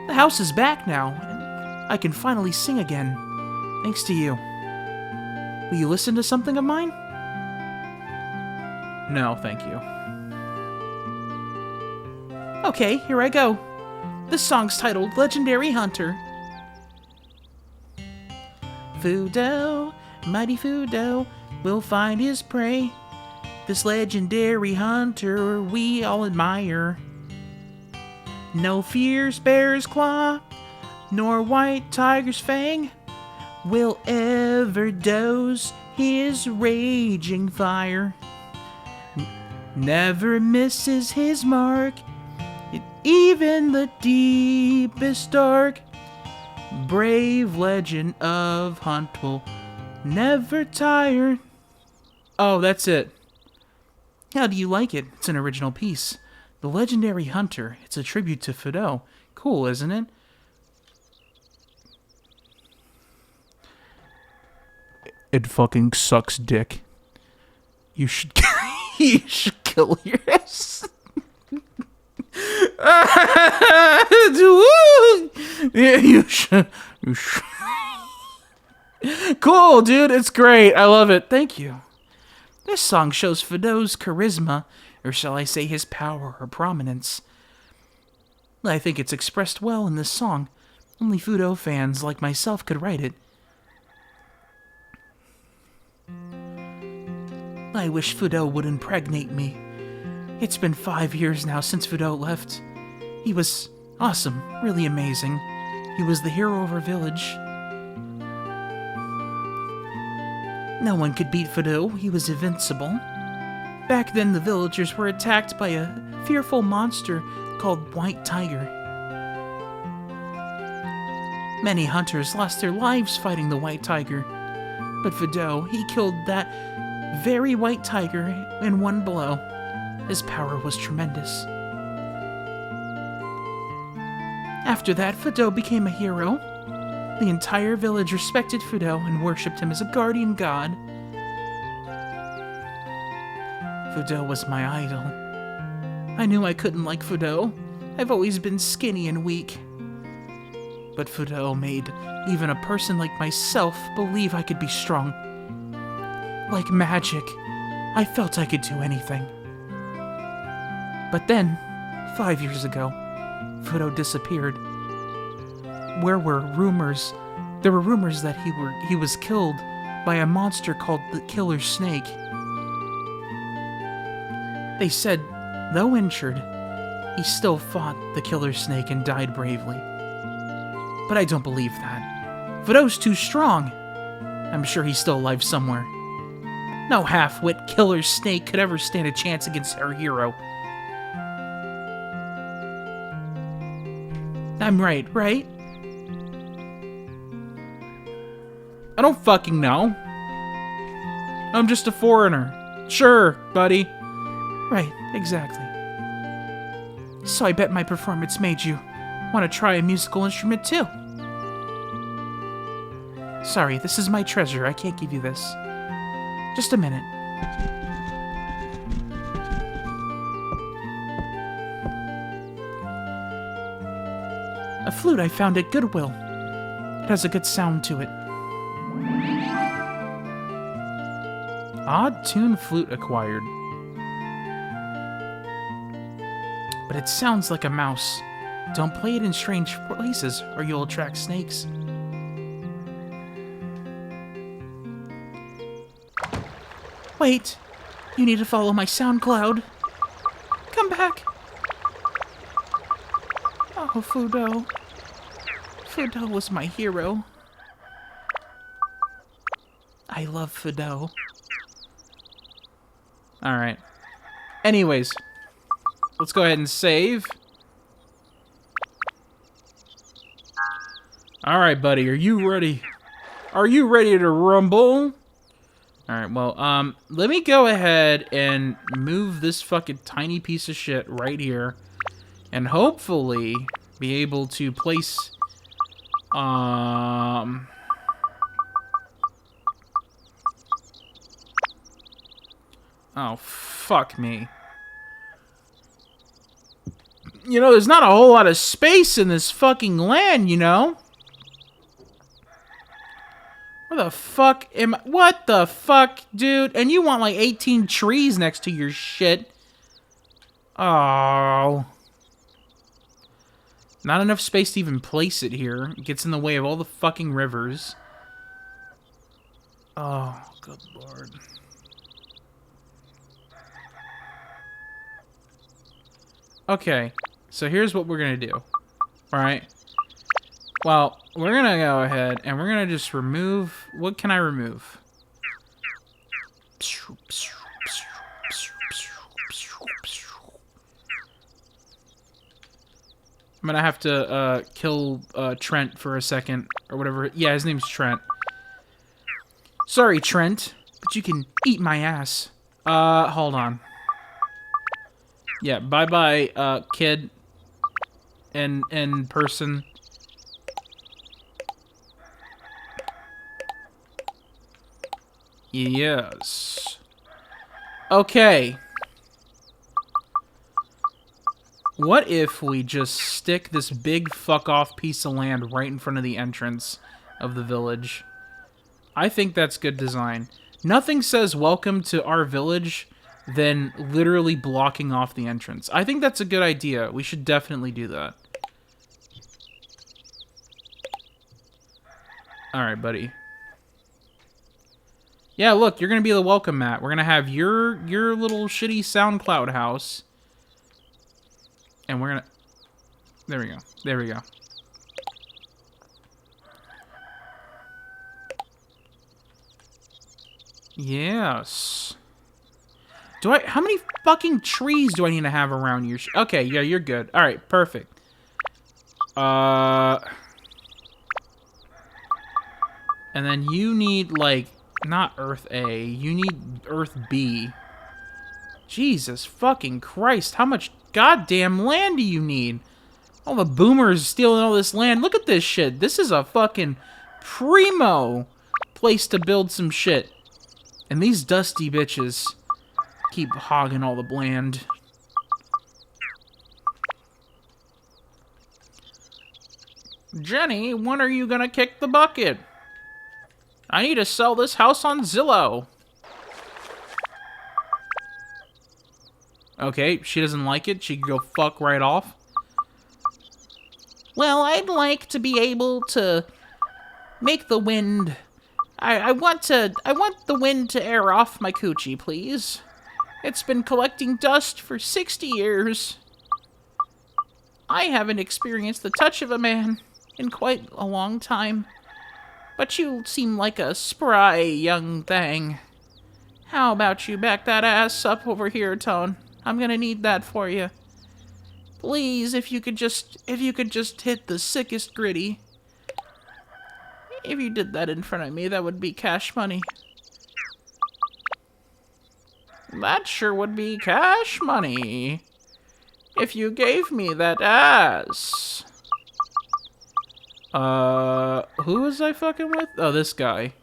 S1: The house is back now, and I can finally sing again. Thanks to you. Will you listen to something of mine? No, thank you. Okay, here I go. This song's titled Legendary Hunter. Fudo, mighty Fudo, will find his prey. This legendary hunter we all admire. No fierce bear's claw, nor white tiger's fang will ever douse his raging fire. Never misses his mark, even the deepest dark. Brave legend of Hunt will never tire. Oh, that's it. How do you like it? It's an original piece. The Legendary Hunter. It's a tribute to Fudo. Cool, isn't it? It fucking sucks dick. You should you should kill yours. Yeah, you should. Cool, dude. It's great. I love it. Thank you. This song shows Fudo's charisma, or shall I say his power or prominence. I think it's expressed well in this song. Only Fudo fans like myself could write it. I wish Fudo would impregnate me. It's been 5 years now since Fudo left. He was awesome, really amazing. He was the hero of our village. No one could beat Fudo. He was invincible. Back then, the villagers were attacked by a fearful monster called White Tiger. Many hunters lost their lives fighting the White Tiger. But Fudo, he killed that very White Tiger in one blow. His power was tremendous. After that, Fudo became a hero. The entire village respected Fudo and worshipped him as a guardian god. Fudo was my idol. I knew I couldn't like Fudo. I've always been skinny and weak. But Fudo made even a person like myself believe I could be strong. Like magic, I felt I could do anything. But then, 5 years ago, Fudo disappeared. There were rumors that he was killed by a monster called the Killer Snake. They said, though injured, he still fought the Killer Snake and died bravely. But I don't believe that. Fido's too strong. I'm sure he's still alive somewhere. No half-wit Killer Snake could ever stand a chance against our hero. I'm right? I don't fucking know. I'm just a foreigner. Sure, buddy. Right, exactly. So I bet my performance made you want to try a musical instrument too. Sorry, this is my treasure. I can't give you this. Just a minute. A flute I found at Goodwill. It has a good sound to it. Odd tune flute acquired. But it sounds like a mouse. Don't play it in strange places, or you'll attract snakes. Wait, you need to follow my SoundCloud. Come back. Oh, Fido. Fido was my hero. I love Fido. Alright. Anyways, let's go ahead and save. Alright, buddy, are you ready? Are you ready to rumble? Alright, well, let me go ahead and move this fucking tiny piece of shit right here. And hopefully be able to place, oh, fuck me. You know, there's not a whole lot of space in this fucking land, you know? Where the fuck am I? What the fuck, dude? And you want like 18 trees next to your shit. Oh. Not enough space to even place it here. It gets in the way of all the fucking rivers. Oh, good lord. Okay, so here's what we're gonna do. Alright. Well, we're gonna go ahead and we're gonna just remove... What can I remove? I'm gonna have to kill Trent for a second, or whatever. Yeah, his name's Trent. Sorry, Trent, but you can eat my ass. Hold on. Yeah, bye-bye, kid. And person. Yes. Okay. What if we just stick this big fuck-off piece of land right in front of the entrance of the village? I think that's good design. Nothing says welcome to our village than literally blocking off the entrance. I think that's a good idea. We should definitely do that. Alright, buddy. Yeah, look, you're gonna be the welcome mat. We're gonna have your little shitty SoundCloud house. And we're gonna... There we go. There we go. Yes. How many fucking trees do I need to have around your okay, yeah, you're good. Alright, perfect. And then you need, like, not Earth A. You need Earth B. Jesus fucking Christ. How much goddamn land do you need? All the boomers stealing all this land. Look at this shit. This is a fucking primo place to build some shit. And these dusty bitches keep hogging all the land. Jenny, when are you gonna kick the bucket? I need to sell this house on Zillow. Okay, she doesn't like it. She can go fuck right off. Well, I'd like to be able to make the wind I want the wind to air off my coochie, please. It's been collecting dust for 60 years. I haven't experienced the touch of a man in quite a long time. But you seem like a spry young thing. How about you back that ass up over here, Tone? I'm gonna need that for you. Please, if you could just hit the sickest gritty. If you did that in front of me, that would be cash money. That sure would be cash money. If you gave me that ass. Who was I fucking with? Oh, this guy.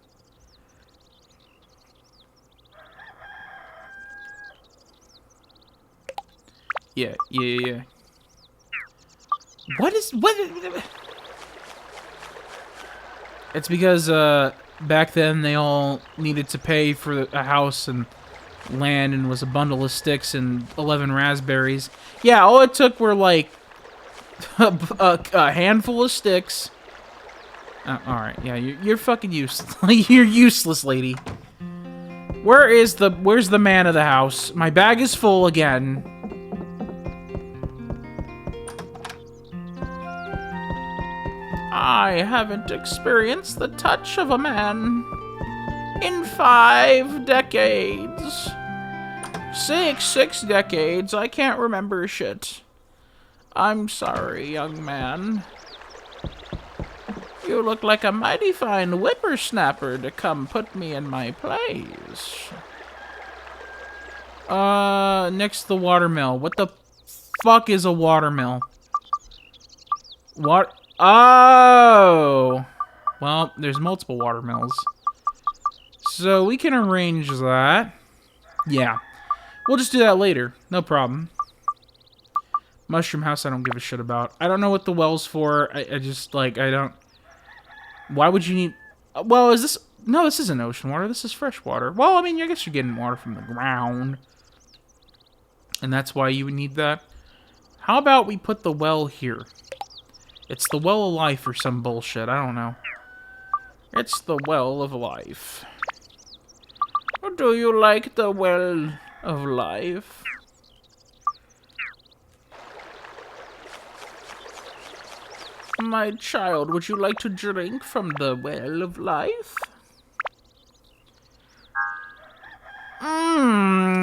S1: Yeah. What? It's because, back then they all needed to pay for a house and land and was a bundle of sticks and 11 raspberries. Yeah, all it took were, like, a handful of sticks. Alright, yeah, you're fucking useless. You're useless, lady. Where's the man of the house? My bag is full again. I haven't experienced the touch of a man in 5 decades. 6 decades. I can't remember shit. I'm sorry, young man. You look like a mighty fine whippersnapper to come put me in my place. Next to the watermill. What the fuck is a watermill? What? Oh! Well, there's multiple watermills. So we can arrange that. Yeah. We'll just do that later. No problem. Mushroom house I don't give a shit about. I don't know what the well's for. I just, like, I don't... Why would you need... Well, is this... No, this isn't ocean water. This is fresh water. Well, I mean, I guess you're getting water from the ground. And that's why you would need that. How about we put the well here? It's the well of life or some bullshit. I don't know. It's the well of life. Do you like the well of life? My child, would you like to drink from the well of life?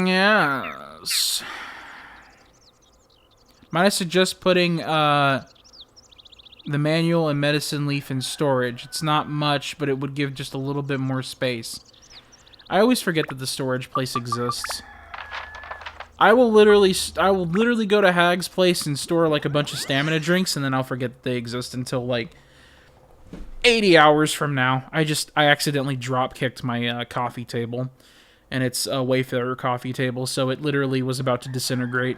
S1: Yes. Might I suggest putting, the manual and medicine leaf in storage. It's not much, but it would give just a little bit more space. I always forget that the storage place exists. I will literally go to Hag's place and store like a bunch of stamina drinks, and then I'll forget that they exist until like 80 hours from now. I accidentally drop kicked my coffee table, and it's a Wayfarer coffee table, so it literally was about to disintegrate.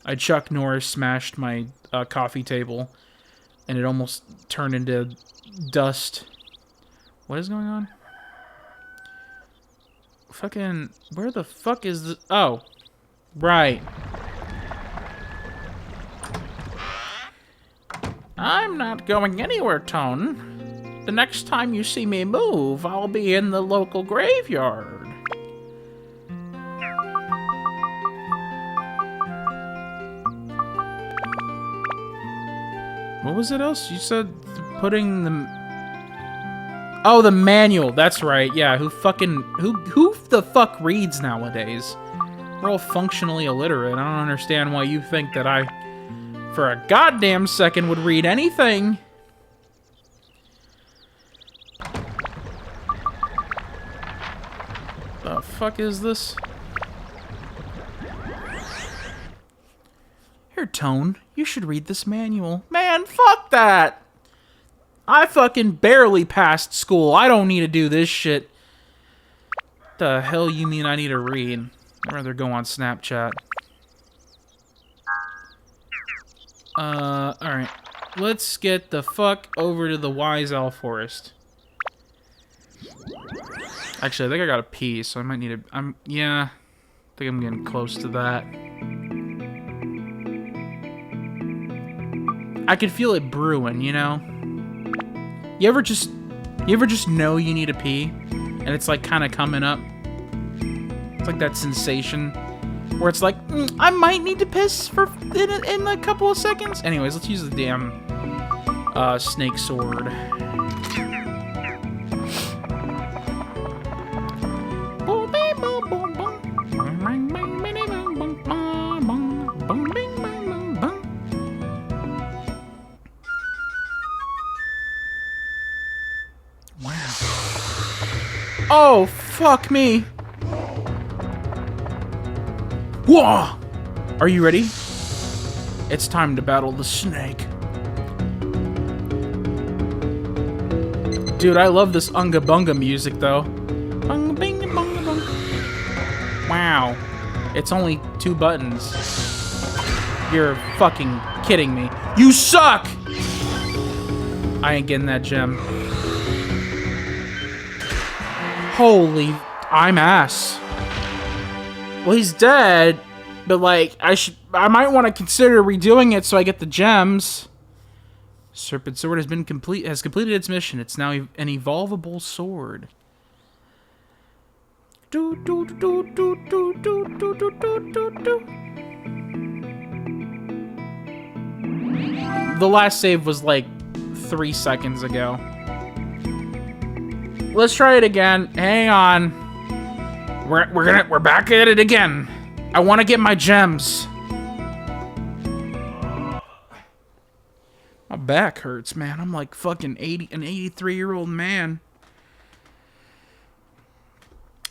S1: I Chuck Norris smashed my coffee table, and it almost turned into dust. What is going on? Fucking, where the fuck is this? Oh, right. I'm not going anywhere, Tone. The next time you see me move, I'll be in the local graveyard. What was it else? You said putting the... Oh, the manual. That's right. Yeah, who the fuck reads nowadays? We're all functionally illiterate. I don't understand why you think that I, for a goddamn second, would read anything. The fuck is this? Here, Tone, you should read this manual. Man, fuck that! I fucking barely passed school. I don't need to do this shit. The hell you mean I need to read? I'd rather go on Snapchat. Alright. Let's get the fuck over to the Wise Owl Forest. Actually, I think I gotta pee, so I might need to... yeah. I think I'm getting close to that. I could feel it brewing, you know? You ever just You ever just know you need to pee, and it's like kind of coming up? It's like that sensation where it's like, I might need to piss in a couple of seconds. Anyways, let's use the damn snake sword. Wow. Oh, fuck me. Whoa! Are you ready? It's time to battle the snake. Dude, I love this Unga Bunga music, though. Bunga binga bunga bunga. Wow. It's only 2 buttons. You're fucking kidding me. You suck! I ain't getting that gem. Holy... I'm ass. Well, he's dead, but like I might want to consider redoing it so I get the gems. Serpent sword has completed its mission. It's now an evolvable sword. The last save was like 3 seconds ago. Let's try it again. Hang on. We're back at it again. I want to get my gems. My back hurts, man. I'm like fucking an 83-year-old man.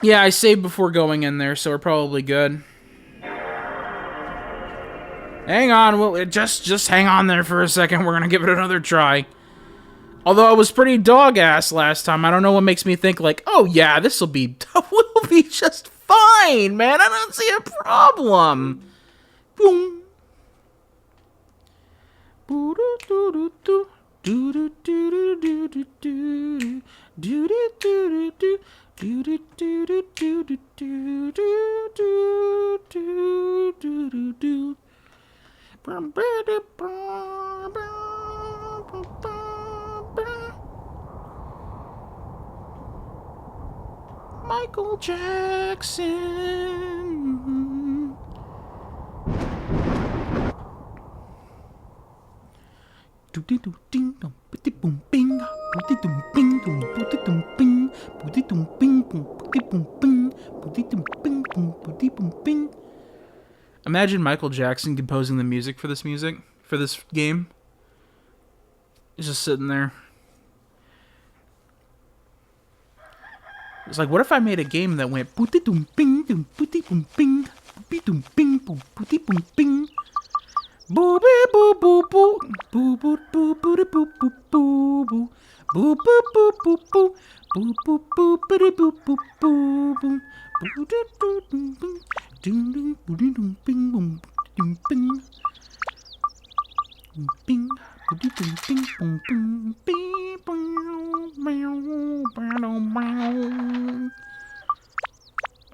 S1: Yeah, I saved before going in there, so we're probably good. Hang on, well, just hang on there for a second. We're gonna give it another try. Although I was pretty dog-ass last time, I don't know what makes me think like, oh yeah, this'll be just fine, man. I don't see a problem. Boom. Michael Jackson. Imagine Michael Jackson composing the music for this game. He's just sitting there. It's like, what if I made a game that went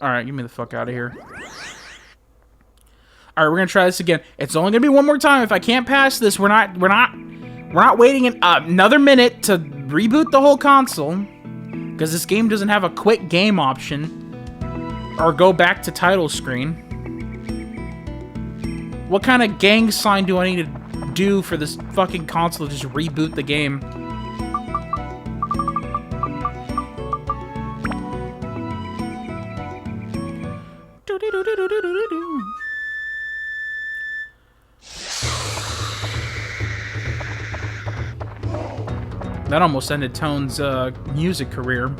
S1: Alright, get me the fuck out of here. Alright, we're gonna try this again. It's only gonna be one more time. If I can't pass this, we're not waiting another minute to reboot the whole console. Because this game doesn't have a quick game option. Or go back to title screen. What kind of gang sign do I need to do for this fucking console to just reboot the game? That almost ended Tone's music career.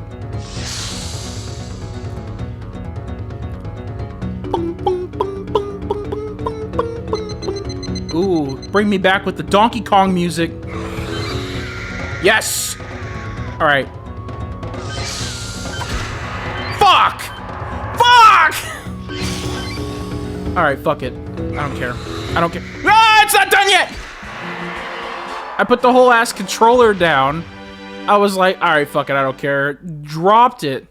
S1: Ooh, bring me back with the Donkey Kong music. Yes! Alright. Fuck! Fuck! Alright, fuck it. I don't care. I don't care. Ah, it's not done yet! I put the whole ass controller down. I was like, alright, fuck it, I don't care. Dropped it.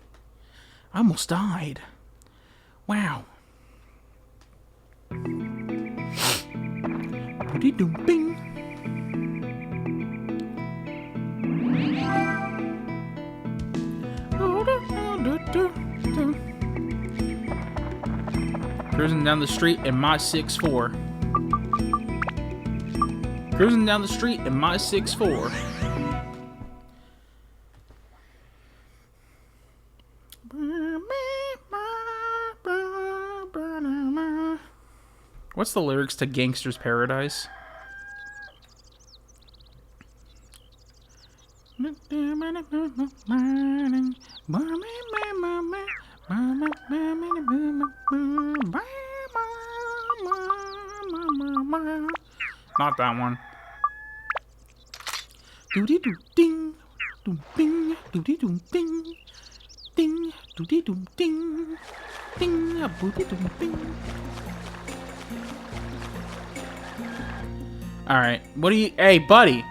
S1: I almost died. Wow. Cruising down the street in my 6'4". Cruising down the street in my 6'4". What's the lyrics to Gangster's Paradise? Not that one. Doody doo ding, doo bing, doody doo ding, ding, doody doo ding, ding, a booty doo bing. All right, what do you? Hey, buddy,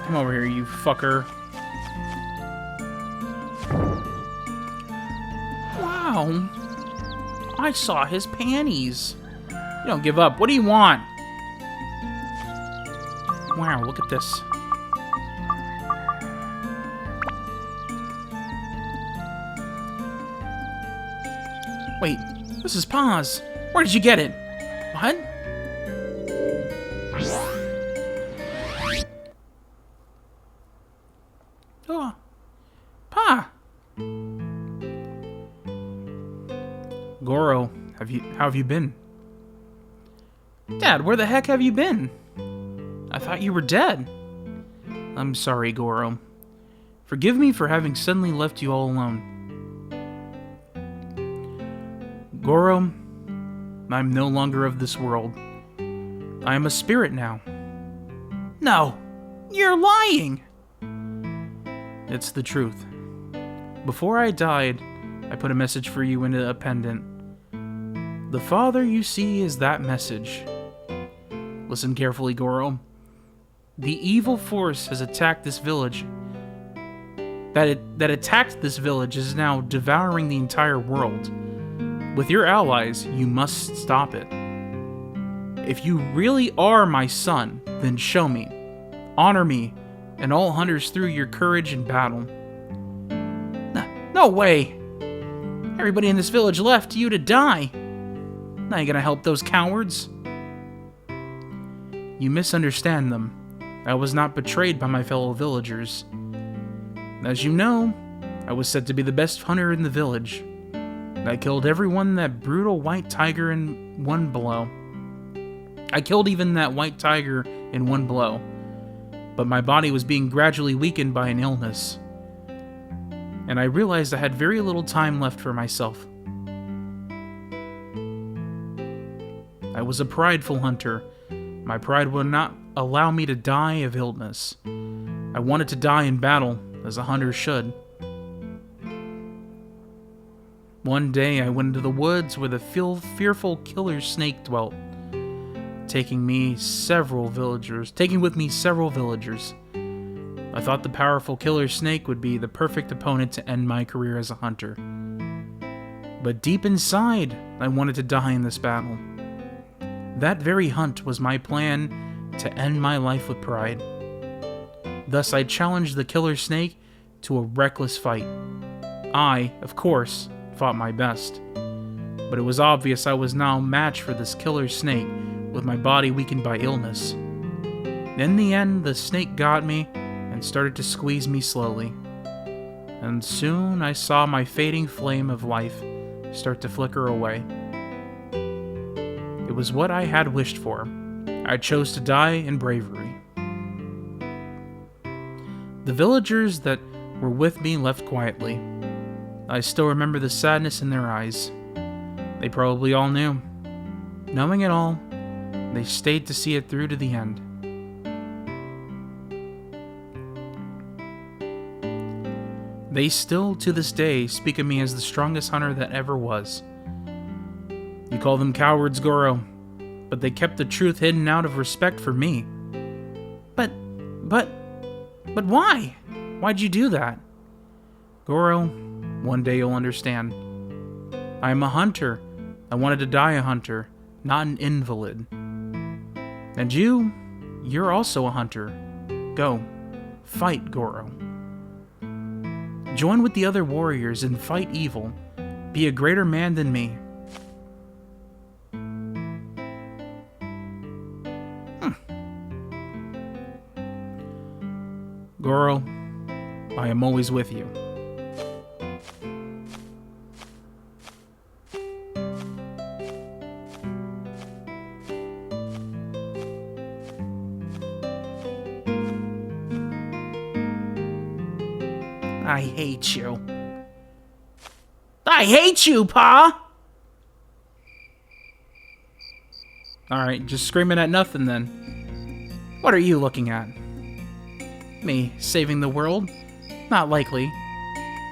S1: come over here, you fucker. Wow, I saw his panties. You don't give up. What do you want? Wow, look at this. Wait, this is Pa's. Where did you get it? What? Oh, Pa. Goro, how have you been? Dad, where the heck have you been? I thought you were dead. I'm sorry, Goro. Forgive me for having suddenly left you all alone. Goro, I'm no longer of this world. I am a spirit now. No, you're lying! It's the truth. Before I died, I put a message for you into a pendant. The father you see is that message. Listen carefully, Goro. The evil force has attacked this village. That attacked this village is now devouring the entire world. With your allies, you must stop it. If you really are my son, then show me, honor me, and all hunters through your courage in battle. No way! Everybody in this village left you to die. Now you gonna help those cowards? You misunderstand them. I was not betrayed by my fellow villagers. As you know, I was said to be the best hunter in the village. I killed everyone that brutal white tiger in one blow. I killed even that white tiger in one blow. But my body was being gradually weakened by an illness. And I realized I had very little time left for myself. I was a prideful hunter. My pride would not allow me to die of illness. I wanted to die in battle, as a hunter should. One day I went into the woods where the fearful killer snake dwelt, taking with me several villagers. I thought the powerful killer snake would be the perfect opponent to end my career as a hunter. But deep inside, I wanted to die in this battle. That very hunt was my plan to end my life with pride. Thus, I challenged the killer snake to a reckless fight. I, of course, fought my best. But it was obvious I was now matched for this killer snake, with my body weakened by illness. In the end, the snake got me and started to squeeze me slowly. And soon I saw my fading flame of life start to flicker away. It was what I had wished for. I chose to die in bravery. The villagers that were with me left quietly. I still remember the sadness in their eyes. They probably all knew. Knowing it all, they stayed to see it through to the end. They still, to this day, speak of me as the strongest hunter that ever was. You call them cowards, Goro, but they kept the truth hidden out of respect for me. But why? Why'd you do that? Goro, one day you'll understand. I am a hunter. I wanted to die a hunter, not an invalid. And you're also a hunter. Go, fight, Goro. Join with the other warriors and fight evil. be a greater man than me. Goro, I am always with you. I hate you. I hate you, Pa! Alright, just screaming at nothing then. What are you looking at? Me saving the world? Not likely.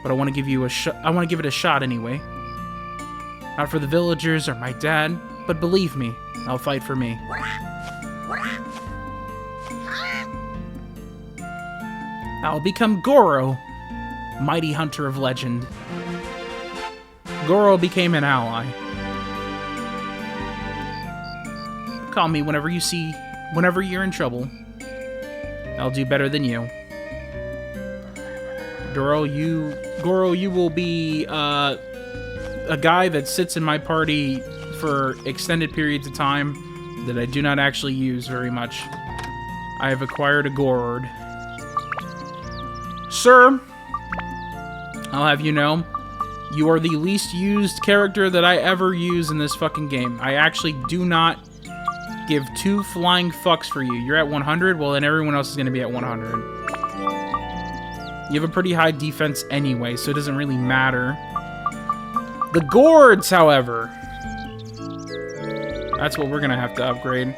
S1: But I want to give you a shot. I want to give it a shot anyway. Not for the villagers or my dad, but believe me, I'll fight for me. I'll become Goro, mighty hunter of legend. Goro became an ally. Call me whenever you're in trouble. I'll do better than you. Goro, you will be a guy that sits in my party for extended periods of time that I do not actually use very much. I have acquired a Gorord. Sir, I'll have you know, you are the least used character that I ever use in this fucking game. I actually do not give two flying fucks for you. You're at 100, well then everyone else is going to be at 100. You have a pretty high defense anyway, so it doesn't really matter. The gourds, however, that's what we're going to have to upgrade.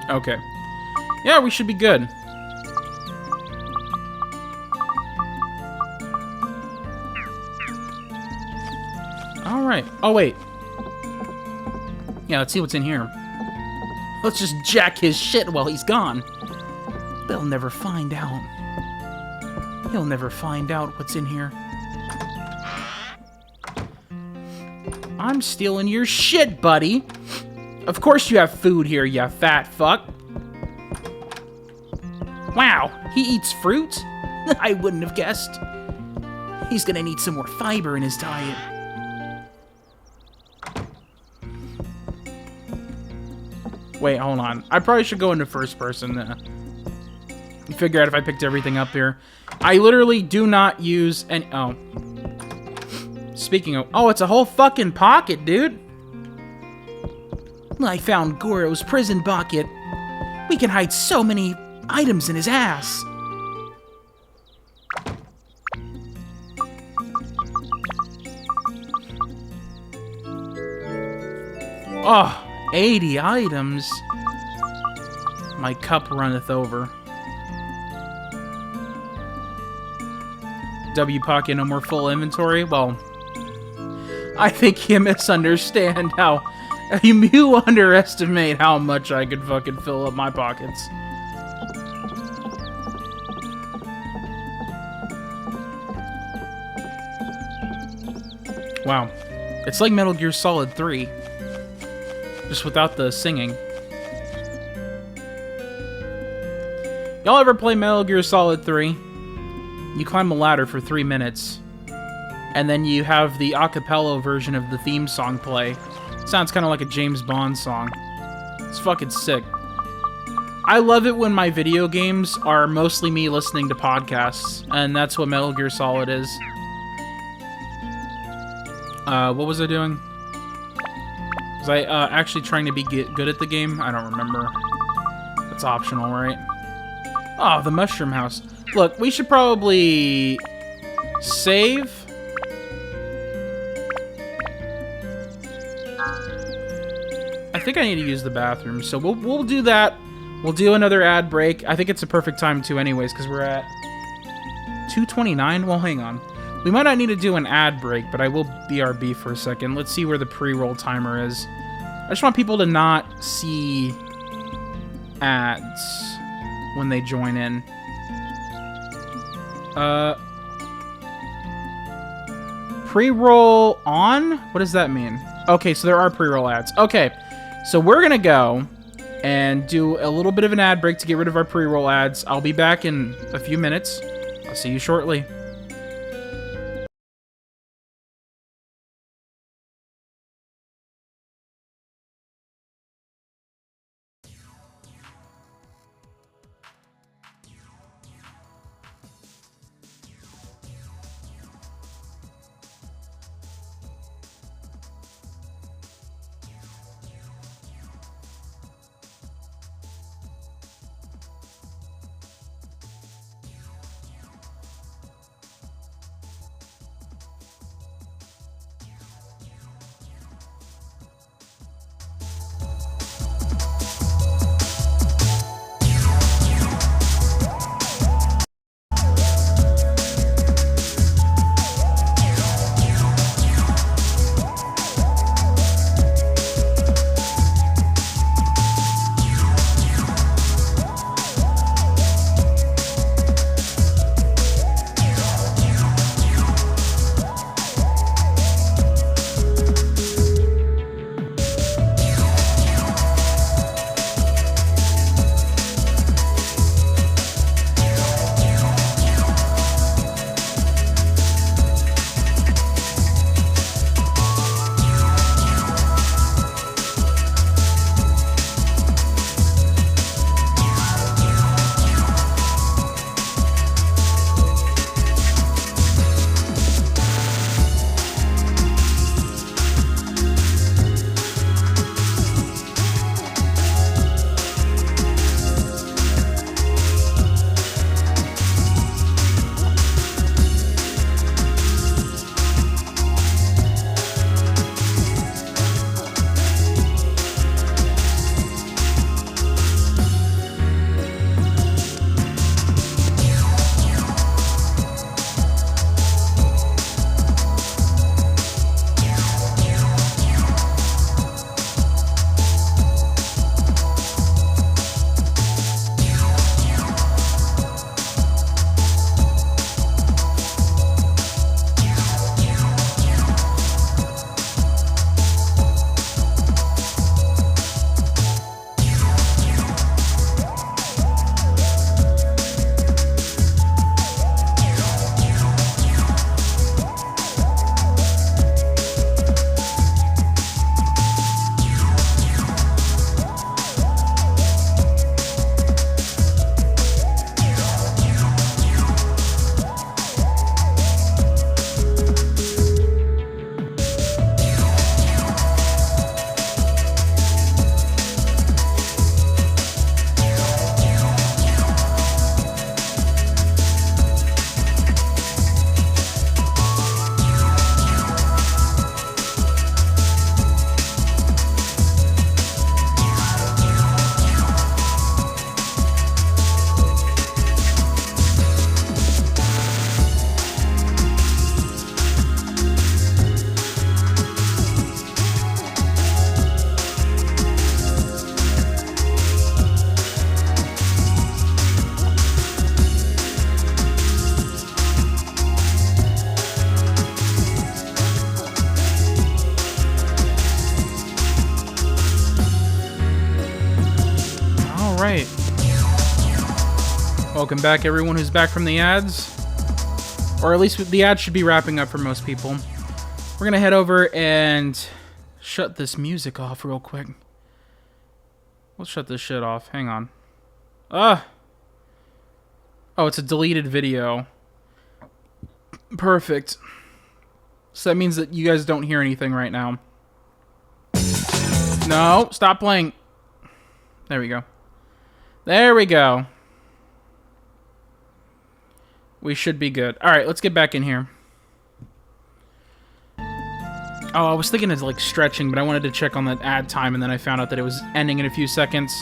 S1: Okay. Yeah, we should be good. Alright. Oh, wait. Yeah, let's see what's in here. Let's just jack his shit while he's gone. They'll never find out. He'll never find out what's in here. I'm stealing your shit, buddy. Of course you have food here, you fat fuck. Wow, he eats fruit? I wouldn't have guessed. He's gonna need some more fiber in his diet. Wait, hold on. I probably should go into first person figure out if I picked everything up here. I literally do not use any... Oh. Speaking of... Oh, it's a whole fucking pocket, dude. I found Goro's prison pocket. We can hide so many items in his ass. Oh, 80 items. My cup runneth over. W pocket, no more full inventory? Well, I think you misunderstand how... You underestimate how much I could fucking fill up my pockets. Wow. It's like Metal Gear Solid 3. Just without the singing. Y'all ever play Metal Gear Solid 3? You climb a ladder for 3 minutes. And then you have the a cappella version of the theme song play. Sounds kind of like a James Bond song. It's fucking sick. I love it when my video games are mostly me listening to podcasts, and that's what Metal Gear Solid is. What was I doing? Was I actually trying to be good at the game? I don't remember. It's optional, right? Oh, the Mushroom House. Look, we should probably save. I think I need to use the bathroom, so we'll do that. We'll do another ad break. I think it's a perfect time to anyways, because we're at 2:29. Well, hang on. We might not need to do an ad break, but I will BRB for a second. Let's see where the pre-roll timer is. I just want people to not see ads when they join in. Pre-roll on? What does that mean? Okay, so there are pre-roll ads. Okay, So we're gonna go and do a little bit of an ad break to get rid of our pre-roll ads. I'll be back in a few minutes. I'll see you shortly. Alright. Welcome back, everyone who's back from the ads. Or at least the ads should be wrapping up for most people. We're gonna head over and shut this music off real quick. Let's shut this shit off. Hang on. Oh, it's a deleted video. Perfect. So that means that you guys don't hear anything right now. No, stop playing. There we go. There we go. We should be good. Alright, let's get back in here. Oh, I was thinking of like stretching, but I wanted to check on that ad time, and then I found out that it was ending in a few seconds.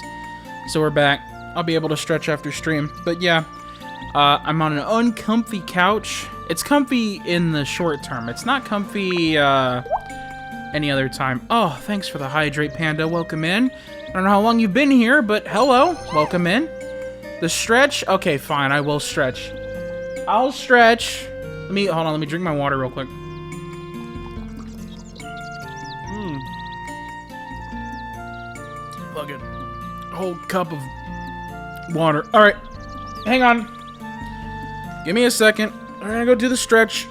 S1: So we're back. I'll be able to stretch after stream. But yeah, I'm on an uncomfy couch. It's comfy in the short term. It's not comfy any other time. Oh, thanks for the hydrate, Panda. Welcome in. I don't know how long you've been here, but hello. Welcome in. The stretch? Okay, fine. I will stretch. I'll stretch. Hold on. Let me drink my water real quick. fucking whole cup of water. All right, hang on. Give me a second. I'm gonna go do the stretch.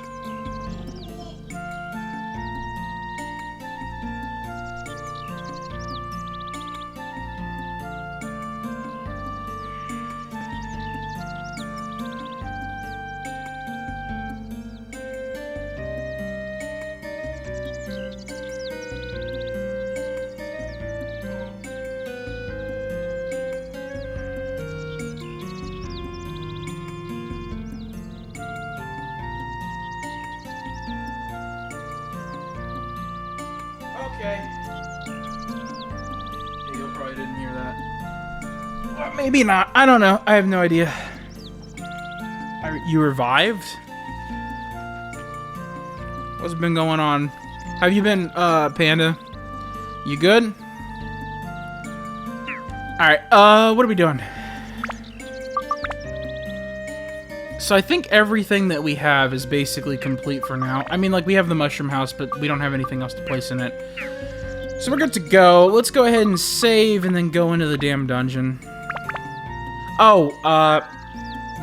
S1: Okay. Yeah, you probably didn't hear that. Well, maybe not. I don't know. I have no idea. You revived? What's been going on? Have you been, Panda? You good? Alright, what are we doing? So I think everything that we have is basically complete for now. I mean, like, we have the mushroom house, but we don't have anything else to place in it. So we're good to go. Let's go ahead and save and then go into the damn dungeon. Oh,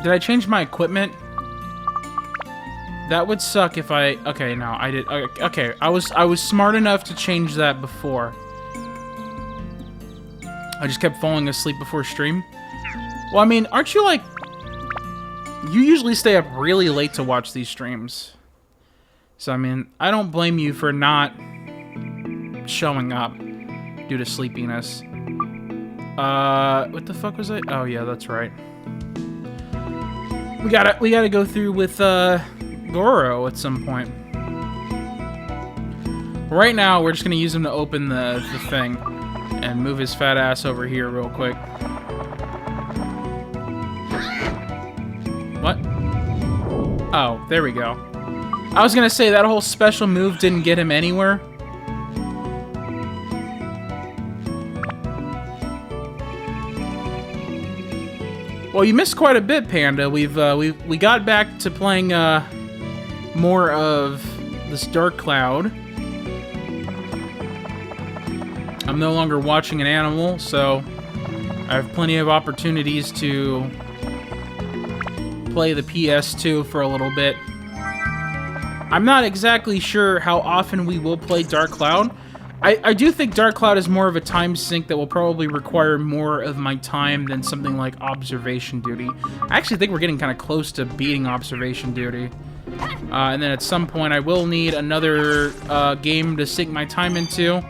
S1: did I change my equipment? That would suck if I... Okay, no, I did... Okay, I was smart enough to change that before. I just kept falling asleep before stream. Well, I mean, aren't you, like... You usually stay up really late to watch these streams. So, I mean, I don't blame you for not showing up due to sleepiness. What the fuck was I? Oh, yeah, that's right. We gotta go through with, Goro at some point. Right now, we're just gonna use him to open the thing. And move his fat ass over here real quick. What? Oh, there we go. I was gonna say, that whole special move didn't get him anywhere. Well, you missed quite a bit, Panda. We got back to playing, more of this Dark Cloud. I'm no longer watching an animal, so I have plenty of opportunities to play the PS2 for a little bit. I'm not exactly sure how often we will play Dark Cloud. I do think Dark Cloud is more of a time sink that will probably require more of my time than something like Observation Duty. I actually think we're getting kind of close to beating Observation Duty. And then at some point I will need another game to sink my time into.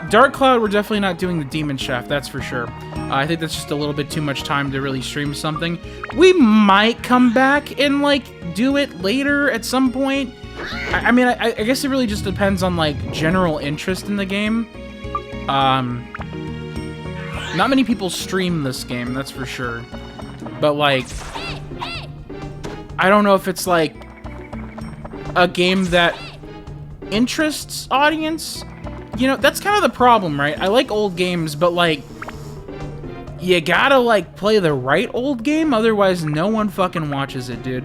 S1: Dark Cloud, we're definitely not doing the Demon Shaft, that's for sure. I think that's just a little bit too much time to really stream something. We might come back and, like, do it later at some point. I mean, I guess it really just depends on, like, general interest in the game. Not many people stream this game, that's for sure. But, like, I don't know if it's, like, a game that interests audience. You know, that's kind of the problem, right? I like old games, but, like, you gotta, like, play the right old game, otherwise no one fucking watches it, dude.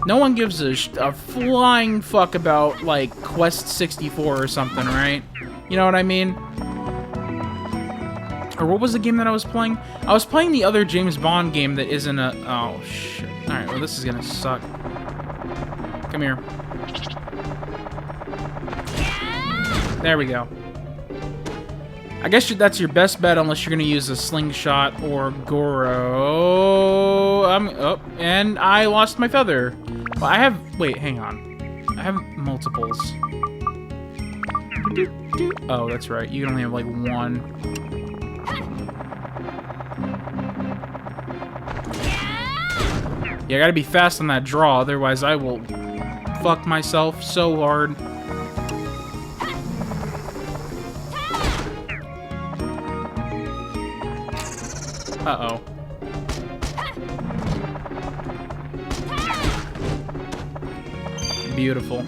S1: No one gives a flying fuck about, like, Quest 64 or something, right? You know what I mean? Or what was the game that I was playing? I was playing the other James Bond game that isn't a... Oh, shit. Alright, well, this is gonna suck. Come here. There we go. I guess that's your best bet unless you're going to use a slingshot or Goro. Oh, and I lost my feather. Well, I have... Wait, hang on. I have multiples. Oh, that's right. You only have, like, one. Yeah, I gotta be fast on that draw, otherwise I will fuck myself so hard. Uh-oh. Beautiful.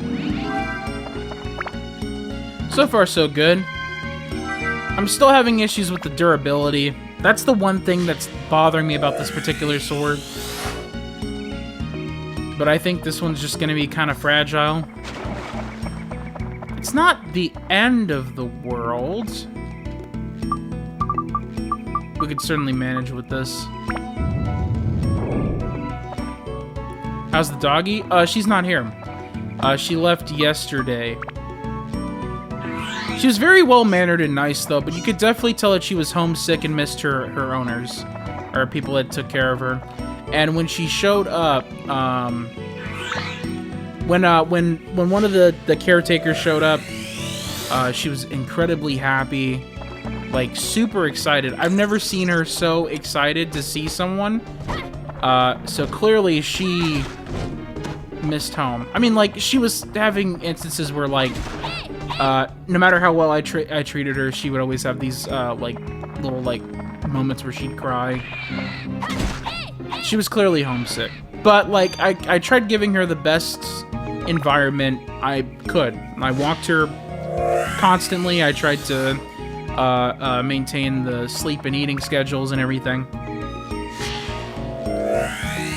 S1: So far, so good. I'm still having issues with the durability. That's the one thing that's bothering me about this particular sword. But I think this one's just gonna be kind of fragile. It's not the end of the world. could certainly manage with this. How's the doggy? She's not here. She left yesterday. She was very well-mannered and nice, though, but you could definitely tell that she was homesick and missed her owners, or people that took care of her. And when she showed up, when one of the caretakers showed up, she was incredibly happy, like super excited. I've never seen her so excited to see someone. So clearly she missed home. I mean, like, she was having instances where, like, no matter how well I treated her, she would always have these, like, little, like, moments where she'd cry. She was clearly homesick. But, like, I tried giving her the best environment I could. I walked her constantly. I tried to maintain the sleep and eating schedules and everything.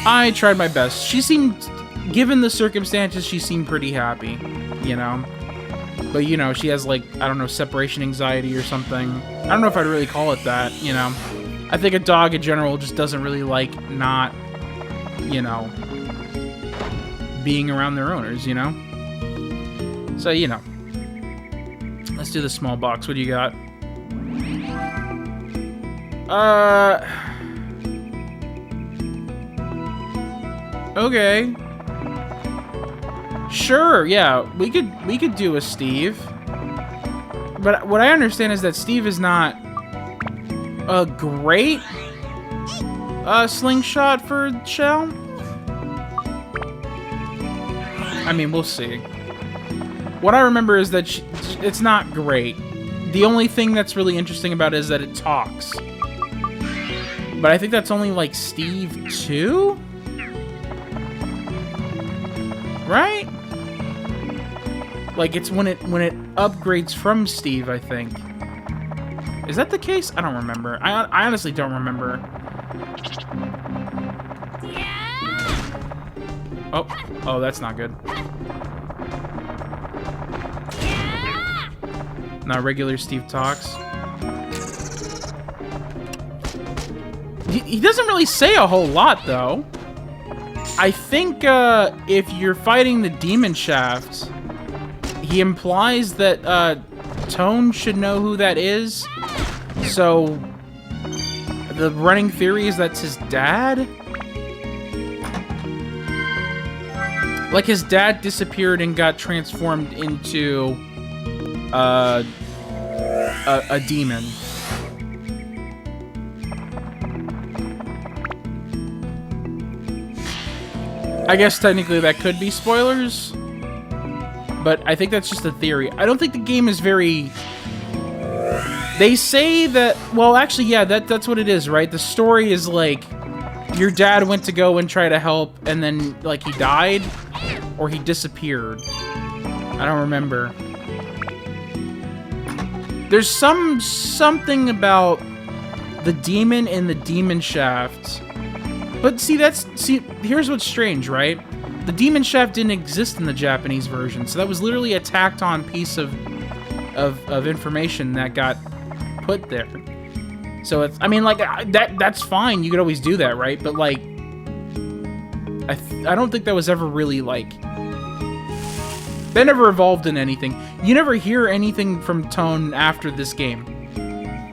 S1: I tried my best. She seemed, given the circumstances, she seemed pretty happy, you know? But, you know, she has, like, I don't know, separation anxiety or something. I don't know if I'd really call it that, you know? I think a dog in general just doesn't really like not, you know, being around their owners, you know? So, you know. Let's do the small box. What do you got? Okay. Sure, yeah. We could do a Steve. But what I understand is that Steve is not a great slingshot for Shell. I mean, we'll see. What I remember is that it's not great. The only thing that's really interesting about it is that it talks. But I think that's only, like, Steve 2? Right? Like, it's when it upgrades from Steve, I think. Is that the case? I don't remember. I honestly don't remember. Oh, that's not good. Now regular Steve talks. He doesn't really say a whole lot, though. I think if you're fighting the Demon Shaft, he implies that Tone should know who that is. So the running theory is that's his dad? Like, his dad disappeared and got transformed into a demon. I guess technically that could be spoilers, but I think that's just a theory. I don't think the game is very... They say that... Well, actually, yeah, that's what it is, right? The story is like, your dad went to go and try to help, and then, like, he died, or he disappeared. I don't remember. There's something about the demon in the Demon Shaft. But see, here's what's strange, right? The Demon Shaft didn't exist in the Japanese version, so that was literally a tacked on piece of information that got put there. So it's, I mean, like, that's fine. You could always do that, right? But, like, I don't think that was ever really, like, that never evolved in anything. You never hear anything from Tone after this game.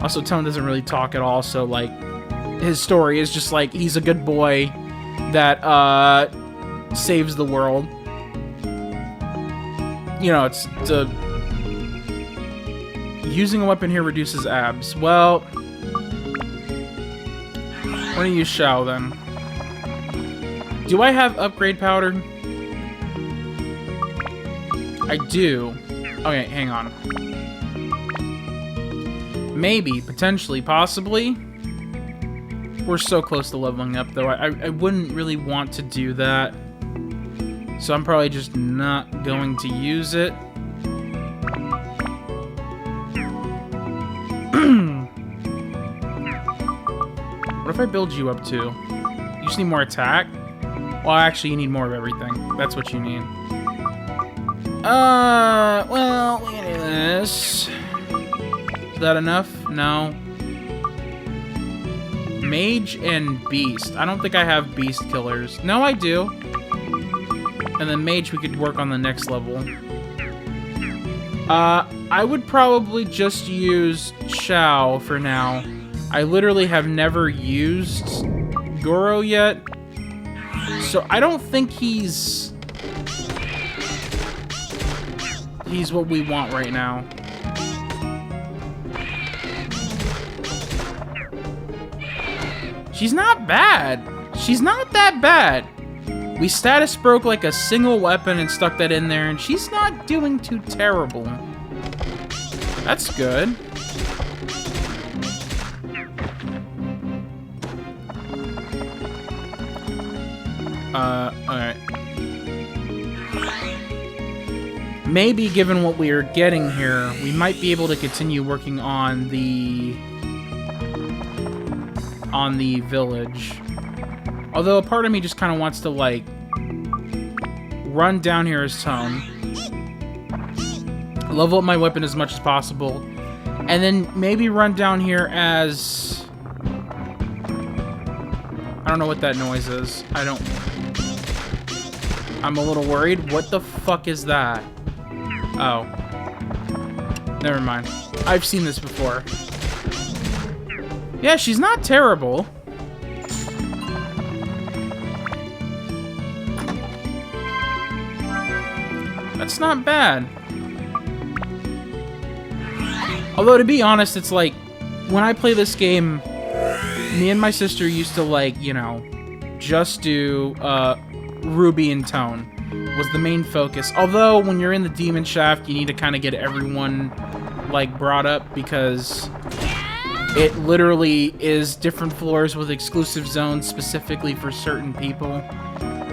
S1: Also, Tone doesn't really talk at all, so, like, his story is just, like, he's a good boy that, saves the world. You know, it's using a weapon here reduces abs. Well, why don't you Shao, then? Do I have upgrade powder? I do. Okay, hang on. Maybe, potentially, possibly. We're so close to leveling up, though. I wouldn't really want to do that. So I'm probably just not going to use it. What if I build you up, too? You just need more attack? Well, actually, you need more of everything. That's what you need. Well, we can do this. Is that enough? No. Mage and Beast. I don't think I have Beast killers. No, I do. And then Mage we could work on the next level. I would probably just use Shao for now. I literally have never used Goro yet. So I don't think he's what we want right now. She's not bad. She's not that bad. We status broke like a single weapon and stuck that in there, and she's not doing too terrible. That's good. Alright. Maybe, given what we are getting here, we might be able to continue working on the village. Although a part of me just kind of wants to, like, run down here as Tone, level up my weapon as much as possible, and then maybe run down here as... I don't know what that noise is. I'm a little worried. What the fuck is that? Oh. Never mind. I've seen this before. Yeah, she's not terrible. That's not bad. Although, to be honest, it's like, when I play this game, me and my sister used to, like, you know, just do, Ruby and Tone was the main focus. Although, when you're in the Demon Shaft, you need to kind of get everyone, like, brought up, because it literally is different floors with exclusive zones specifically for certain people.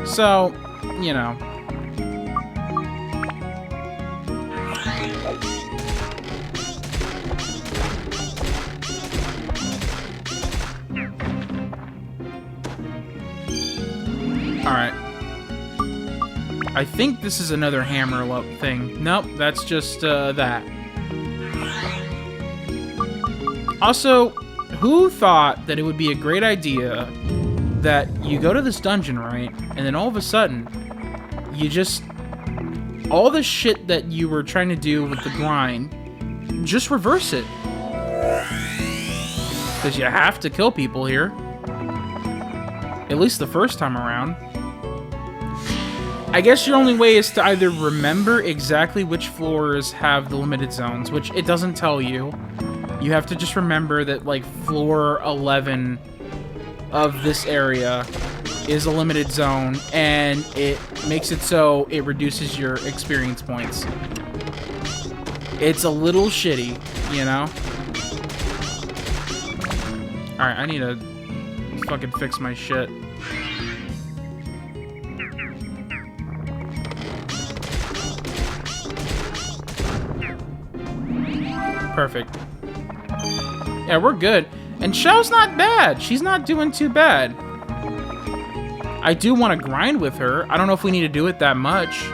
S1: So, you know. Alright. I think this is another hammer thing. Nope, that's just, that. Also, who thought that it would be a great idea that you go to this dungeon, right? And then all of a sudden, you just... all the shit that you were trying to do with the grind, just reverse it. Because you have to kill people here. At least the first time around. I guess your only way is to either remember exactly which floors have the limited zones, which it doesn't tell you. You have to just remember that, like, floor 11 of this area is a limited zone, and it makes it so it reduces your experience points. It's a little shitty, you know? Alright, I need to fucking fix my shit. Perfect. Yeah, we're good. And Shao's not bad. She's not doing too bad. I do want to grind with her. I don't know if we need to do it that much.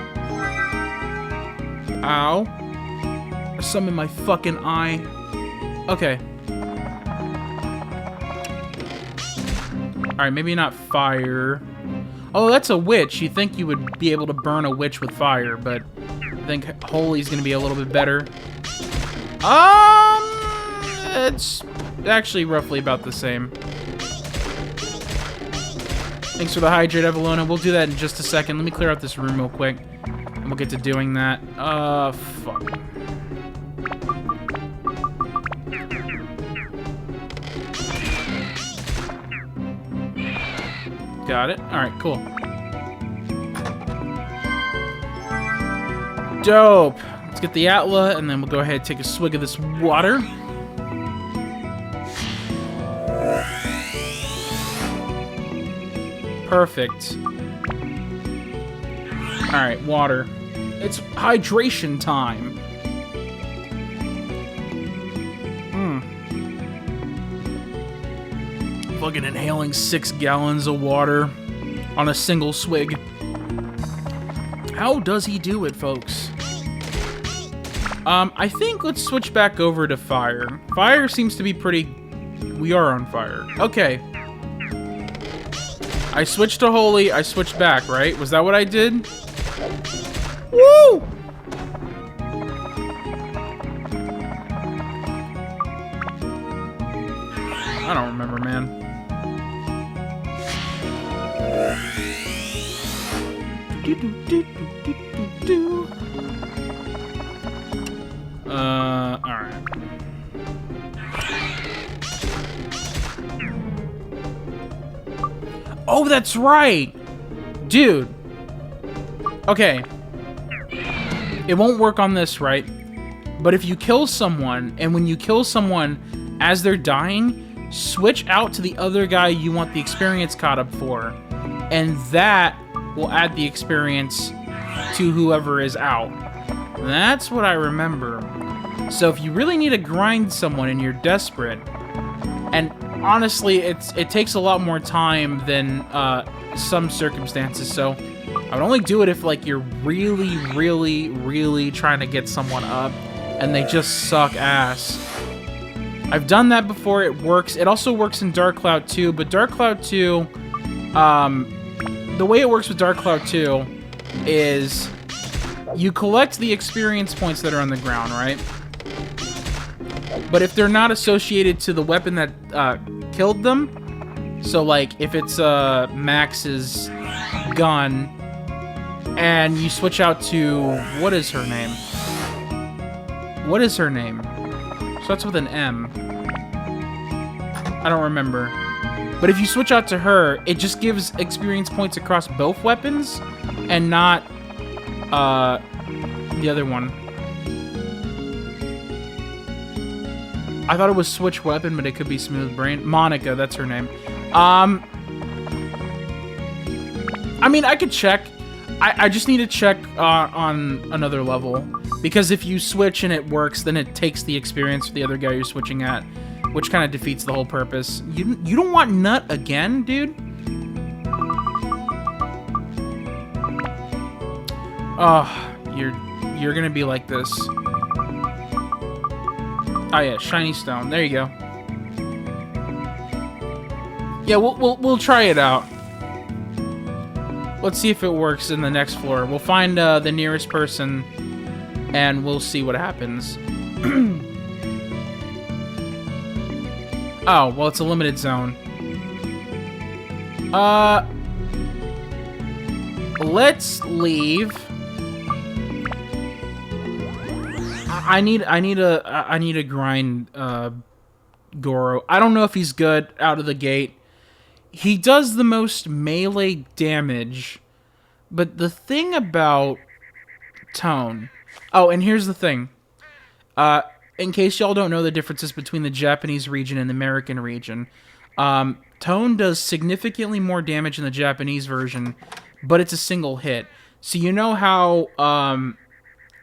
S1: Ow. There's some in my fucking eye. Okay. Alright, maybe not fire. Oh, that's a witch. You think you would be able to burn a witch with fire, but I think holy's gonna be a little bit better. It's actually roughly about the same. Thanks for the hydrate, Evelona. We'll do that in just a second. Let me clear out this room real quick, and we'll get to doing that. Fuck. Got it. Alright, cool. Dope. Let's get the Atla, and then we'll go ahead and take a swig of this water. Perfect. Alright, water. It's hydration time. Fucking inhaling 6 gallons of water on a single swig. How does he do it, folks? I think let's switch back over to fire. Fire seems to be pretty We are on fire. Okay. I switched to holy, I switched back, right? Was that what I did? Woo! I don't remember, man. Alright. Oh, that's right! Dude. Okay. It won't work on this, right? But if you kill someone, and when you kill someone as they're dying, switch out to the other guy you want the experience caught up for. And that will add the experience to whoever is out. That's what I remember. So if you really need to grind someone and you're desperate, and honestly, it takes a lot more time than some circumstances, so I would only do it if like you're really, really, really trying to get someone up and they just suck ass. I've done that before, it works. It also works in Dark Cloud 2, but Dark Cloud 2, the way it works with Dark Cloud 2 is you collect the experience points that are on the ground, right? But if they're not associated to the weapon that killed them, so like if it's Max's gun, and you switch out to, what is her name? What is her name? Starts with an M. I don't remember. But if you switch out to her, it just gives experience points across both weapons, and not the other one. I thought it was switch weapon, but it could be Smooth Brain. Monica, that's her name. I mean, I could check. I just need to check on another level. Because if you switch and it works, then it takes the experience for the other guy you're switching at, which kind of defeats the whole purpose. You don't want Nut again, dude? Oh, you're gonna be like this. Oh yeah, shiny stone. There you go. Yeah, we'll try it out. Let's see if it works in the next floor. We'll find the nearest person, and we'll see what happens. Oh, well, it's a limited zone. Let's leave. I need a grind Goro. I don't know if he's good out of the gate. He does the most melee damage, but the thing about Tone... Oh, and here's the thing. In case y'all don't know the differences between the Japanese region and the American region, Tone does significantly more damage in the Japanese version, but it's a single hit. So you know how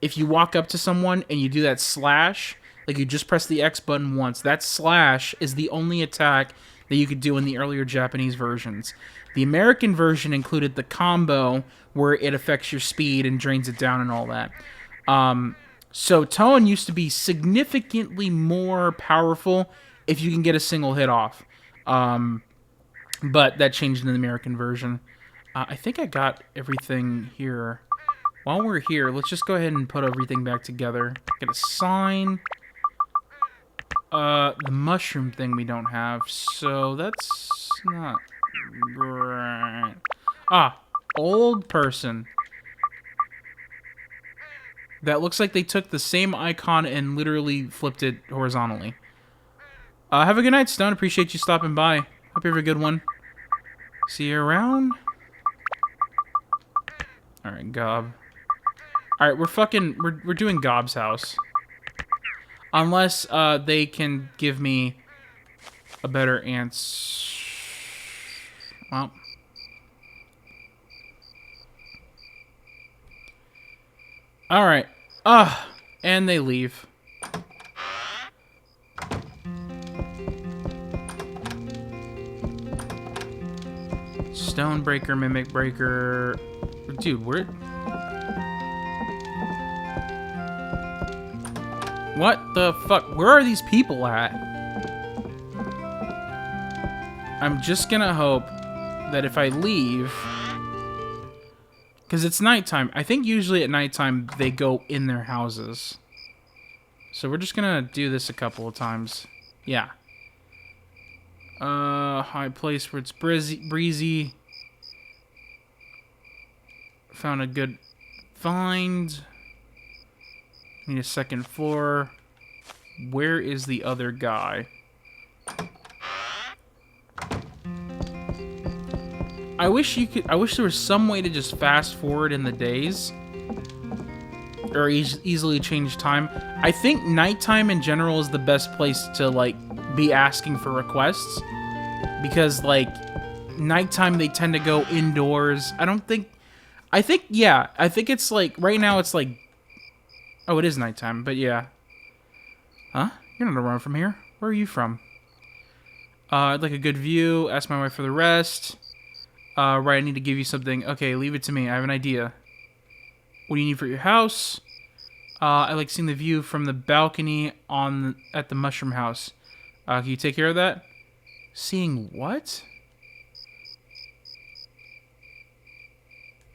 S1: if you walk up to someone and you do that slash, like you just press the X button once, that slash is the only attack that you could do in the earlier Japanese versions. The American version included the combo where it affects your speed and drains it down and all that. So Tone used to be significantly more powerful if you can get a single hit off. But that changed in the American version. I think I got everything here. While we're here, let's just go ahead and put everything back together. Get a sign. The mushroom thing we don't have, so that's not right. Ah, old person. That looks like they took the same icon and literally flipped it horizontally. Have a good night, Stone. Appreciate you stopping by. Hope you have a good one. See you around. Alright, Gob. Alright, we're doing Gob's house. Unless they can give me a better answer. Well. Alright. And they leave. Stonebreaker, Mimic Breaker. Dude, where... What the fuck? Where are these people at? I'm just gonna hope that if I leave... Because it's nighttime. I think usually at nighttime they go in their houses. So we're just gonna do this a couple of times. Yeah. High place where it's breezy. Found a good find. Need a second floor. Where is the other guy? I wish there was some way to just fast forward in the days. Or easily change time. I think nighttime in general is the best place to, like, be asking for requests. Because, like, nighttime they tend to go indoors. I think it's, like, right now it's, like... Oh, it is nighttime, but yeah. Huh? You're not around from here. Where are you from? I'd like a good view. Ask my wife for the rest. Right, I need to give you something. Okay, leave it to me. I have an idea. What do you need for your house? I like seeing the view from the balcony at the mushroom house. Can you take care of that? Seeing what?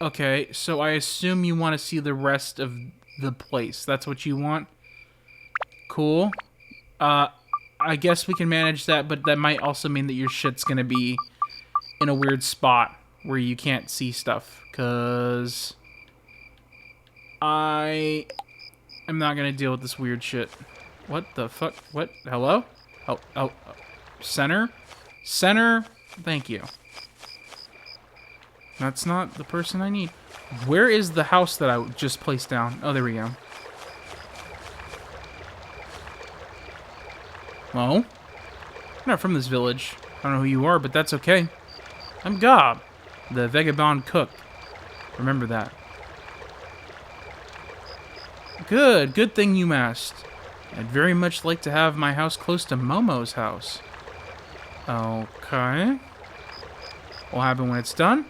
S1: Okay, so I assume you want to see the rest of the place. That's what you want? Cool. I guess we can manage that, but that might also mean that your shit's gonna be in a weird spot where you can't see stuff, because I am not gonna deal with this weird shit. What the fuck? What? Hello? Oh, center? Center? Thank you. That's not the person I need. Where is the house that I just placed down? Oh, there we go. Well, I'm not from this village. I don't know who you are, but that's okay. I'm Gob, the vagabond cook. Remember that. Good thing you asked. I'd very much like to have my house close to Momo's house. Okay. What'll happen when it's done?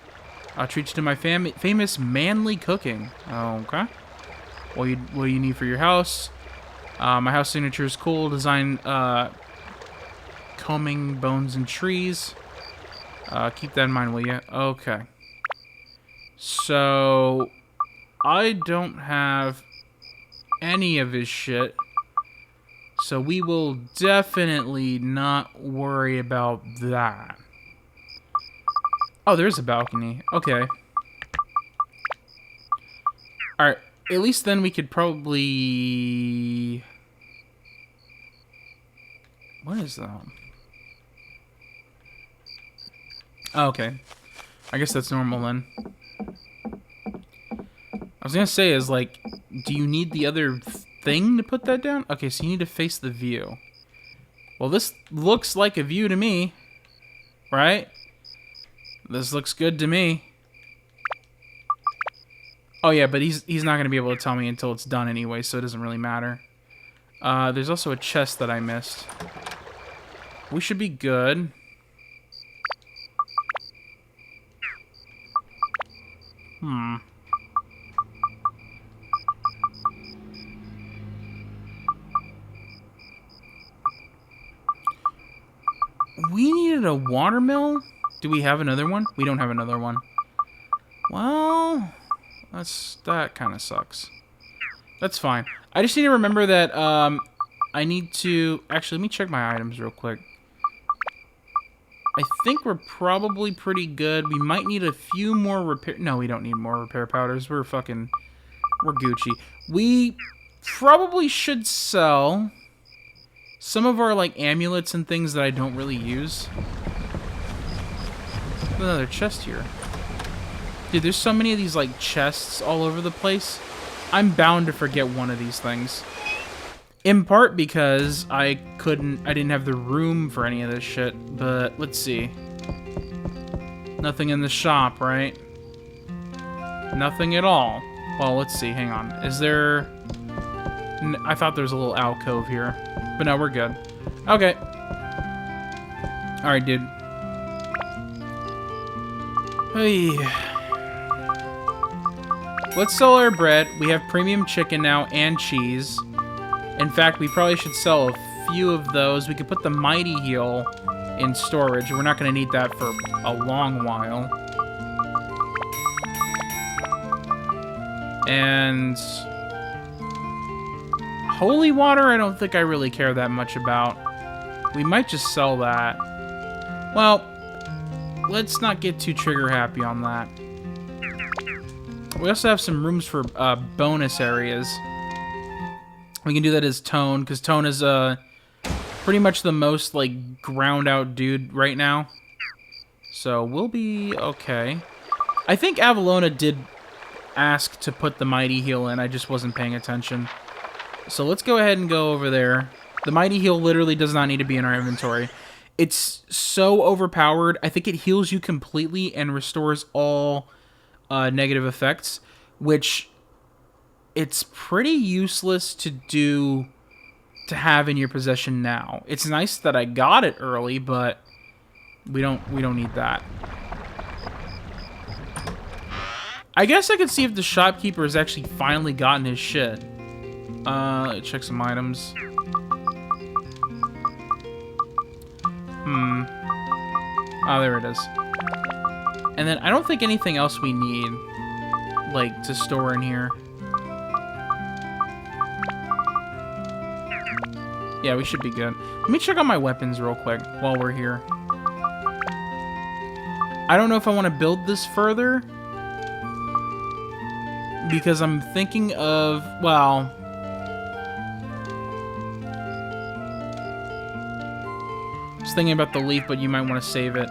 S1: I'll treat you to my famous manly cooking. Okay. What do you need for your house? My house signature is cool. Design, combing bones and trees. Keep that in mind, will you? Okay. So, I don't have any of his shit. So we will definitely not worry about that. Oh, there's a balcony. Okay. Alright, at least then we could probably... What is that? Oh, okay. I guess that's normal then. I was gonna say is, like, do you need the other thing to put that down? Okay, so you need to face the view. Well, this looks like a view to me. Right? This looks good to me. Oh yeah, but he's not gonna be able to tell me until it's done anyway, so it doesn't really matter. There's also a chest that I missed. We should be good. We needed a watermill? Do we have another one? We don't have another one. Well, that kind of sucks. That's fine. I just need to remember that I need to... Actually, let me check my items real quick. I think we're probably pretty good. We might need a few more repair... No, we don't need more repair powders. We're Gucci. We probably should sell some of our, like, amulets and things that I don't really use. Another chest here. Dude, there's so many of these, like, chests all over the place. I'm bound to forget one of these things. In part because I didn't have the room for any of this shit, but let's see. Nothing in the shop, right? Nothing at all. Well, let's see, hang on. Is there... I thought there was a little alcove here, but no, we're good. Okay. Alright, dude. Hey. Let's sell our bread. We have premium chicken now and cheese. In fact, we probably should sell a few of those. We could put the Mighty Heal in storage. We're not going to need that for a long while. And holy water, I don't think I really care that much about. We might just sell that. Well, let's not get too trigger happy on that. We also have some rooms for bonus areas. We can do that as Tone, because Tone is pretty much the most like ground out dude right now. So we'll be okay. I think Avalona did ask to put the Mighty Heal in. I just wasn't paying attention. So let's go ahead and go over there. The Mighty Heal literally does not need to be in our inventory. It's so overpowered. I think it heals you completely and restores all negative effects, which it's pretty useless to have in your possession now. It's nice that I got it early, but we don't need that. I guess I could see if the shopkeeper has actually finally gotten his shit. Check some items. Oh, there it is. And then I don't think anything else we need, like, to store in here. Yeah, we should be good. Let me check on my weapons real quick while we're here. I don't know if I want to build this further, because I'm thinking of, well, just thinking about the leaf, but you might want to save it.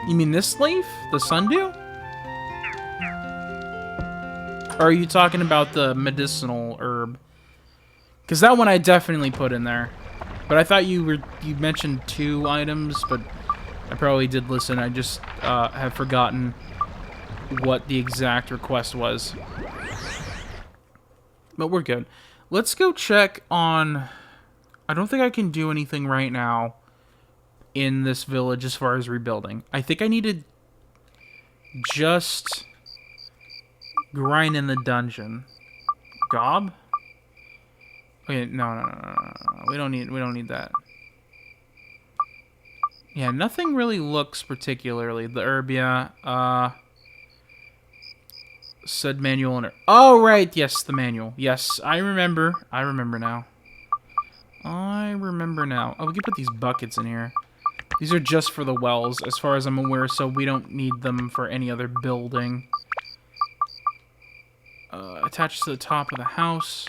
S1: You mean this leaf? The sundew? Or are you talking about the medicinal herb? Because that one I definitely put in there. But I thought you mentioned 2 items, but I probably did listen. I just have forgotten what the exact request was. But we're good. Let's go check on... I don't think I can do anything right now in this village as far as rebuilding. I think I need to just grind in the dungeon. Gob? Okay, no. We don't need that. Yeah, nothing really looks particularly. The herb, yeah. Said manual and... Oh, right, yes, the manual. Yes, I remember. I remember now. Oh, we can put these buckets in here. These are just for the wells, as far as I'm aware, so we don't need them for any other building. Attached to the top of the house.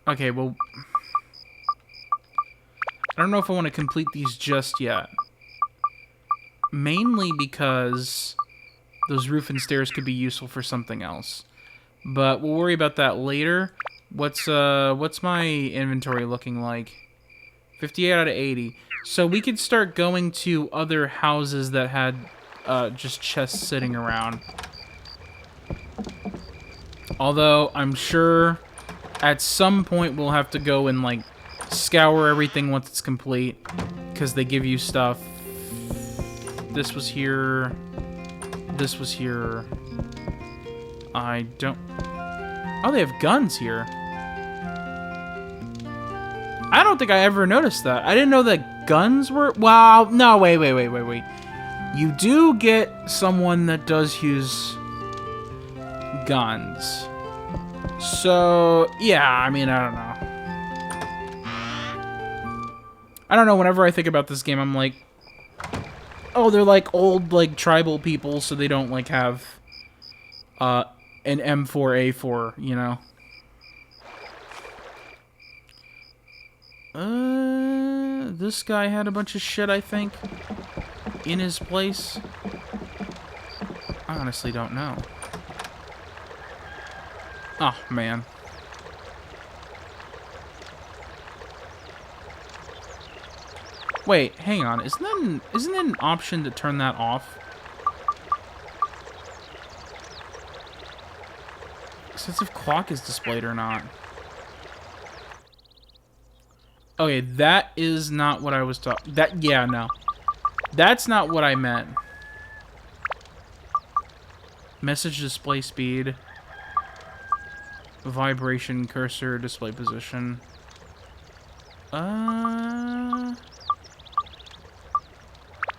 S1: Okay, well... I don't know if I want to complete these just yet. Mainly because those roof and stairs could be useful for something else. But we'll worry about that later. What's my inventory looking like? 58 out of 80. So we could start going to other houses that had just chests sitting around. Although I'm sure at some point we'll have to go and like scour everything once it's complete, because they give you stuff. This was here. This was here. I don't... Oh, they have guns here. I don't think I ever noticed that. I didn't know that guns were... Well, no, wait. You do get someone that does use guns. So, yeah, I mean, I don't know. I don't know, whenever I think about this game, I'm like... Oh, they're like old, like, tribal people, so they don't, like, have an M4A4, you know? This guy had a bunch of shit, I think, in his place. I honestly don't know. Oh, man. Wait, hang on. Isn't it an option to turn that off? Since if clock is displayed or not. Okay, that is not what I was talking... Yeah, no. That's not what I meant. Message display speed. Vibration, cursor, display position. I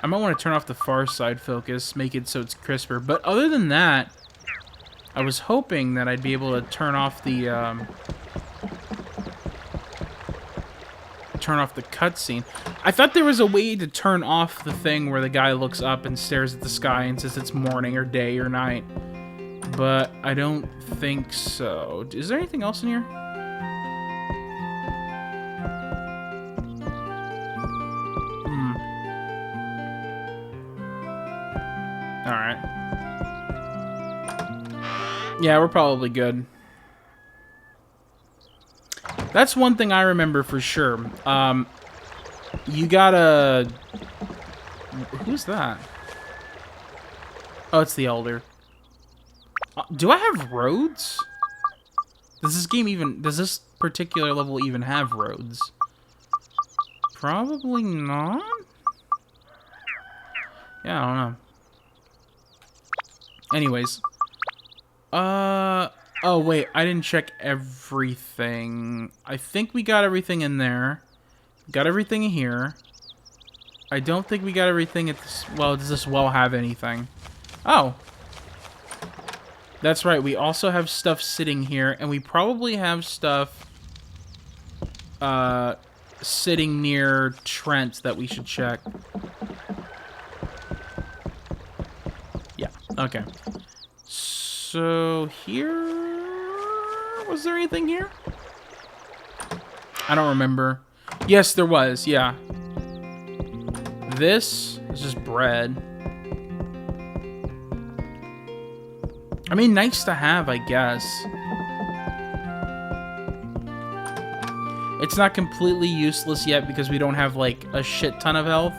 S1: might want to turn off the far side focus, make it so it's crisper. But other than that, I was hoping that I'd be able to turn off the cutscene. I thought there was a way to turn off the thing where the guy looks up and stares at the sky and says it's morning or day or night. But I don't think so. Is there anything else in here? Alright. Yeah, we're probably good. That's one thing I remember for sure. You gotta... Who's that? Oh, it's the Elder. Do I have roads? Does this game even... Does this particular level even have roads? Probably not? Yeah, I don't know. Anyways. Oh, wait. I didn't check everything. I think we got everything in there. Got everything in here. I don't think we got everything at this... Well, does this well have anything? Oh. That's right. We also have stuff sitting here. And we probably have stuff... sitting near Trent that we should check. Yeah. Okay. So, here... Was there anything here? I don't remember. Yes, there was, yeah. This is just bread. I mean, nice to have, I guess. It's not completely useless yet because we don't have, like, a shit ton of health.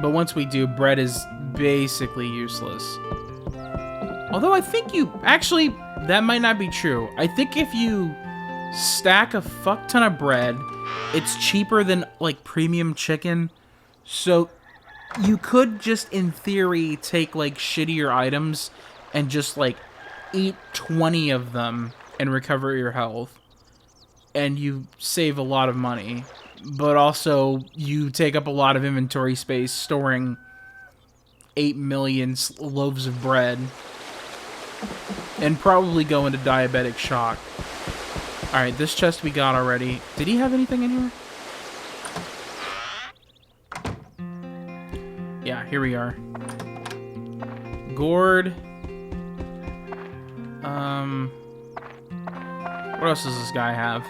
S1: But once we do, bread is basically useless. Although I think you... Actually, that might not be true. I think if you stack a fuck ton of bread, it's cheaper than, like, premium chicken. So, you could just, in theory, take, like, shittier items and just, like, eat 20 of them and recover your health. And you save a lot of money. But also, you take up a lot of inventory space storing 8 million loaves of bread. And probably go into diabetic shock. Alright, this chest we got already. Did he have anything in here? Yeah, here we are. Gourd. What else does this guy have?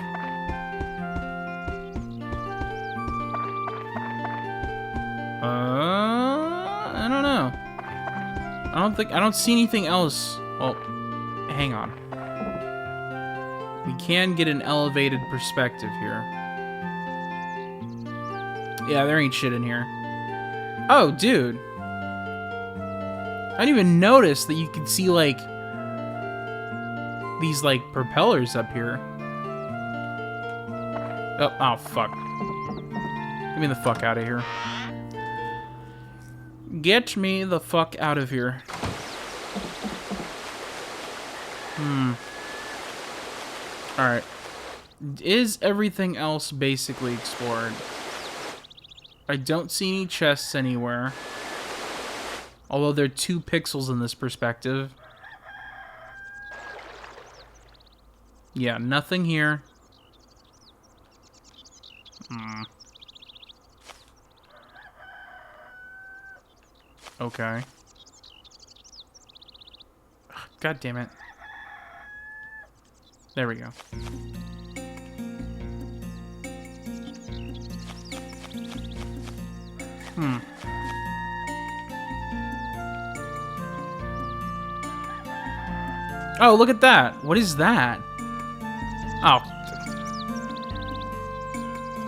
S1: I don't know. I don't see anything else. Well, hang on. We can get an elevated perspective here. Yeah, there ain't shit in here. Oh, dude. I didn't even notice that you could see, like, these, like, propellers up here. Oh, fuck. Get me the fuck out of here. Get me the fuck out of here. Alright. Is everything else basically explored? I don't see any chests anywhere. Although there are 2 pixels in this perspective. Yeah, nothing here. Okay. God damn it. There we go. Oh, look at that. What is that? Oh.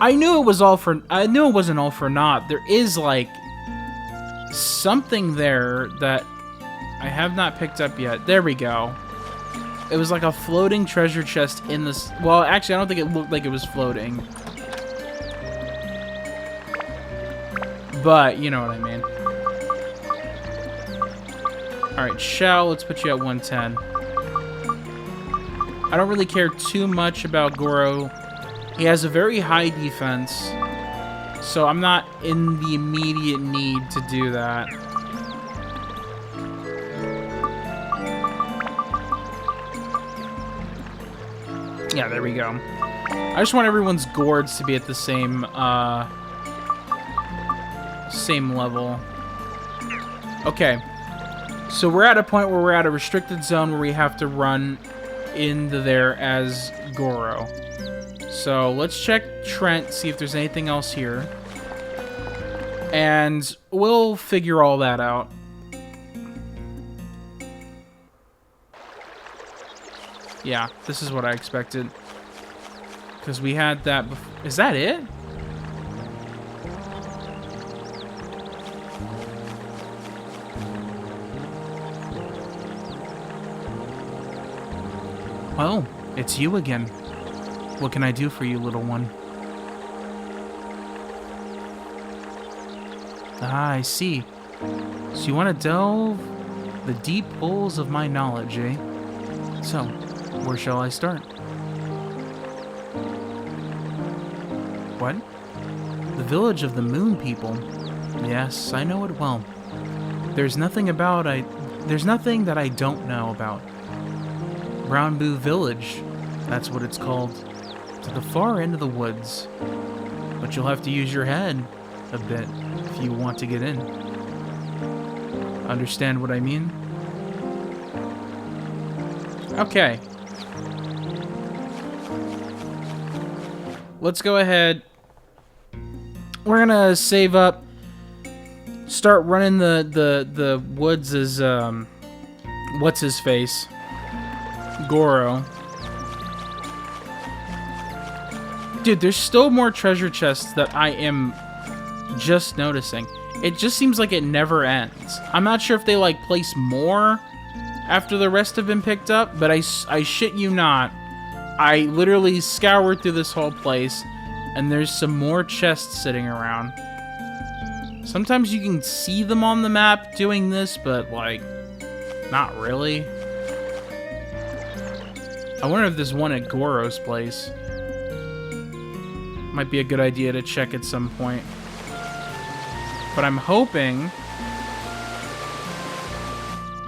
S1: I knew it wasn't all for naught. There is, like, something there that I have not picked up yet. There we go. It was like a floating treasure chest in this... Well, actually, I don't think it looked like it was floating. But, you know what I mean. Alright, Shell, let's put you at 110. I don't really care too much about Goro. He has a very high defense, so I'm not in the immediate need to do that. Yeah, there we go. I just want everyone's gourds to be at the same level. Okay. So we're at a point where we're at a restricted zone where we have to run into there as Goro. So let's check Trent, see if there's anything else here. And we'll figure all that out. Yeah, this is what I expected. Because we had that before. Is that it? Oh, it's you again. What can I do for you, little one? Ah, I see. So you want to delve the deep holes of my knowledge, eh? So, where shall I start? What? The village of the Moon People. Yes, I know it well. There's nothing that I don't know about. Brown Boo Village, that's what it's called. To the far end of the woods. But you'll have to use your head a bit if you want to get in. Understand what I mean? Okay. Let's go ahead. We're gonna save up. Start running the woods as what's his face? Goro. Dude, there's still more treasure chests that I am just noticing. It just seems like it never ends. I'm not sure if they like place more after the rest have been picked up, but I shit you not. I literally scoured through this whole place, and there's some more chests sitting around. Sometimes you can see them on the map doing this, but, like, not really. I wonder if there's one at Goro's place. Might be a good idea to check at some point. But I'm hoping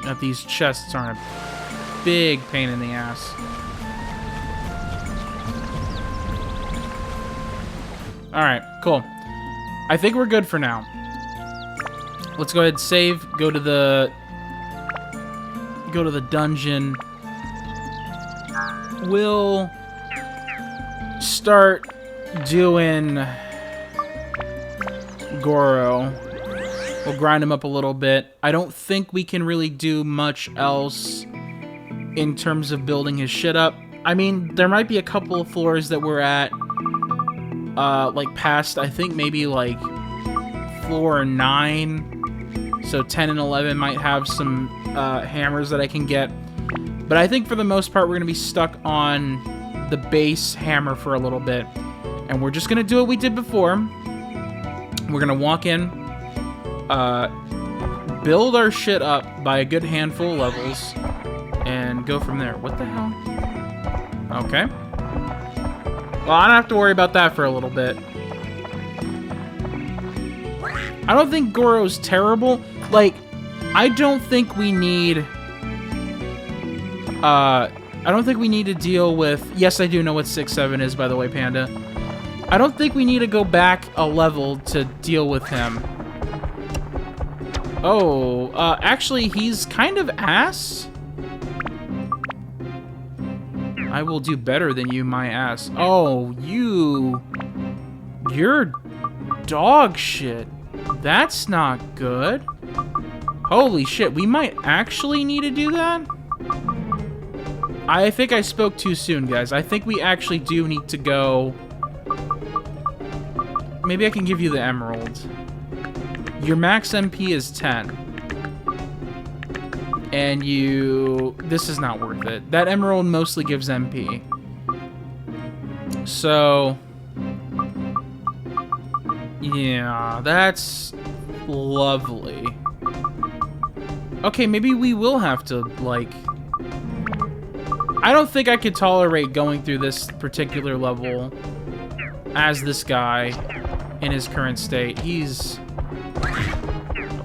S1: that these chests aren't a big pain in the ass. Alright, cool. I think we're good for now. Let's go ahead and save, go to the dungeon. We'll start doing Goro. We'll grind him up a little bit. I don't think we can really do much else in terms of building his shit up. I mean, there might be a couple of floors that we're at, like past, I think maybe like floor 9. So 10 and 11 might have some hammers that I can get. But I think for the most part, we're going to be stuck on the base hammer for a little bit. And we're just going to do what we did before. We're going to walk in, build our shit up by a good handful of levels, and go from there. What the hell? Okay. Well, I don't have to worry about that for a little bit. I don't think Goro's terrible. Like, I don't think we need... I don't think we need to deal with... Yes, I do know what 6-7 is, by the way, Panda. I don't think we need to go back a level to deal with him. Oh, actually, he's kind of ass. I will do better than you, my ass. Oh, you're dog shit. That's not good. Holy shit, we might actually need to do that? I think I spoke too soon, guys. I think we actually do need to go... Maybe I can give you the emerald. Your max MP is 10. And you... This is not worth it. That emerald mostly gives MP. So... Yeah, that's lovely. Okay, maybe we will have to, like... I don't think I could tolerate going through this particular level as this guy in his current state. He's...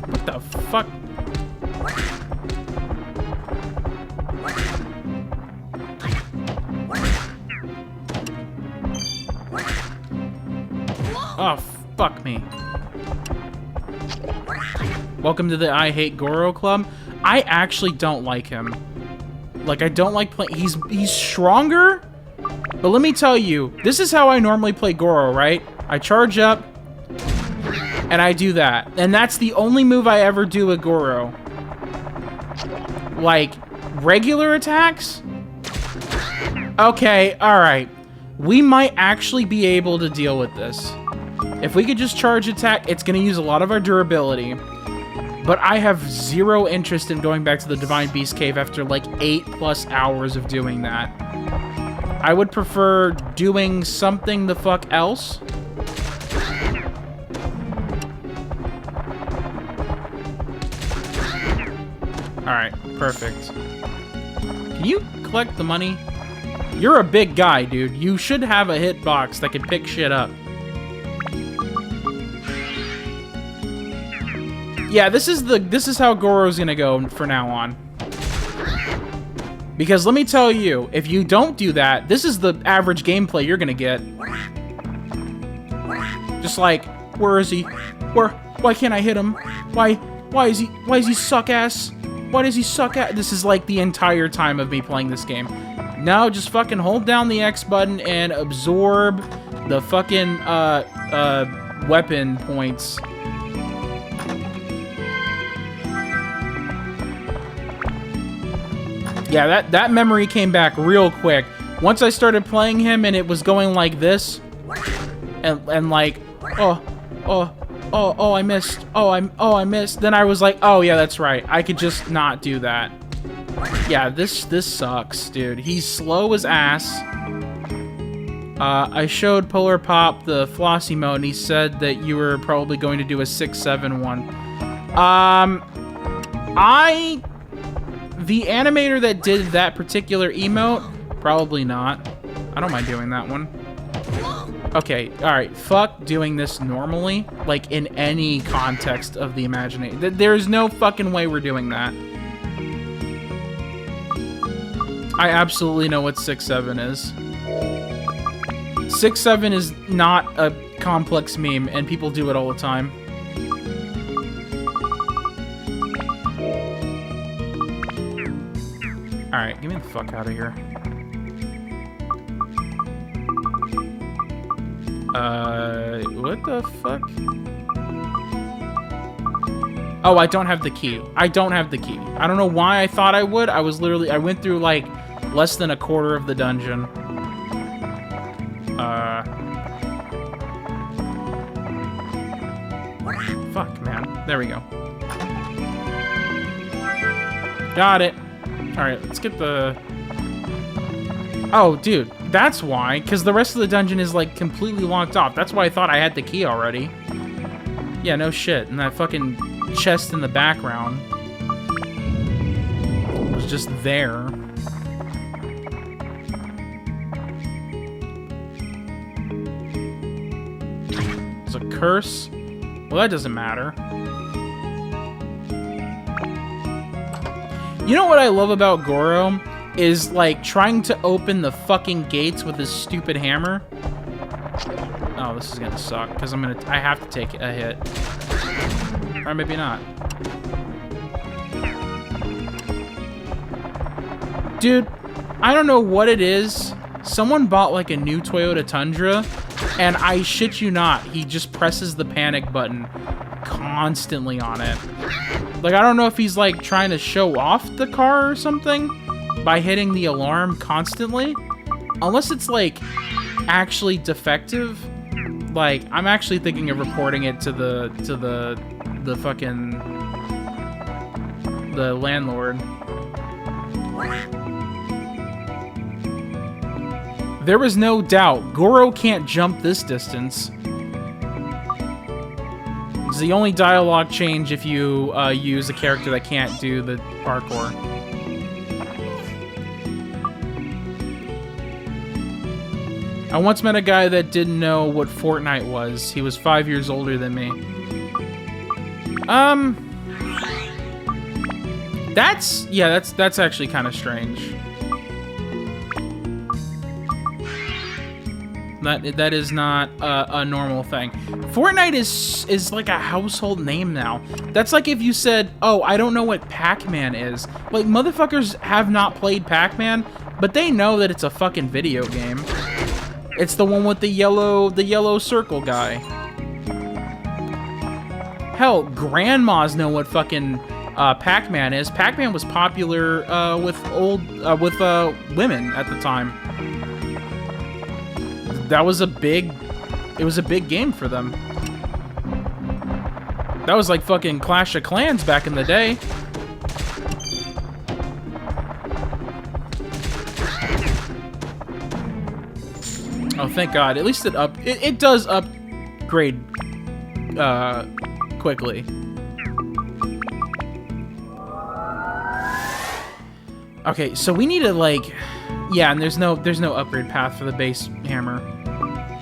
S1: What the fuck? Oh, fuck me. Welcome to the I Hate Goro Club. I actually don't like him. Like, I don't like playing... He's stronger, but let me tell you, this is how I normally play Goro, right? I charge up, and I do that. And that's the only move I ever do with Goro. Like, regular attacks? Okay, alright. We might actually be able to deal with this. If we could just charge attack, it's going to use a lot of our durability. But I have zero interest in going back to the Divine Beast Cave after like 8+ hours of doing that. I would prefer doing something the fuck else. Alright, perfect. Can you collect the money? You're a big guy, dude. You should have a hitbox that can pick shit up. Yeah, this is how Goro's gonna go for now on. Because let me tell you, if you don't do that, this is the average gameplay you're gonna get. Just like, where is he? Why can't I hit him? Why is he suck ass? Why does he suck ass? This is like the entire time of me playing this game. No, just fucking hold down the X button and absorb the fucking weapon points. Yeah, that memory came back real quick. Once I started playing him and it was going like this, and like, oh, I missed. I missed. Then I was like, oh yeah, that's right. I could just not do that. Yeah, this sucks, dude. He's slow as ass. I showed Polar Pop the Flossy mode, and he said that you were probably going to do a 6-7 one. The animator that did that particular emote, probably not. I don't mind doing that one. Okay, alright, fuck doing this normally, like in any context of the imagination. There's no fucking way we're doing that. I absolutely know what 6-7 is. 6-7 is not a complex meme, and people do it all the time. Alright, get me the fuck out of here. What the fuck? Oh, I don't have the key. I don't have the key. I don't know why I thought I would. I went through, like, less than a quarter of the dungeon. Fuck, man. There we go. Got it. Alright, let's get the... Oh, dude, that's why. Because the rest of the dungeon is, like, completely locked off. That's why I thought I had the key already. Yeah, no shit. And that fucking chest in the background was just there. It's a curse? Well, that doesn't matter. You know what I love about Goro? Is, like, trying to open the fucking gates with his stupid hammer. Oh, this is gonna suck, because I have to take a hit. Or maybe not. Dude, I don't know what it is. Someone bought, like, a new Toyota Tundra, and I shit you not, he just presses the panic button constantly on it. Like, I don't know if he's, like, trying to show off the car or something by hitting the alarm constantly. Unless it's, like, actually defective. Like, I'm actually thinking of reporting it to the fucking... the landlord. There was no doubt. Goro can't jump this distance. It's the only dialogue change if you use a character that can't do the parkour. I once met a guy that didn't know what Fortnite was. He was 5 years older than me. That's actually kind of strange. That is not a normal thing. Fortnite is like a household name now. That's like if you said, "Oh, I don't know what Pac-Man is." Like, motherfuckers have not played Pac-Man, but they know that it's a fucking video game. It's the one with the yellow circle guy. Hell, grandmas know what fucking Pac-Man is. Pac-Man was popular with women at the time. It was a big game for them. That was like fucking Clash of Clans back in the day. Oh, thank God. At least it does upgrade quickly. Okay, so we need to like, yeah, and there's no upgrade path for the base hammer.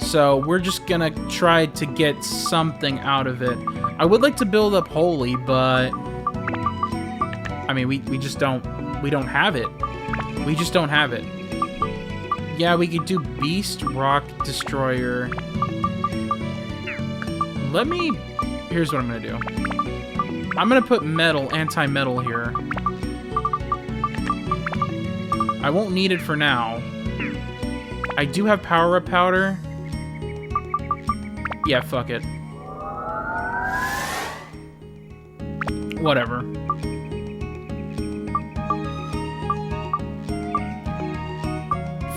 S1: So we're just gonna try to get something out of it. I would like to build up Holy, but I mean, we don't have it. We just don't have it. Yeah, we could do Beast, Rock, Destroyer. Here's what I'm gonna do. I'm gonna put Metal, Anti-Metal here. I won't need it for now. I do have Power-Up Powder. Yeah, fuck it. Whatever.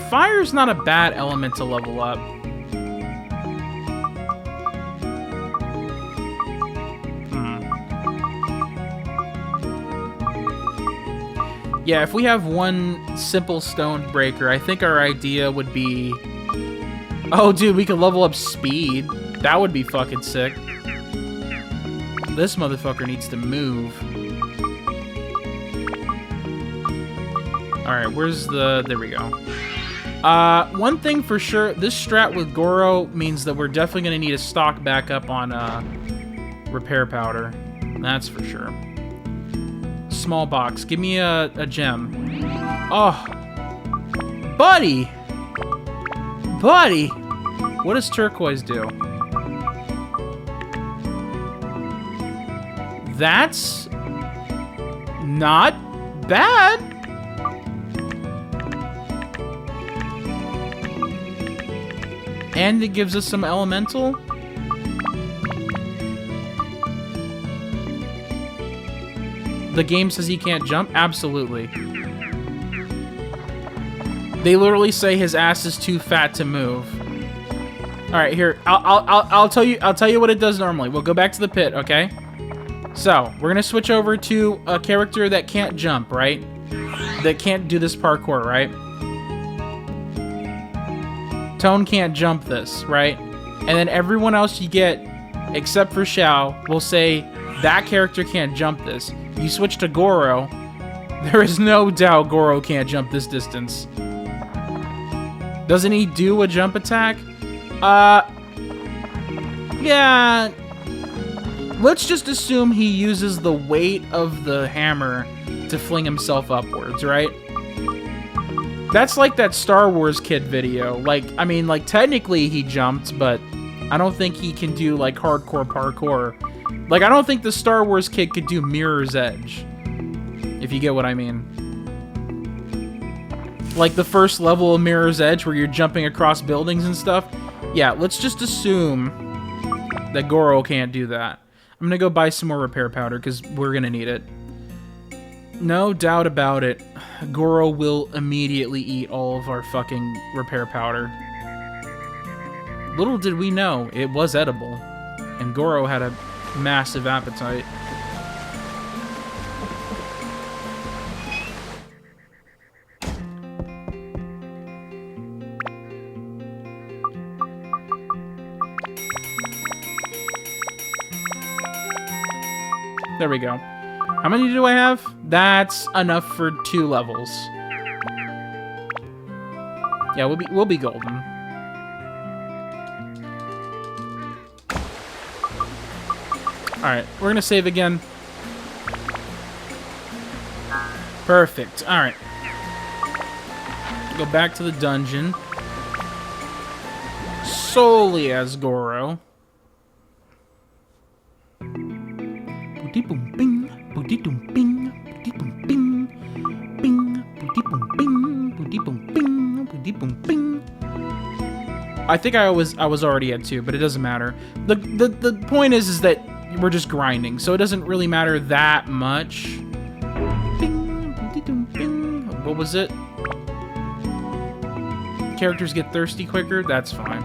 S1: Fire's not a bad element to level up. Yeah, if we have one simple stone breaker, I think our idea would be... Oh, dude, we could level up speed. That would be fucking sick. This motherfucker needs to move. Alright, where's the... There we go. One thing for sure, this strat with Goro means that we're definitely going to need to stock back up on repair powder. That's for sure. Small box. Give me a gem. Oh. Buddy! Buddy! What does turquoise do? That's not bad. And it gives us some elemental. The game says he can't jump? Absolutely. They literally say his ass is too fat to move. All right, here. I'll tell you what it does normally. We'll go back to the pit, okay? So, we're gonna switch over to a character that can't jump, right? That can't do this parkour, right? Tone can't jump this, right? And then everyone else you get, except for Xiao, will say that character can't jump this. You switch to Goro, there is no doubt Goro can't jump this distance. Doesn't he do a jump attack? Yeah. Let's just assume he uses the weight of the hammer to fling himself upwards, right? That's like that Star Wars kid video. Like, I mean, like, technically he jumped, but I don't think he can do, like, hardcore parkour. Like, I don't think the Star Wars kid could do Mirror's Edge, if you get what I mean. Like, the first level of Mirror's Edge where you're jumping across buildings and stuff. Yeah, let's just assume that Goro can't do that. I'm gonna go buy some more repair powder, because we're gonna need it. No doubt about it. Goro will immediately eat all of our fucking repair powder. Little did we know, it was edible. And Goro had a massive appetite. There we go. How many do I have? That's enough for 2 levels. Yeah, we'll be golden. Alright, we're gonna save again. Perfect. Alright. Go back to the dungeon. Solely as Goro. I think I was already at 2, but it doesn't matter. The point is that we're just grinding, so it doesn't really matter that much. What was it? Characters get thirsty quicker? That's fine.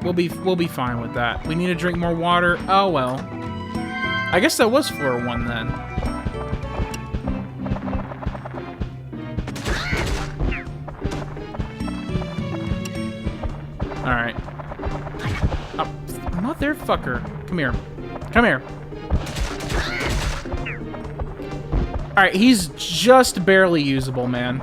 S1: We'll be fine with that. We need to drink more water. Oh well. I guess that was floor 1 then. Alright. Oh, motherfucker. Come here. Come here. Alright, he's just barely usable, man.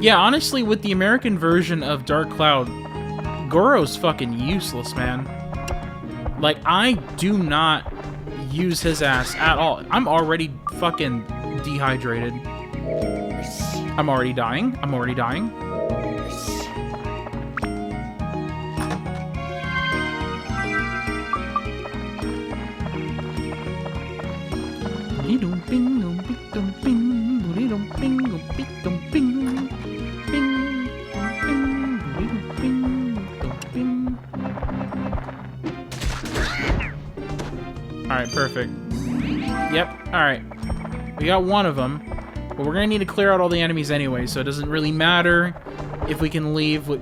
S1: Yeah, honestly, with the American version of Dark Cloud, Goro's fucking useless, man. Like, I do not use his ass at all. I'm already fucking dehydrated. I'm already dying. I'm already dying. Alright, perfect. Yep, alright. We got one of them, but we're gonna need to clear out all the enemies anyway, so it doesn't really matter if we can leave with...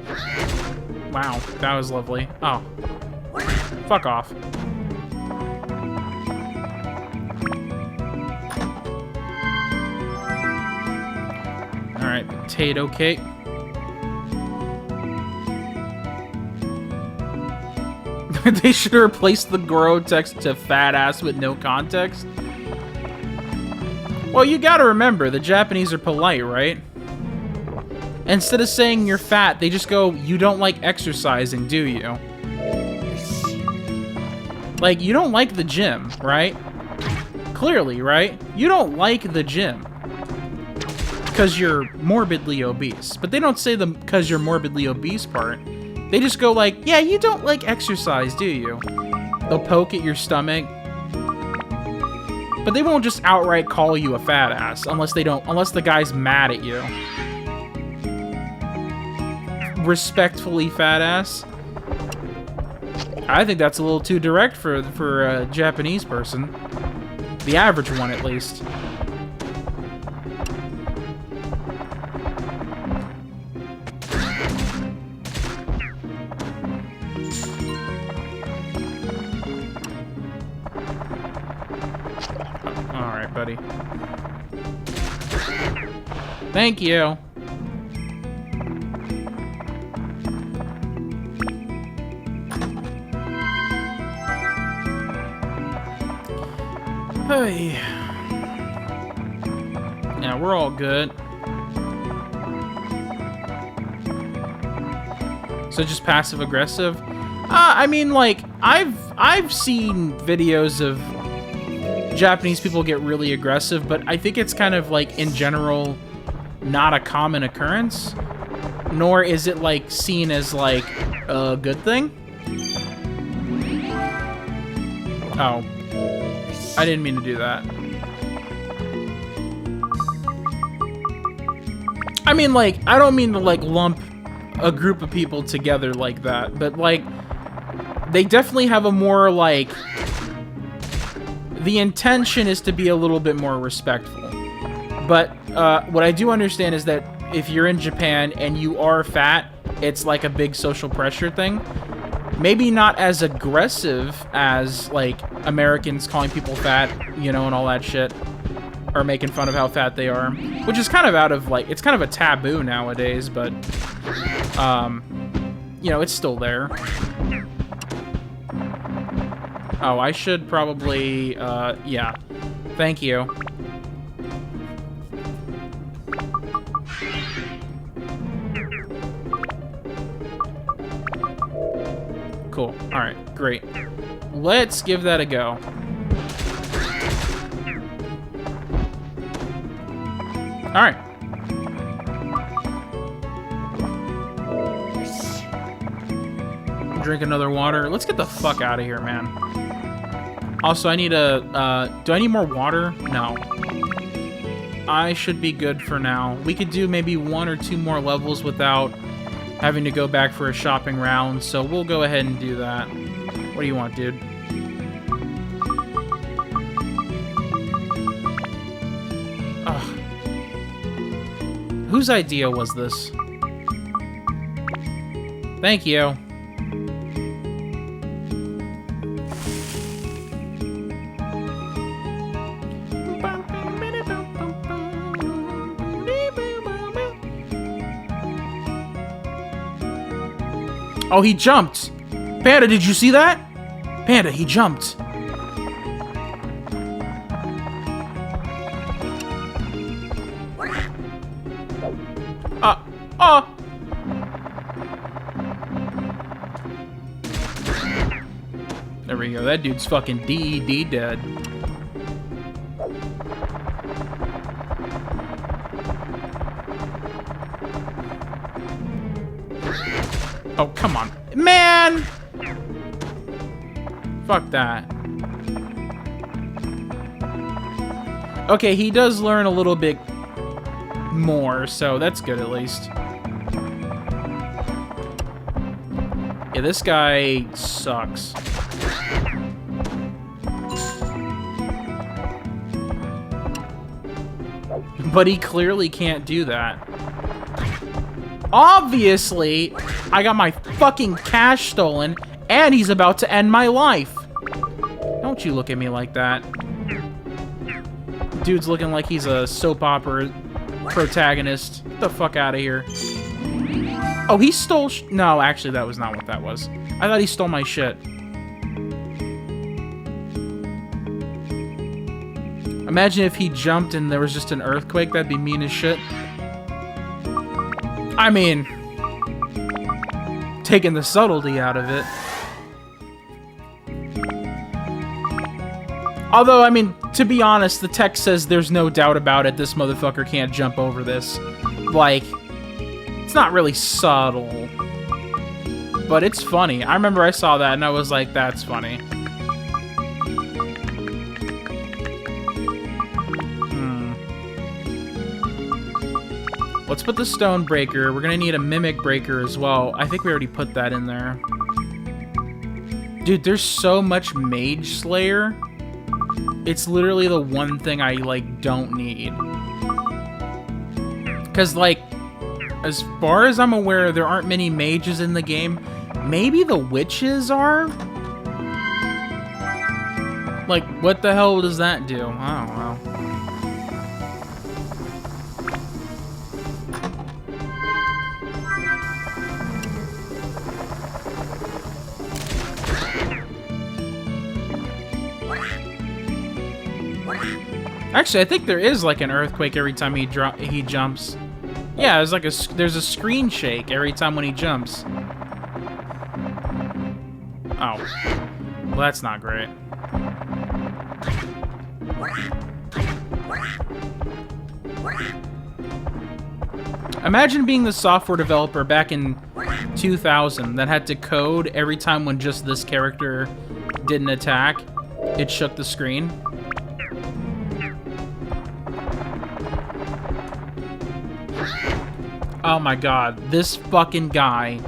S1: Wow, that was lovely. Oh. Fuck off. Alright, potato cake. They should have replaced the Goro text to fat ass with no context. Well, you gotta remember, the Japanese are polite, right? Instead of saying you're fat, they just go, you don't like exercising, do you? Like, you don't like the gym, right? Clearly, right? You don't like the gym. Because you're morbidly obese. But they don't say the because you're morbidly obese part. They just go like, yeah, you don't like exercise, do you? They'll poke at your stomach. But they won't just outright call you a fat ass unless the guy's mad at you. Respectfully fat ass. I think that's a little too direct for a Japanese person. The average one, at least. Alright, buddy. Thank you. Hey. Yeah, we're all good. So just passive aggressive? I mean, like, I've seen videos of Japanese people get really aggressive, but I think it's kind of like, in general, not a common occurrence. Nor is it, like, seen as, like, a good thing. Oh. I didn't mean to do that. I mean, like, I don't mean to, like, lump a group of people together like that, but, like, they definitely have a more, like... The intention is to be a little bit more respectful. But, what I do understand is that if you're in Japan and you are fat, it's like a big social pressure thing. Maybe not as aggressive as, like, Americans calling people fat, you know, and all that shit. Or making fun of how fat they are. Which is kind of out of, like, it's kind of a taboo nowadays, but, you know, it's still there. Oh, I should probably, yeah. Thank you. cool. Alright, great. Let's give that a go. Alright. Drink another water. Let's get the fuck out of here, man. Also, I need a... do I need more water? No. I should be good for now. We could do maybe 1 or 2 more levels without having to go back for a shopping round, so we'll go ahead and do that. What do you want, dude? Ugh. Whose idea was this? Thank you. Oh, he jumped! Panda, did you see that? Panda, he jumped. There we go. That dude's fucking DED dead. Oh, come on. Man! Fuck that. Okay, he does learn a little bit more, so that's good at least. Yeah, this guy sucks. But he clearly can't do that. Obviously, I got my fucking cash stolen, and he's about to end my life. Don't you look at me like that. Dude's looking like he's a soap opera protagonist. Get the fuck out of here. Oh, he stole no, actually, that was not what that was. I thought he stole my shit. Imagine if he jumped and there was just an earthquake. That'd be mean as shit. I mean, taking the subtlety out of it. Although, I mean, to be honest, the text says there's no doubt about it, this motherfucker can't jump over this. Like, it's not really subtle. But it's funny. I remember I saw that and I was like, that's funny. Let's put the stone breaker. We're gonna need a mimic breaker as well. I think we already put that in there. Dude, there's so much Mage Slayer. It's literally the one thing I, like, don't need. Because, like, as far as I'm aware, there aren't many mages in the game. Maybe the witches are? Like, what the hell does that do? I don't know. Actually, I think there is like an earthquake every time he jumps. Yeah, there's a screen shake every time when he jumps. Oh, well, that's not great. Imagine being the software developer back in 2000 that had to code every time when just this character didn't attack, it shook the screen. Oh my god, this fucking guy.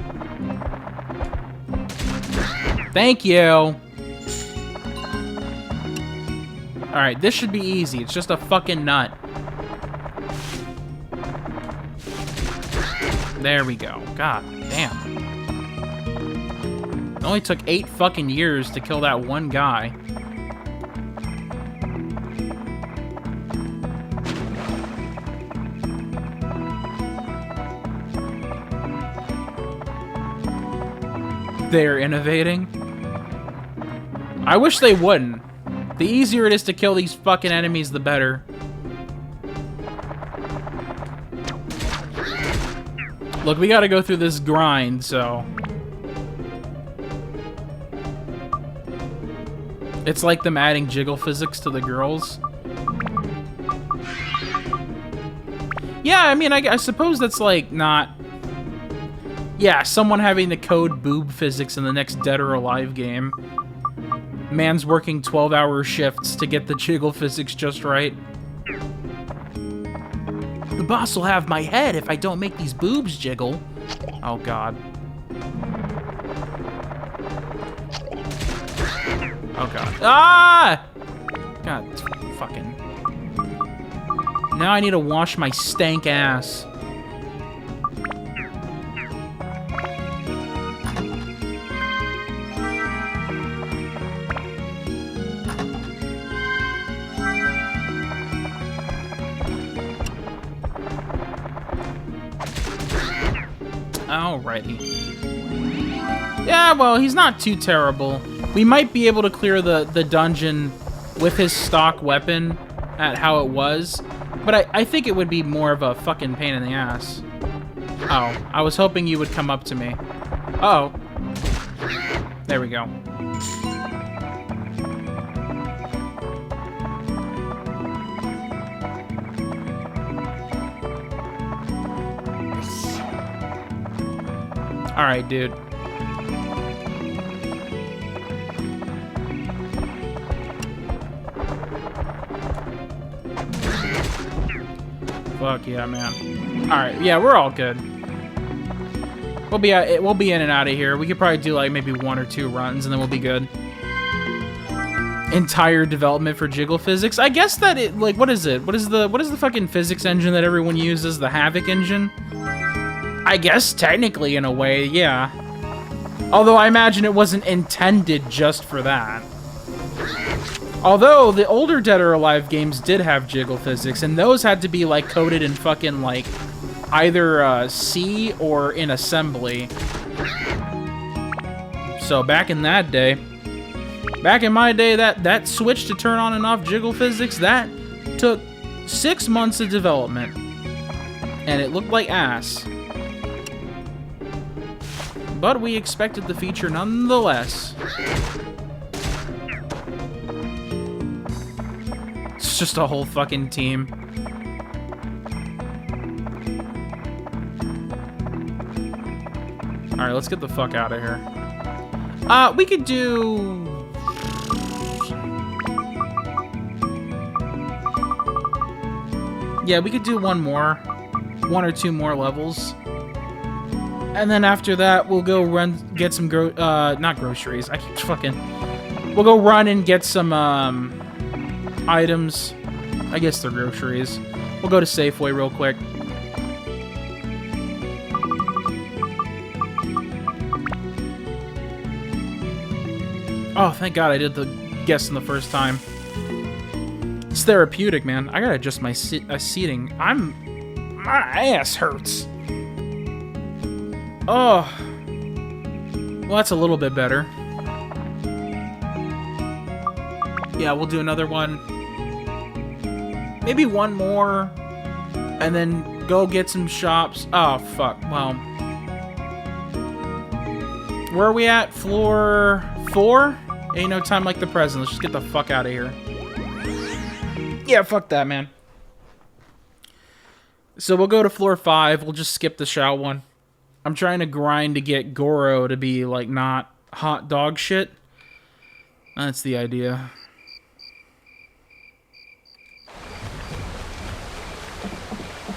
S1: Thank you! Alright, this should be easy. It's just a fucking nut. There we go. God damn. It only took 8 fucking years to kill that one guy. They're innovating. I wish they wouldn't. The easier it is to kill these fucking enemies, the better. Look, we gotta go through this grind, so... It's like them adding jiggle physics to the girls. Yeah, I mean, I suppose that's like not... Yeah, someone having to code boob physics in the next Dead or Alive game. Man's working 12-hour shifts to get the jiggle physics just right. The boss will have my head if I don't make these boobs jiggle. Oh, God. Oh, God. Ah! God, fucking... Now I need to wash my stank ass. Alrighty. Yeah, well, he's not too terrible. We might be able to clear the dungeon with his stock weapon at how it was, but I think it would be more of a fucking pain in the ass. Oh, I was hoping you would come up to me. Uh oh. There we go. Alright, dude. Fuck yeah, man. Alright, yeah, we're all good. We'll be in and out of here. We could probably do like maybe 1 or 2 runs and then we'll be good. Entire development for jiggle physics. I guess that it like what is it? What is the fucking physics engine that everyone uses? The Havoc engine? I guess technically in a way, yeah. Although I imagine it wasn't intended just for that. Although the older Dead or Alive games did have jiggle physics, and those had to be like coded in fucking like either C or in assembly. So back in that day, back in my day, that switch to turn on and off jiggle physics, that took 6 months of development. And it looked like ass. But we expected the feature nonetheless. It's just a whole fucking team. Alright, let's get the fuck out of here. We could do... Yeah, we could do 1 or 2 more levels. And then after that, we'll go get some not groceries. I keep fucking... We'll go run and get some, items. I guess they're groceries. We'll go to Safeway real quick. Oh, thank God I did the guess in the first time. It's therapeutic, man. I gotta adjust my seating. My ass hurts. Oh. Well, that's a little bit better. Yeah, we'll do another one. Maybe 1 more. And then go get some shops. Oh, fuck. Well. Where are we at? Floor 4? Ain't no time like the present. Let's just get the fuck out of here. Yeah, fuck that, man. So we'll go to floor 5. We'll just skip the shout one. I'm trying to grind to get Goro to be, like, not hot dog shit. That's the idea.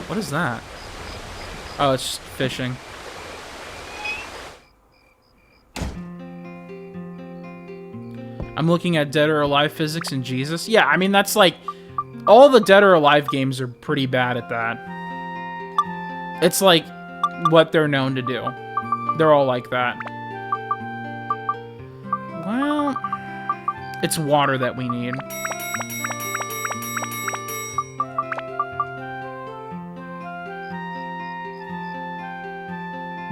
S1: What is that? Oh, it's just fishing. I'm looking at Dead or Alive physics and Jesus. Yeah, I mean, that's like... All the Dead or Alive games are pretty bad at that. It's like... what they're known to do. They're all like that. Well, it's water that we need.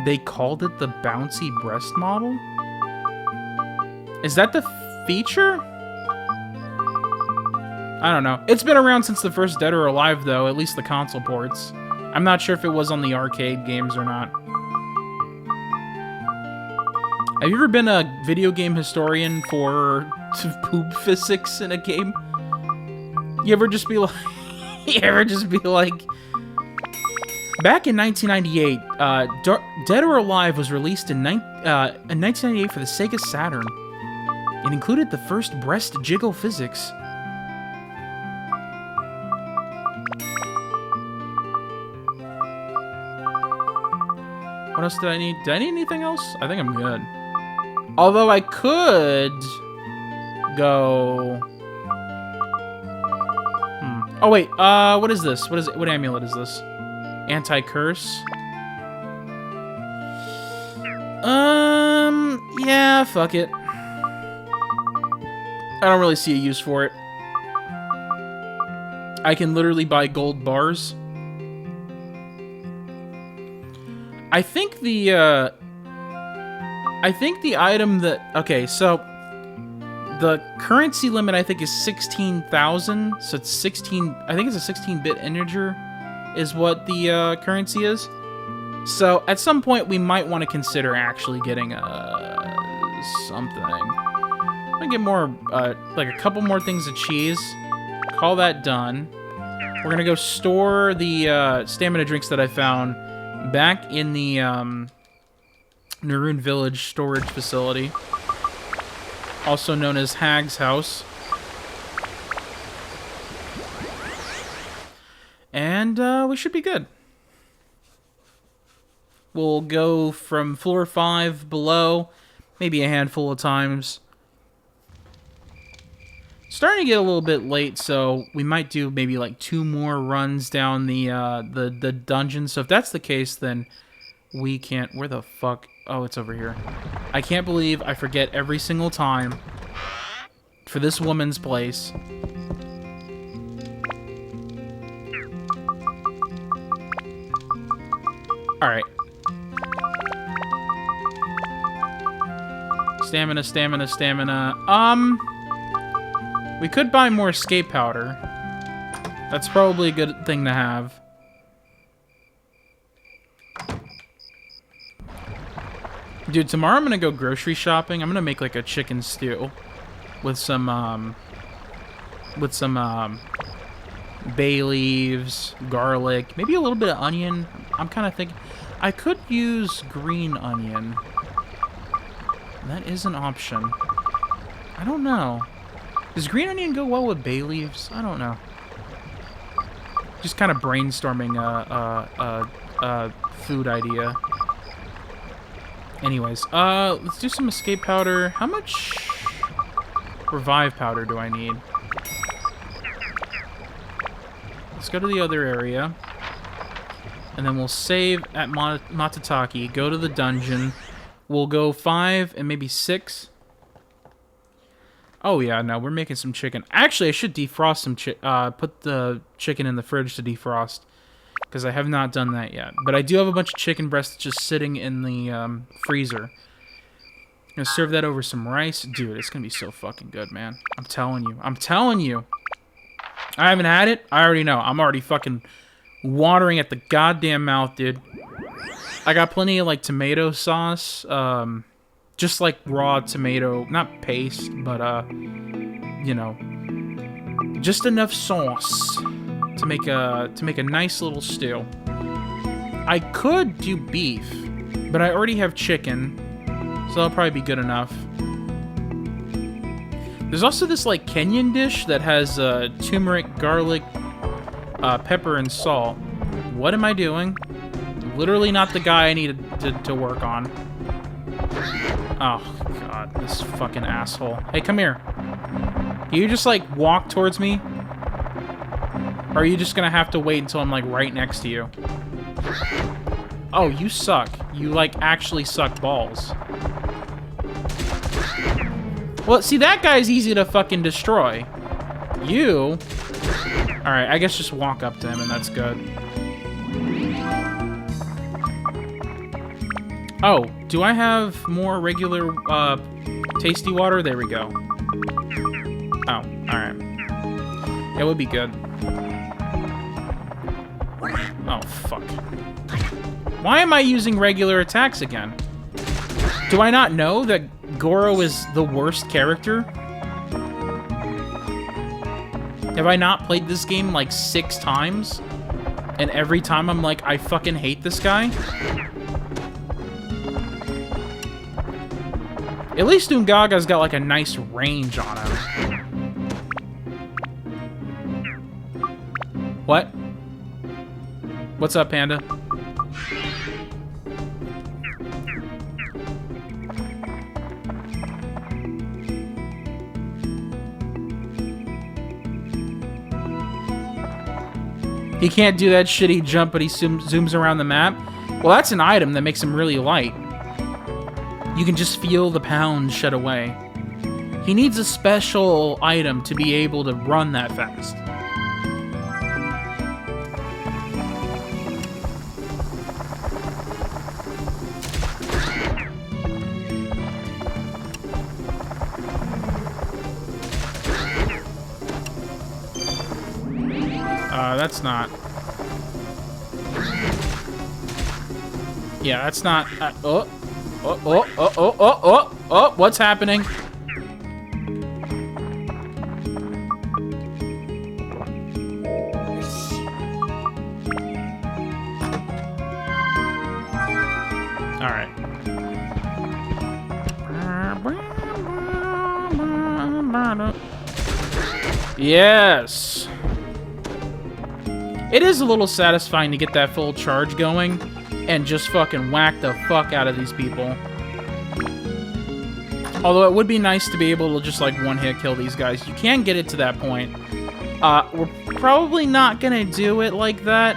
S1: They called it the bouncy breast model? Is that the feature? I don't know. It's been around since the first Dead or Alive, though, at least the console ports. I'm not sure if it was on the arcade games or not. Have you ever been a video game historian for poop physics in a game. You ever just be like, back in 1998, Dead or Alive was released in 1998 for the Sega Saturn. It included the first breast jiggle physics. What else did I need? Did I need anything else? I think I'm good. Although I could go... Oh wait, what is this? What amulet is this? Anti-curse? Yeah, fuck it. I don't really see a use for it. I can literally buy gold bars. I think the item that... Okay, so... The currency limit, I think, is 16,000. So it's 16... I think it's a 16-bit integer is what the currency is. So at some point, we might want to consider actually getting something. I'm gonna get more, like a couple more things of cheese. Call that done. We're gonna go store the stamina drinks that I found back in the Naroon Village storage facility, also known as Hag's house. And we should be good. We'll go from floor 5 below, maybe a handful of times. Starting to get a little bit late, so we might do maybe like 2 more runs down the dungeon. So if that's the case, then we can't... Where the fuck? Oh, it's over here. I can't believe I forget every single time for this woman's place. Alright. Stamina, stamina, stamina. We could buy more escape powder. That's probably a good thing to have. Dude, tomorrow I'm gonna go grocery shopping. I'm gonna make like a chicken stew with some bay leaves, garlic, maybe a little bit of onion. I'm kind of thinking I could use green onion. That is an option. I don't know. Does green onion go well with bay leaves? I don't know. Just kind of brainstorming a food idea. Anyways, let's do some escape powder. How much revive powder do I need? Let's go to the other area. And then we'll save at Matataki, go to the dungeon. We'll go 5 and maybe 6. Oh yeah, no, we're making some chicken. Actually, I should defrost some put the chicken in the fridge to defrost, because I have not done that yet. But I do have a bunch of chicken breasts just sitting in the freezer. I'm gonna serve that over some rice. Dude, it's gonna be so fucking good, man. I'm telling you. I'm telling you. I haven't had it. I already know. I'm already fucking watering at the goddamn mouth, dude. I got plenty of, like, tomato sauce. Just, like, raw tomato. Not paste, but, you know. Just enough sauce to make a nice little stew. I could do beef, but I already have chicken, so that'll probably be good enough. There's also this, like, Kenyan dish that has turmeric, garlic, pepper, and salt. What am I doing? Literally not the guy I needed to work on. Oh, God, this fucking asshole. Hey, come here. Can you just, like, walk towards me? Or are you just gonna have to wait until I'm, like, right next to you? Oh, you suck. You, like, actually suck balls. Well, see, that guy's easy to fucking destroy. You... Alright, I guess just walk up to him and that's good. Oh, do I have more regular, tasty water? There we go. Oh, alright. It would be good. Oh, fuck. Why am I using regular attacks again? Do I not know that Goro is the worst character? Have I not played this game like 6 times? And every time I'm like, I fucking hate this guy? At least Ungaga's got like a nice range on him. What? What's up, Panda? He can't do that shitty jump, but he zooms around the map. Well, that's an item that makes him really light. You can just feel the pounds shed away. He needs a special item to be able to run that fast. That's not... Yeah, that's not... Oh, what's happening? Alright. Yes! It is a little satisfying to get that full charge going and just fucking whack the fuck out of these people. Although it would be nice to be able to just like one-hit kill these guys. You can get it to that point. We're probably not gonna do it like that.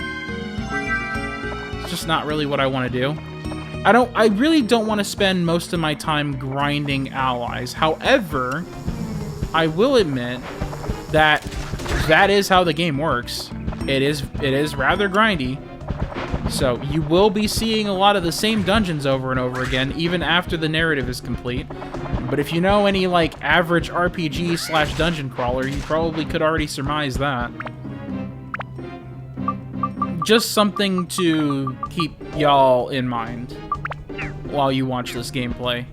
S1: It's just not really what I want to do. I really don't want to spend most of my time grinding allies. However, I will admit that that is how the game works. It is rather grindy. So you will be seeing a lot of the same dungeons over and over again, even after the narrative is complete. But if you know any like average RPG / dungeon crawler, you probably could already surmise that. Just something to keep y'all in mind while you watch this gameplay.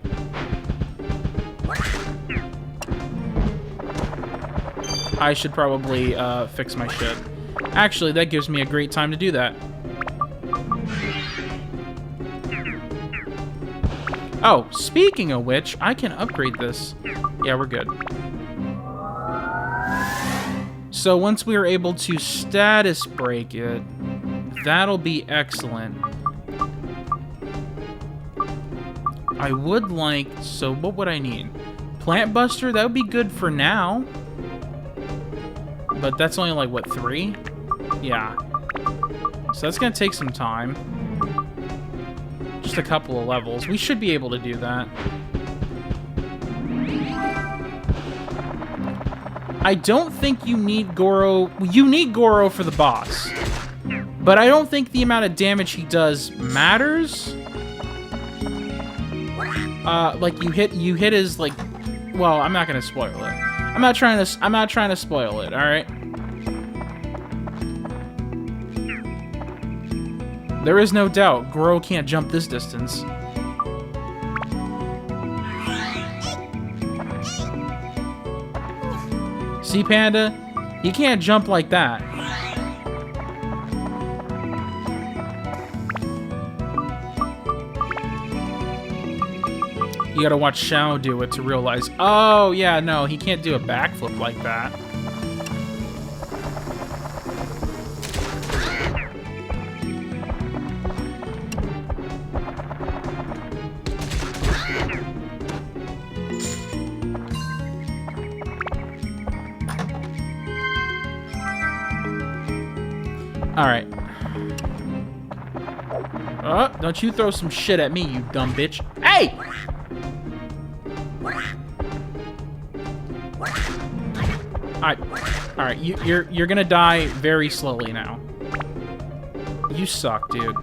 S1: I should probably fix my shit. Actually, that gives me a great time to do that. Oh, speaking of which, I can upgrade this. Yeah, we're good. So once we are able to status break it, that'll be excellent. I would like... So what would I need? Plant Buster, that would be good for now. But that's only like, what, 3? Yeah. So that's gonna take some time. Just a couple of levels. We should be able to do that. I don't think you need Goro... You need Goro for the boss. But I don't think the amount of damage he does matters. Like, you hit his, like... Well, I'm not gonna spoil it. I'm not trying to spoil it, alright? There is no doubt, Goro can't jump this distance. See, Panda? He can't jump like that. You gotta watch Shao do it to realize, oh, yeah, no, he can't do a backflip like that. Alright. Oh, don't you throw some shit at me, you dumb bitch. Hey! Alright, you're gonna die very slowly now. You suck, dude.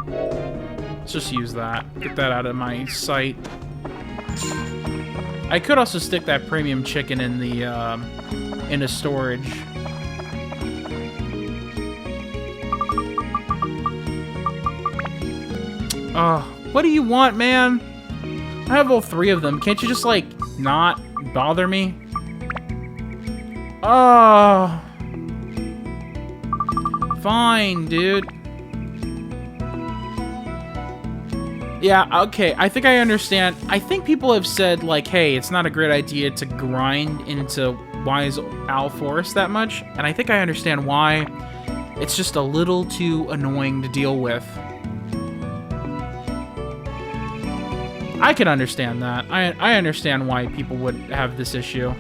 S1: Let's just use that. Get that out of my sight. I could also stick that premium chicken in the into storage. Oh, what do you want, man? I have all 3 of them. Can't you just, like, not bother me? Oh. Fine, dude. Yeah, okay, I think I understand. I think people have said, like, hey, it's not a great idea to grind into Wise Owl Forest that much, and I think I understand why. It's just a little too annoying to deal with. I can understand that. I understand why people would have this issue.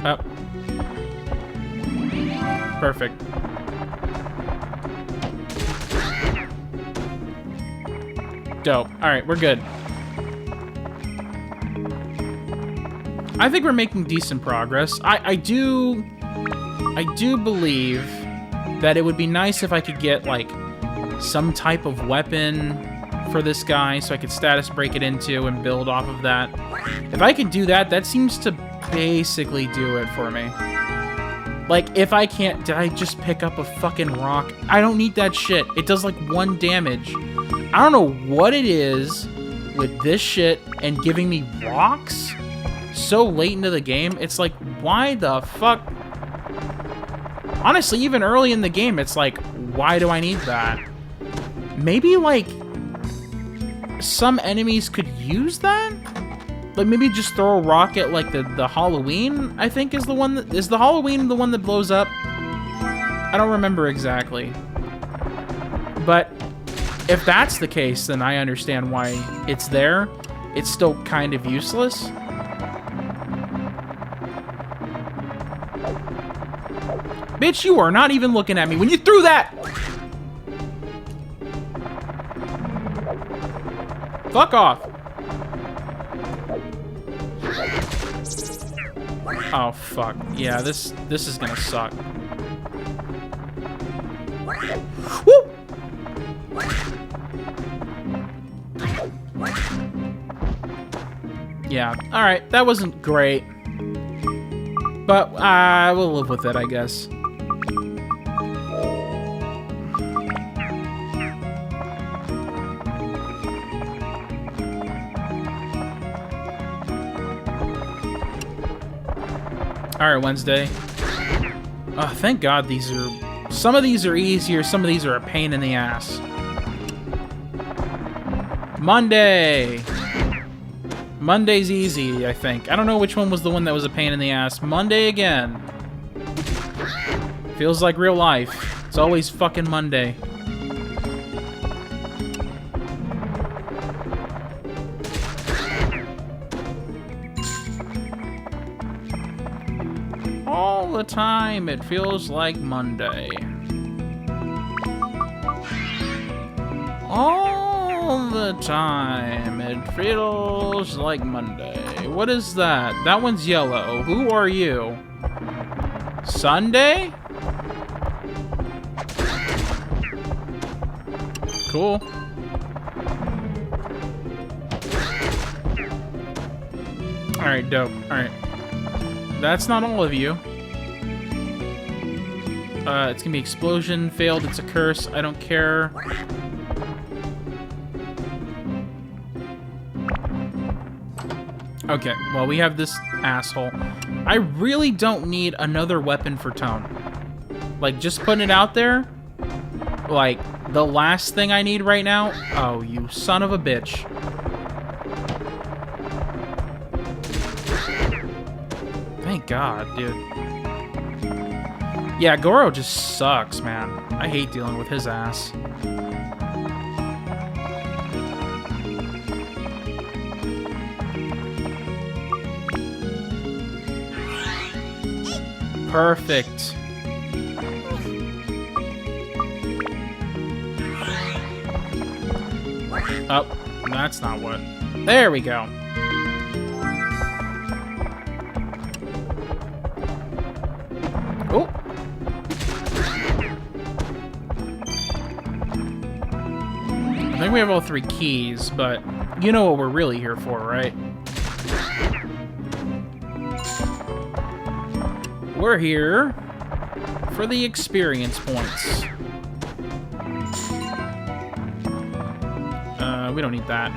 S1: Oh. Perfect. Dope. Alright, we're good. I think we're making decent progress. I do believe that it would be nice if I could get, like, some type of weapon for this guy so I could status break it into and build off of that. If I can do that, that seems to basically do it for me. Like, if I can't... Did I just pick up a fucking rock? I don't need that shit. It does, like, 1 damage. I don't know what it is with this shit and giving me rocks so late into the game. It's like, why the fuck? Honestly, even early in the game, it's like, why do I need that? Maybe, like, some enemies could use that? Like, maybe just throw a rock at, like, the Halloween, I think, is the one that... Is the Halloween the one that blows up? I don't remember exactly. But if that's the case, then I understand why it's there. It's still kind of useless. Bitch, you are not even looking at me when you threw that! Fuck off. Oh, fuck. Yeah, this is gonna suck. Woo! Yeah, alright. That wasn't great. But, we'll live with it, I guess. Alright, Wednesday. Oh, thank God these are... Some of these are easier, some of these are a pain in the ass. Monday! Monday's easy, I think. I don't know which one was the one that was a pain in the ass. Monday again. Feels like real life. It's always fucking Monday. All the time, it feels like Monday. All the time, it feels like Monday. What is that? That one's yellow. Who are you? Sunday? Cool. Alright, dope. Alright. That's not all of you. It's gonna be explosion, failed, it's a curse, I don't care. Okay, well, we have this asshole. I really don't need another weapon for Tone. Like, just putting it out there, like, the last thing I need right now... Oh, you son of a bitch. Thank God, dude. Yeah, Goro just sucks, man. I hate dealing with his ass. Perfect. Oh, that's not what. There we go. Oh. I think we have all 3 keys, but you know what we're really here for, right? We're here for the experience points. We don't need that.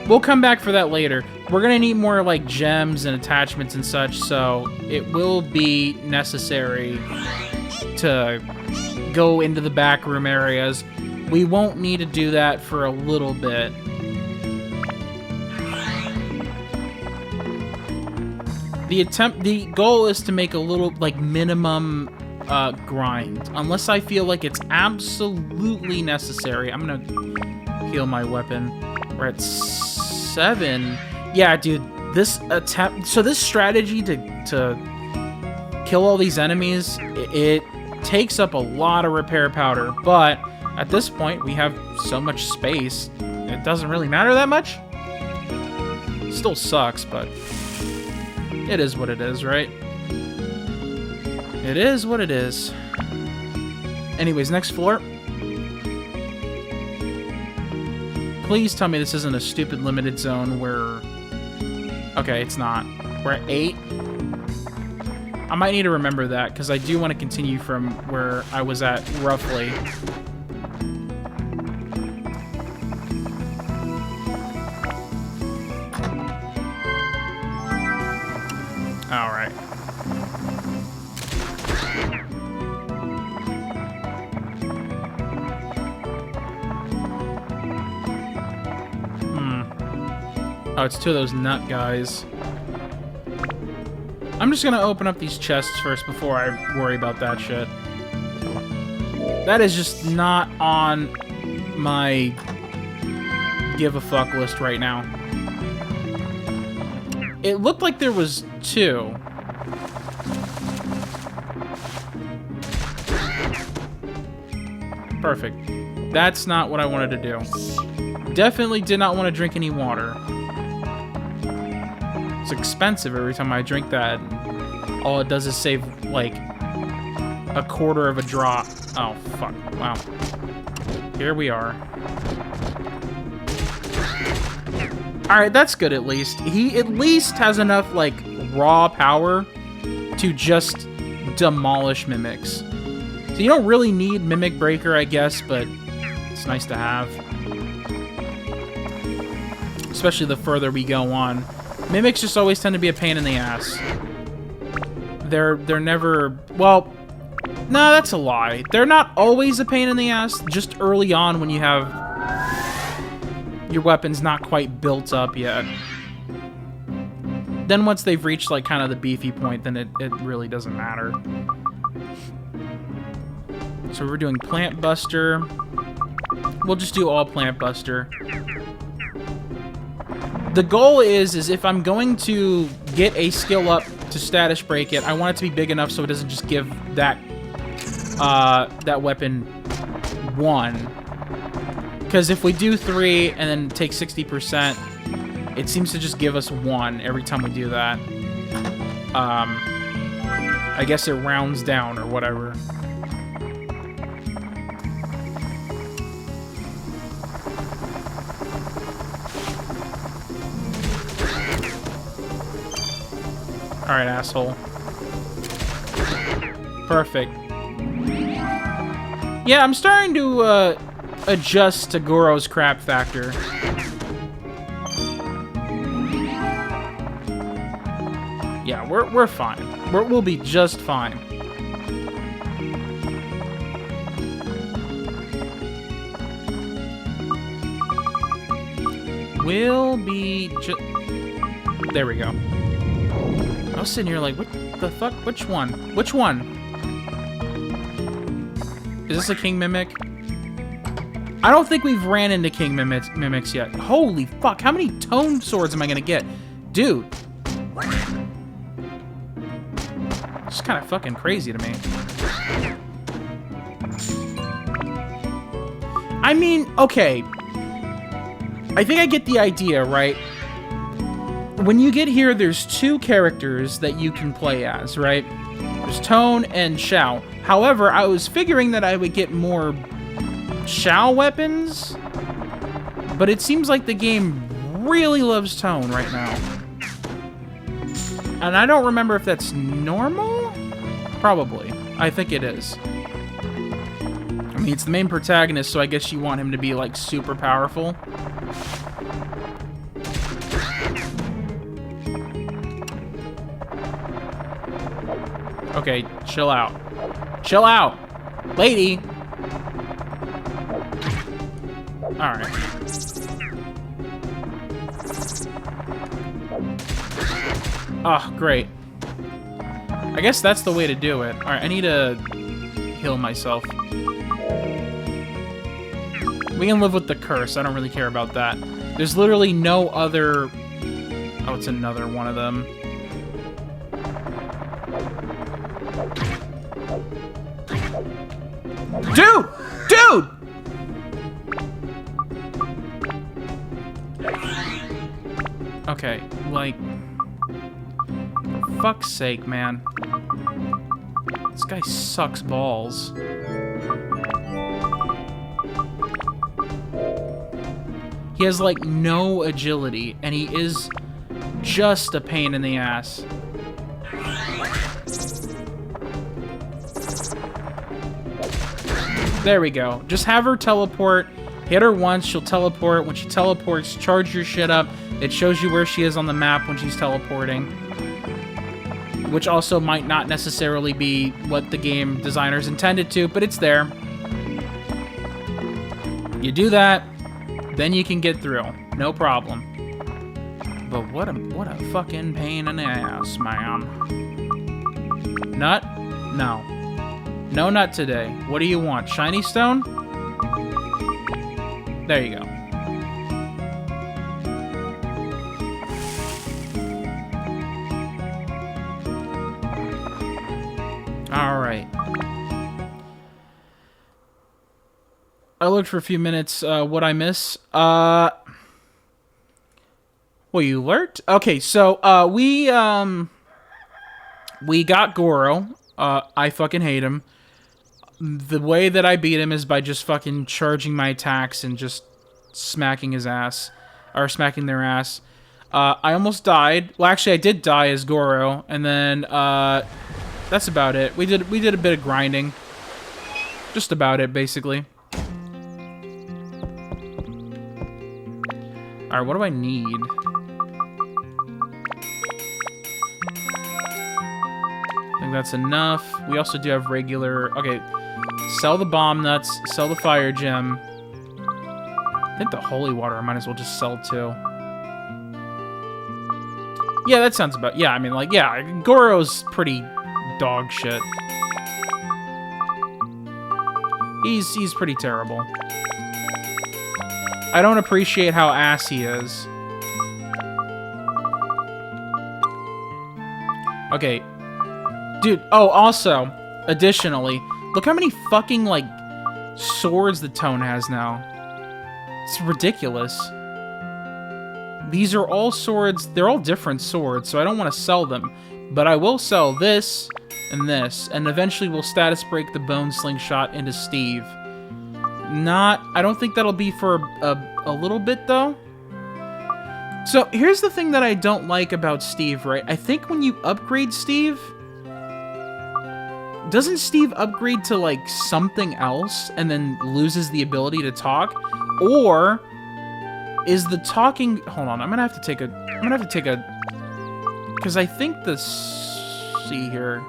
S1: We'll come back for that later. We're gonna need more, like, gems and attachments and such, so it will be necessary to go into the back room areas. We won't need to do that for a little bit. The goal is to make a little, like, minimum grind. Unless I feel like it's absolutely necessary. I'm gonna heal my weapon. We're at 7. Yeah, dude, this attempt... So this strategy to kill all these enemies, it takes up a lot of repair powder, but at this point, we have so much space, it doesn't really matter that much. Still sucks, but it is what it is, right? It is what it is. Anyways, next floor. Please tell me this isn't a stupid limited zone where... Okay, it's not. We're at 8. I might need to remember that, because I do want to continue from where I was at, roughly. Alright. Oh, it's 2 of those nut guys. I'm just gonna open up these chests first before I worry about that shit. That is just not on my give a fuck list right now. It looked like there was 2. Perfect. That's not what I wanted to do. Definitely did not want to drink any water. It's expensive every time I drink that. All it does is save, like, a quarter of a drop. Oh, fuck. Wow. Here we are. Alright, that's good at least. He at least has enough, like, raw power to just demolish mimics. So you don't really need Mimic Breaker, I guess, but it's nice to have. Especially the further we go on. Mimics just always tend to be a pain in the ass. They're never... Well, no, that's a lie. They're not always a pain in the ass, just early on when you have your weapons not quite built up yet. Then once they've reached, like, kind of the beefy point, then it really doesn't matter. So we're doing Plant Buster. We'll just do all Plant Buster. The goal is if I'm going to get a skill up to status break it, I want it to be big enough so it doesn't just give that that weapon 1. Because if we do 3 and then take 60%, it seems to just give us 1 every time we do that. I guess it rounds down or whatever. Alright, asshole. Perfect. Yeah, I'm starting to adjust to Goro's crap factor. Yeah, we're fine. We'll be just fine. We'll be just... There we go. I was sitting here like, what the fuck? Which one? Which one? Is this a King Mimic? I don't think we've ran into King Mimics yet. Holy fuck, how many Tone Swords am I gonna get? Dude. It's kind of fucking crazy to me. I mean, okay. I think I get the idea, right? When you get here, there's 2 characters that you can play as, right? There's Tone and Xiao. However, I was figuring that I would get more Xiao weapons, but it seems like the game really loves Tone right now. And I don't remember if that's normal? Probably. I think it is. I mean, it's the main protagonist, so I guess you want him to be, like, super powerful. Okay, chill out. Chill out! Lady! Alright. Oh, great. I guess that's the way to do it. Alright, I need to heal myself. We can live with the curse. I don't really care about that. There's literally no other... Oh, it's another one of them. Dude! Dude! Okay, like... For fuck's sake, man. This guy sucks balls. He has, like, no agility, and he is just a pain in the ass. There we go. Just have her teleport. Hit her once, she'll teleport. When she teleports, charge your shit up. It shows you where she is on the map when she's teleporting. Which also might not necessarily be what the game designers intended to, but it's there. You do that, then you can get through. No problem. But what a fucking pain in the ass, man. Nut? No. No nut today. What do you want? Shiny stone? There you go. Alright. I looked for a few minutes. What'd I miss? Well, you lurked? Okay, so, we got Goro. I fucking hate him. The way that I beat him is by just fucking charging my attacks and just smacking his ass. Or smacking their ass. I almost died. Well, actually, I did die as Goro. And then, that's about it. We did a bit of grinding. Just about it, basically. Alright, what do I need? I think that's enough. We also do have regular... Okay, sell the bomb nuts, sell the fire gem. I think the holy water I might as well just sell too. Yeah, that sounds about... Yeah, I mean, like, yeah, Goro's pretty dog shit. He's pretty terrible. I don't appreciate how ass he is. Okay. Dude, oh, also, additionally, look how many fucking, like, swords the Tone has now. It's ridiculous. These are all swords, they're all different swords, so I don't want to sell them. But I will sell this, and eventually we'll status break the Bone Slingshot into Steve. I don't think that'll be for a little bit, though. So, here's the thing that I don't like about Steve, right? I think when you upgrade Steve... Doesn't Steve upgrade to, like, something else and then loses the ability to talk? Or is the talking... Hold on, I'm gonna have to take a... Because I think the... See here...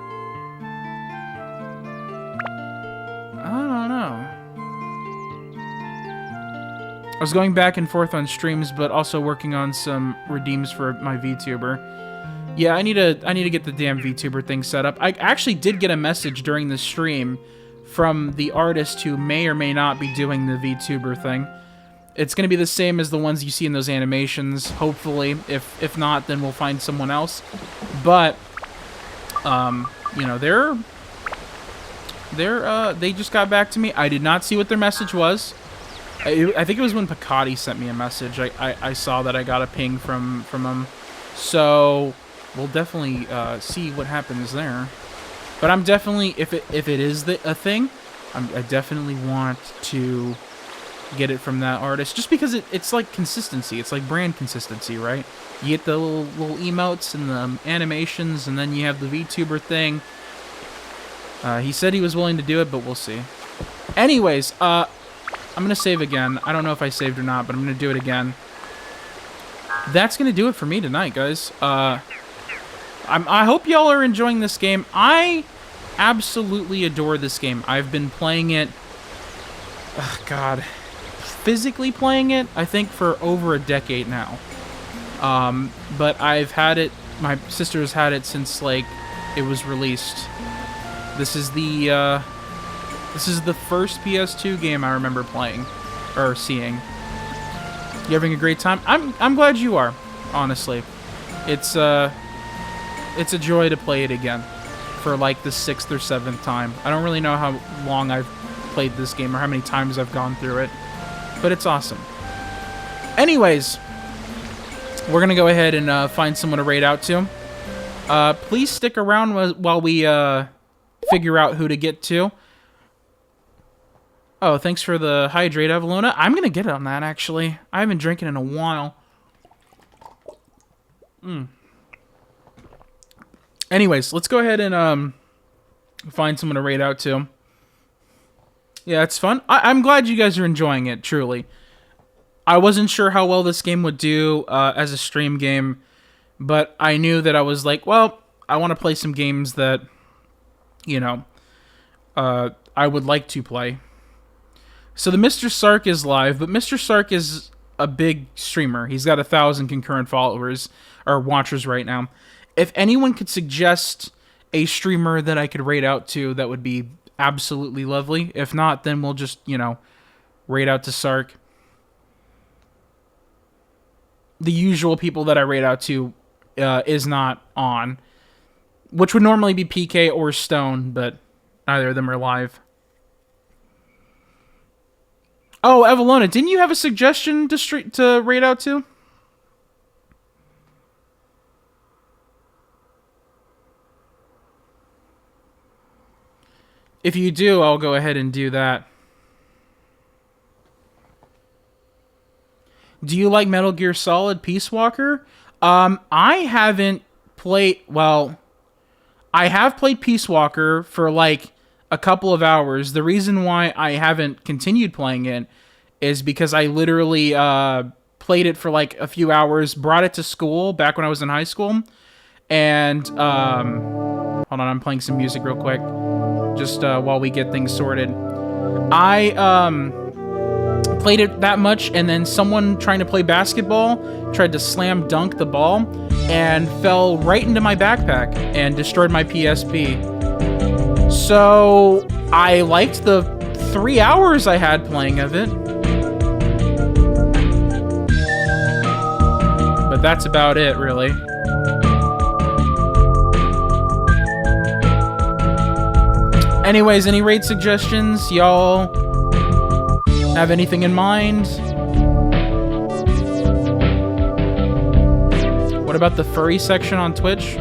S1: I don't know. I was going back and forth on streams, but also working on some redeems for my VTuber. Yeah, I need to get the damn VTuber thing set up. I actually did get a message during the stream from the artist who may or may not be doing the VTuber thing. It's going to be the same as the ones you see in those animations, hopefully. If not, then we'll find someone else. But, you know, they just got back to me. I did not see what their message was. I think it was when Picotti sent me a message. I saw that I got a ping from them. So we'll definitely see what happens there. But I'm definitely, if it is a thing, I definitely want to get it from that artist. Just because it's like consistency. It's like brand consistency, right? You get the little emotes and the animations, and then you have the VTuber thing. He said he was willing to do it, but we'll see. Anyways, I'm going to save again. I don't know if I saved or not, but I'm going to do it again. That's going to do it for me tonight, guys. I hope y'all are enjoying this game. I absolutely adore this game. I've been playing it, oh God, physically playing it, I think for over a decade now. But I've had it, my sister's had it since, like, it was released. This is the first PS2 game I remember playing, or seeing. You having a great time? I'm glad you are, honestly. It's a joy to play it again for like the 6th or 7th time. I don't really know how long I've played this game or how many times I've gone through it, but it's awesome. Anyways, we're gonna go ahead and find someone to raid out to. Please stick around while we figure out who to get to. Oh, thanks for the hydrate, Avalona. I'm gonna get on that, actually. I haven't drinking in a while. Anyways, let's go ahead and find someone to raid out to. Yeah, it's fun. I'm glad you guys are enjoying it, truly. I wasn't sure how well this game would do as a stream game, but I knew that I was like, well, I want to play some games that, you know, I would like to play. So the Mr. Sark is live, but Mr. Sark is a big streamer. He's got 1,000 concurrent followers, or watchers right now. If anyone could suggest a streamer that I could raid out to, that would be absolutely lovely. If not, then we'll just, you know, raid out to Sark. The usual people that I raid out to is not on, which would normally be PK or Stone, but neither of them are live. Oh, Evelona, didn't you have a suggestion to raid out to? If you do, I'll go ahead and do that. Do you like Metal Gear Solid Peace Walker? I haven't played... Well, I have played Peace Walker for, like, a couple of hours. The reason why I haven't continued playing it is because I literally played it for, like, a few hours, brought it to school back when I was in high school, and... hold on, I'm playing some music real quick, just while we get things sorted. I played it that much, and then someone trying to play basketball tried to slam dunk the ball and fell right into my backpack and destroyed my PSP. So I liked the 3 hours I had playing of it, but that's about it, really. Anyways, any raid suggestions? Y'all have anything in mind? What about the furry section on Twitch?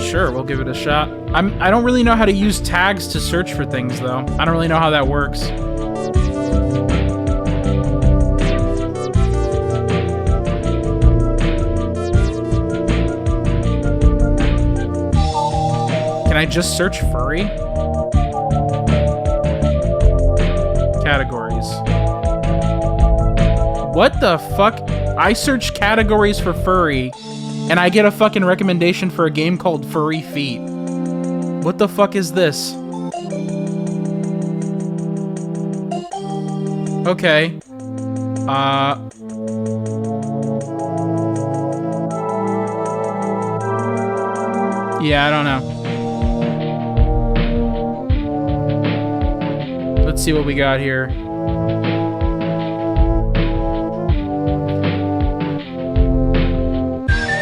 S1: Sure, we'll give it a shot. I don't really know how to use tags to search for things, though. I don't really know how that works. Can I just search furry? Categories. What the fuck? I search categories for furry, and I get a fucking recommendation for a game called Furry Feet. What the fuck is this? Okay. Yeah, I don't know. Let's see what we got here.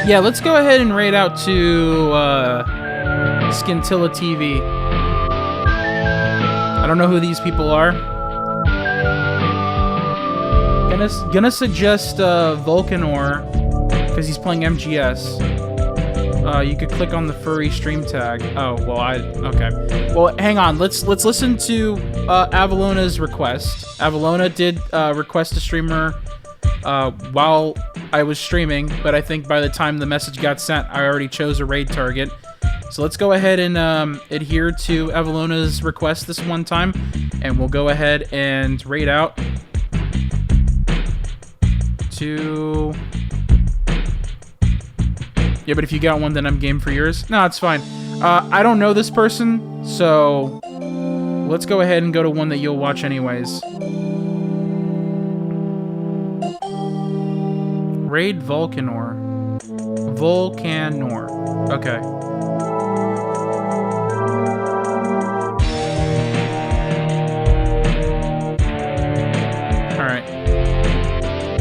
S1: Yeah, let's go ahead and raid out to Scintilla TV. I don't know who these people are. Gonna suggest Vulcanor, because he's playing MGS. You could click on the furry stream tag. Oh, well, okay. Well, hang on. Let's listen to Avalona's request. Avalona did request a streamer while I was streaming, but I think by the time the message got sent, I already chose a raid target. So let's go ahead and adhere to Avalona's request this one time, and we'll go ahead and raid out to... Yeah, but if you got one, then I'm game for yours. No, it's fine. I don't know this person, so let's go ahead and go to one that you'll watch anyways. Raid Volcanor. Okay.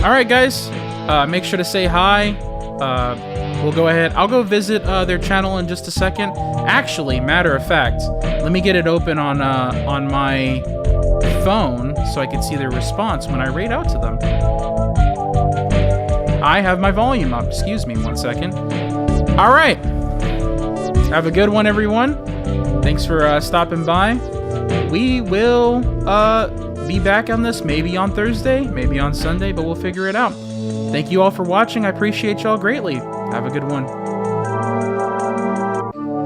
S1: Alright, guys. Make sure to say hi. We'll go ahead. I'll go visit their channel in just a second. Actually, matter of fact, let me get it open on my phone so I can see their response when I raid out to them. I have my volume up. Excuse me 1 second. Alright. Have a good one, everyone. Thanks for stopping by. We will be back on this maybe on Thursday, maybe on Sunday, but we'll figure it out. Thank you all for watching. I appreciate y'all greatly. Have a good one.